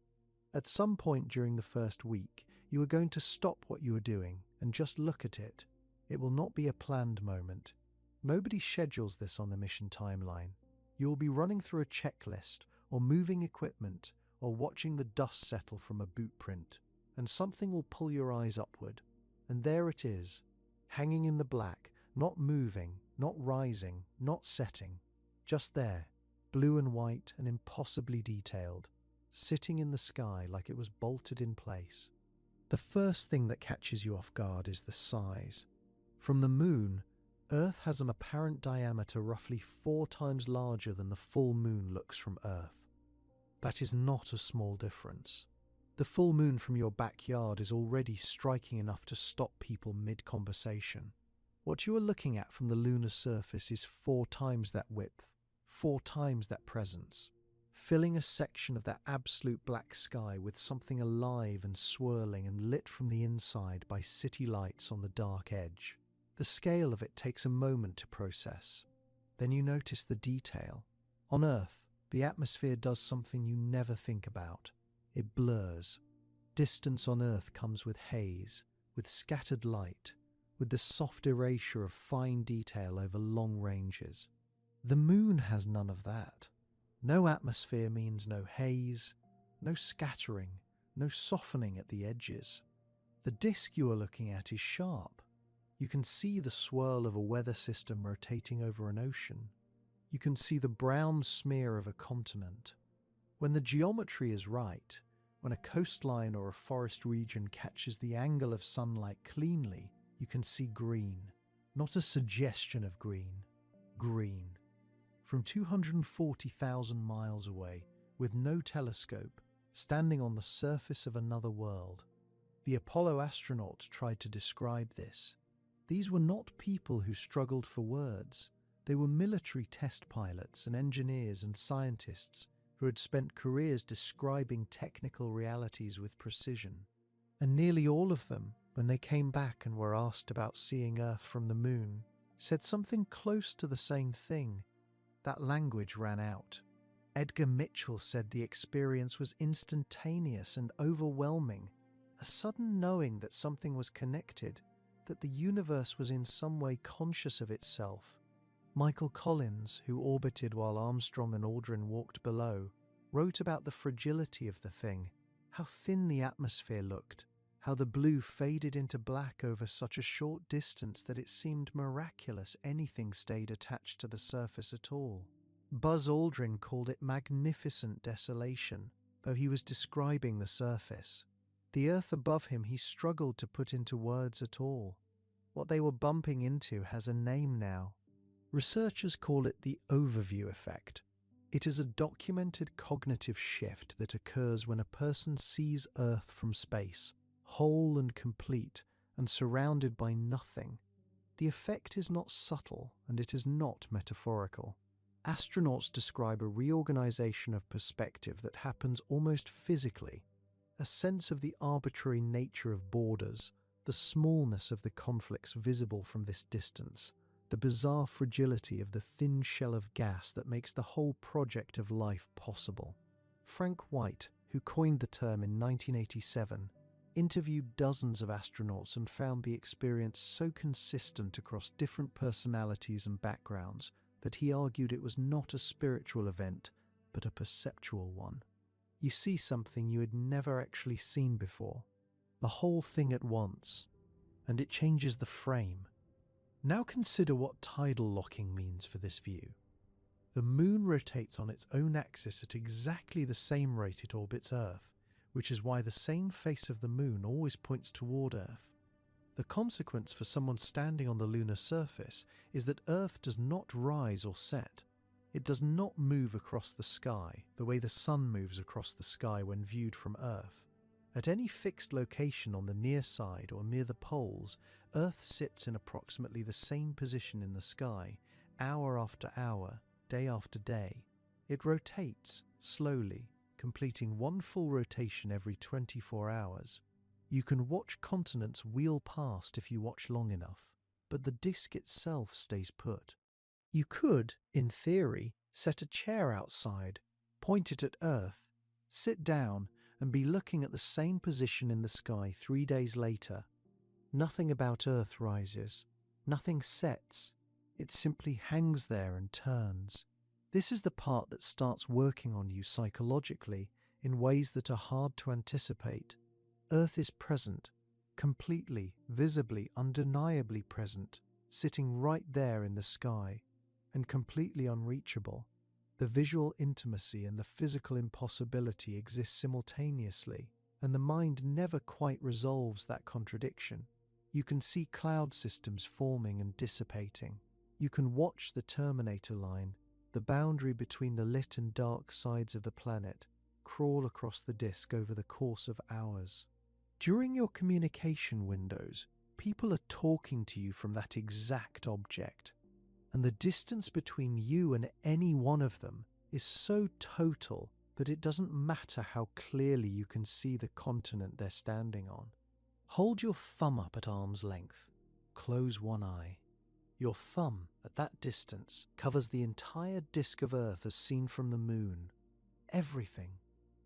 At some point during the first week, you are going to stop what you are doing and just look at it. It will not be a planned moment. Nobody schedules this on the mission timeline. You will be running through a checklist, or moving equipment, or watching the dust settle from a boot print, and something will pull your eyes upward. And there it is, hanging in the black, not moving, not rising, not setting, just there, blue and white and impossibly detailed, sitting in the sky like it was bolted in place. The first thing that catches you off guard is the size. From the moon, Earth has an apparent diameter roughly 4 times larger than the full moon looks from Earth. That is not a small difference. The full moon from your backyard is already striking enough to stop people mid-conversation. What you are looking at from the lunar surface is 4 times that width, 4 times that presence, filling a section of that absolute black sky with something alive and swirling and lit from the inside by city lights on the dark edge. The scale of it takes a moment to process. Then you notice the detail. On Earth, the atmosphere does something you never think about. It blurs. Distance on Earth comes with haze, with scattered light, with the soft erasure of fine detail over long ranges. The moon has none of that. No atmosphere means no haze, no scattering, no softening at the edges. The disk you are looking at is sharp. You can see the swirl of a weather system rotating over an ocean. You can see the brown smear of a continent. When the geometry is right, when a coastline or a forest region catches the angle of sunlight cleanly, you can see green. Not a suggestion of green. Green. From 240,000 miles away, with no telescope, standing on the surface of another world. The Apollo astronauts tried to describe this. These were not people who struggled for words. They were military test pilots and engineers and scientists who had spent careers describing technical realities with precision. And nearly all of them, when they came back and were asked about seeing Earth from the moon, said something close to the same thing. That language ran out. Edgar Mitchell said the experience was instantaneous and overwhelming, a sudden knowing that something was connected, that the universe was in some way conscious of itself. Michael Collins, who orbited while Armstrong and Aldrin walked below, wrote about the fragility of the thing, how thin the atmosphere looked, how the blue faded into black over such a short distance that it seemed miraculous anything stayed attached to the surface at all. Buzz Aldrin called it magnificent desolation, though he was describing the surface. The Earth above him he struggled to put into words at all. What they were bumping into has a name now. Researchers call it the overview effect. It is a documented cognitive shift that occurs when a person sees Earth from space, whole and complete, and surrounded by nothing. The effect is not subtle, and it is not metaphorical. Astronauts describe a reorganization of perspective that happens almost physically, a sense of the arbitrary nature of borders, the smallness of the conflicts visible from this distance, the bizarre fragility of the thin shell of gas that makes the whole project of life possible. Frank White, who coined the term in 1987, interviewed dozens of astronauts and found the experience so consistent across different personalities and backgrounds that he argued it was not a spiritual event, but a perceptual one. You see something you had never actually seen before, the whole thing at once, and it changes the frame. Now consider what tidal locking means for this view. The moon rotates on its own axis at exactly the same rate it orbits Earth, which is why the same face of the moon always points toward Earth. The consequence for someone standing on the lunar surface is that Earth does not rise or set. It does not move across the sky the way the sun moves across the sky when viewed from Earth. At any fixed location on the near side or near the poles, Earth sits in approximately the same position in the sky, hour after hour, day after day. It rotates, slowly, completing one full rotation every 24 hours. You can watch continents wheel past if you watch long enough, but the disk itself stays put. You could, in theory, set a chair outside, point it at Earth, sit down, and be looking at the same position in the sky 3 days later. Nothing about Earth rises, nothing sets. It simply hangs there and turns. This is the part that starts working on you psychologically in ways that are hard to anticipate. Earth is present, completely, visibly, undeniably present, sitting right there in the sky, and completely unreachable. The visual intimacy and the physical impossibility exist simultaneously, and the mind never quite resolves that contradiction. You can see cloud systems forming and dissipating. You can watch the terminator line, the boundary between the lit and dark sides of the planet, crawl across the disk over the course of hours. During your communication windows, people are talking to you from that exact object, and the distance between you and any one of them is so total that it doesn't matter how clearly you can see the continent they're standing on. Hold your thumb up at arm's length. Close one eye. Your thumb, at that distance, covers the entire disk of Earth as seen from the moon. Everything.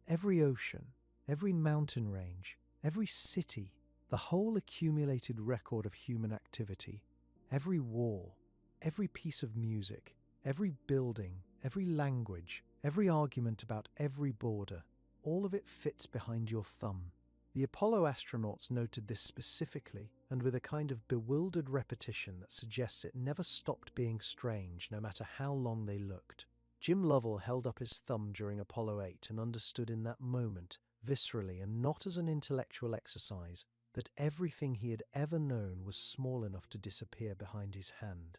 Every ocean, every mountain range, every city, the whole accumulated record of human activity, every war, every piece of music, every building, every language, every argument about every border, all of it fits behind your thumb. The Apollo astronauts noted this specifically and with a kind of bewildered repetition that suggests it never stopped being strange no matter how long they looked. Jim Lovell held up his thumb during Apollo 8 and understood in that moment, viscerally and not as an intellectual exercise, that everything he had ever known was small enough to disappear behind his hand.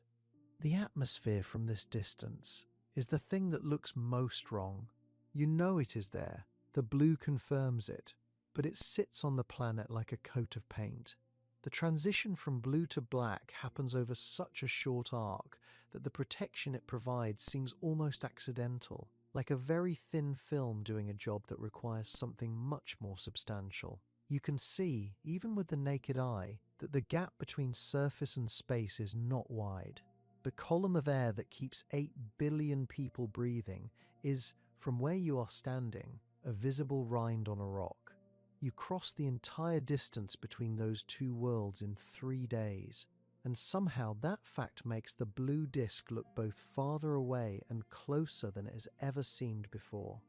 The atmosphere from this distance is the thing that looks most wrong. You know it is there. The blue confirms it. but it sits on the planet like a coat of paint. The transition from blue to black happens over such a short arc that the protection it provides seems almost accidental, like a very thin film doing a job that requires something much more substantial. You can see, even with the naked eye, that the gap between surface and space is not wide. The column of air that keeps 8 billion people breathing is, from where you are standing, a visible rind on a rock. You cross the entire distance between those two worlds in 3 days, and somehow that fact makes the blue disk look both farther away and closer than it has ever seemed before.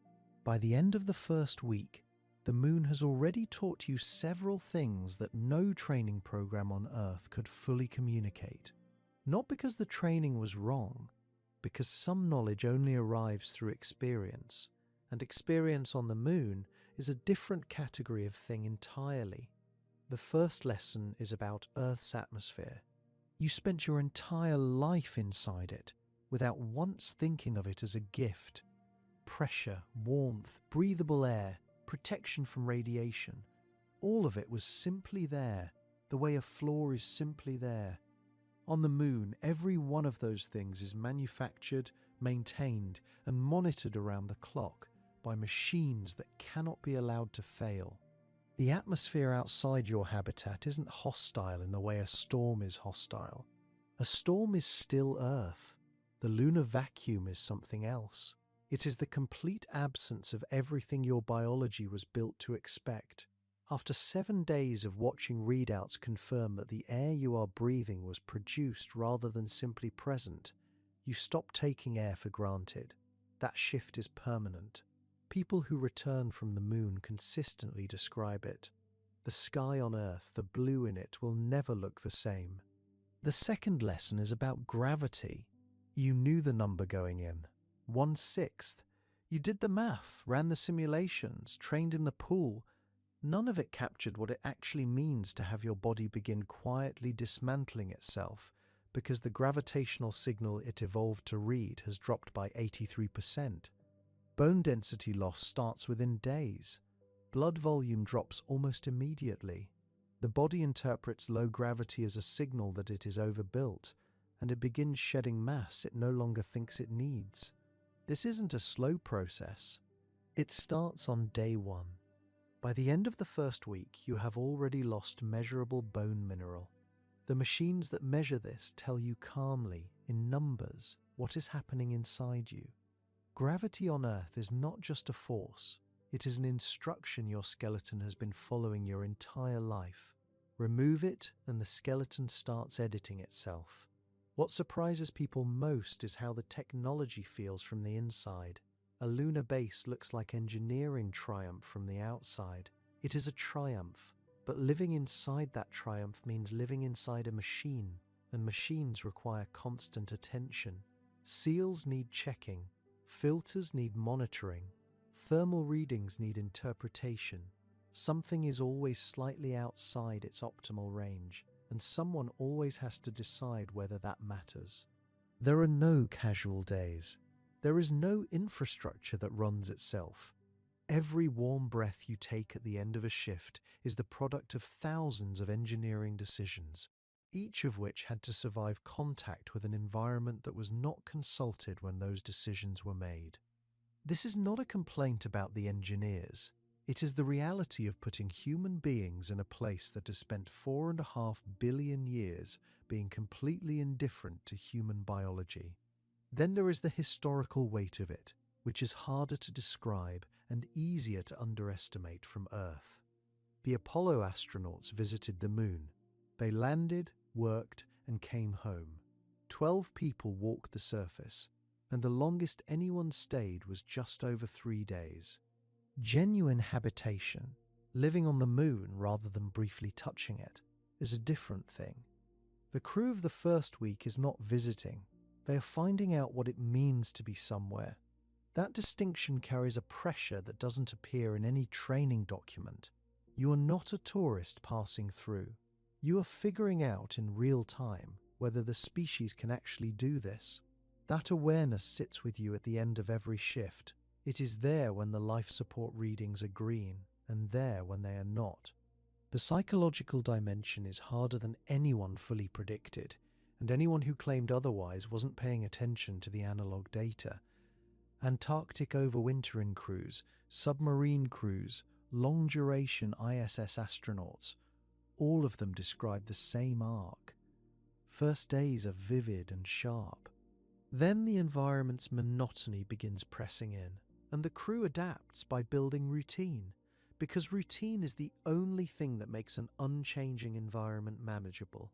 By the end of the first week, the moon has already taught you several things that no training program on Earth could fully communicate. Not because the training was wrong, because some knowledge only arrives through experience, and experience on the moon is a different category of thing entirely. The first lesson is about Earth's atmosphere. You spent your entire life inside it, without once thinking of it as a gift. Pressure, warmth, breathable air, protection from radiation. All of it was simply there, the way a floor is simply there. On the moon, every one of those things is manufactured, maintained, and monitored around the clock by machines that cannot be allowed to fail. The atmosphere outside your habitat isn't hostile in the way a storm is hostile. A storm is still Earth. The lunar vacuum is something else. It is the complete absence of everything your biology was built to expect. After 7 days of watching readouts confirm that the air you are breathing was produced rather than simply present, you stop taking air for granted. That shift is permanent. People who return from the moon consistently describe it. The sky on Earth, the blue in it, will never look the same. The second lesson is about gravity. You knew the number going in. 1/6. You did the math, ran the simulations, trained in the pool. None of it captured what it actually means to have your body begin quietly dismantling itself because the gravitational signal it evolved to read has dropped by 83%. Bone density loss starts within days. Blood volume drops almost immediately. The body interprets low gravity as a signal that it is overbuilt, and it begins shedding mass it no longer thinks it needs. This isn't a slow process. It starts on day 1. By the end of the first week, you have already lost measurable bone mineral. The machines that measure this tell you calmly, in numbers, what is happening inside you. Gravity on Earth is not just a force, it is an instruction your skeleton has been following your entire life. Remove it and the skeleton starts editing itself. What surprises people most is how the technology feels from the inside. A lunar base looks like engineering triumph from the outside. It is a triumph, but living inside that triumph means living inside a machine, and machines require constant attention. Seals need checking, filters need monitoring, thermal readings need interpretation. Something is always slightly outside its optimal range, and someone always has to decide whether that matters. There are no casual days. There is no infrastructure that runs itself. Every warm breath you take at the end of a shift is the product of thousands of engineering decisions, each of which had to survive contact with an environment that was not consulted when those decisions were made. This is not a complaint about the engineers. It is the reality of putting human beings in a place that has spent 4.5 billion years being completely indifferent to human biology. Then there is the historical weight of it, which is harder to describe and easier to underestimate from Earth. The Apollo astronauts visited the moon. They landed, worked, and came home. 12 people walked the surface, and the longest anyone stayed was just over 3 days. Genuine habitation, living on the moon rather than briefly touching it, is a different thing. The crew of the first week is not visiting. They are finding out what it means to be somewhere. That distinction carries a pressure that doesn't appear in any training document. You are not a tourist passing through. You are figuring out in real time whether the species can actually do this. That awareness sits with you at the end of every shift. It is there when the life support readings are green and there when they are not. The psychological dimension is harder than anyone fully predicted, and anyone who claimed otherwise wasn't paying attention to the analog data. Antarctic overwintering crews, submarine crews, long-duration ISS astronauts, all of them describe the same arc. First days are vivid and sharp. Then the environment's monotony begins pressing in, and the crew adapts by building routine, because routine is the only thing that makes an unchanging environment manageable.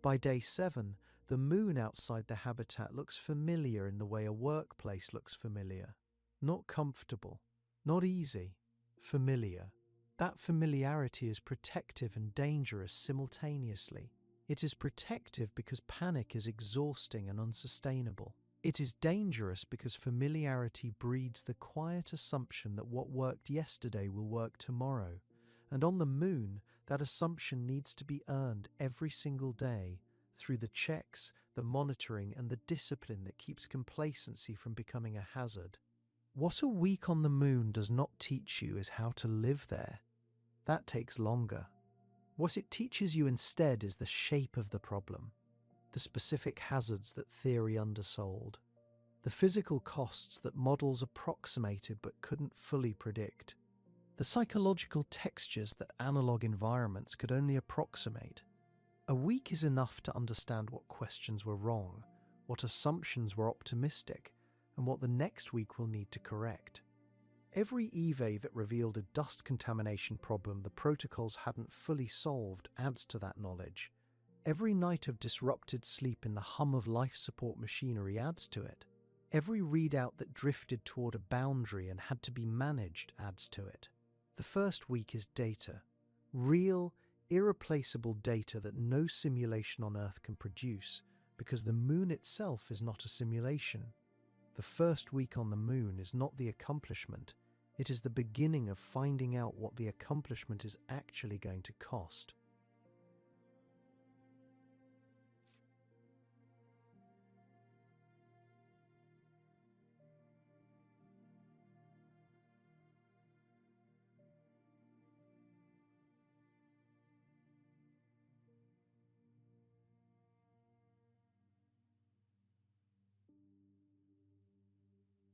By day 7, the moon outside the habitat looks familiar in the way a workplace looks familiar. Not comfortable, not easy, familiar. That familiarity is protective and dangerous simultaneously. It is protective because panic is exhausting and unsustainable. It is dangerous because familiarity breeds the quiet assumption that what worked yesterday will work tomorrow. And on the moon, that assumption needs to be earned every single day through the checks, the monitoring, and the discipline that keeps complacency from becoming a hazard. What a week on the moon does not teach you is how to live there. That takes longer. What it teaches you instead is the shape of the problem, the specific hazards that theory undersold, the physical costs that models approximated but couldn't fully predict, the psychological textures that analog environments could only approximate. A week is enough to understand what questions were wrong, what assumptions were optimistic, and what the next week will need to correct. Every EVA that revealed a dust contamination problem the protocols hadn't fully solved adds to that knowledge. Every night of disrupted sleep in the hum of life support machinery adds to it. Every readout that drifted toward a boundary and had to be managed adds to it. The first week is data. Real, irreplaceable data that no simulation on Earth can produce, because the moon itself is not a simulation. The first week on the moon is not the accomplishment. It is the beginning of finding out what the accomplishment is actually going to cost.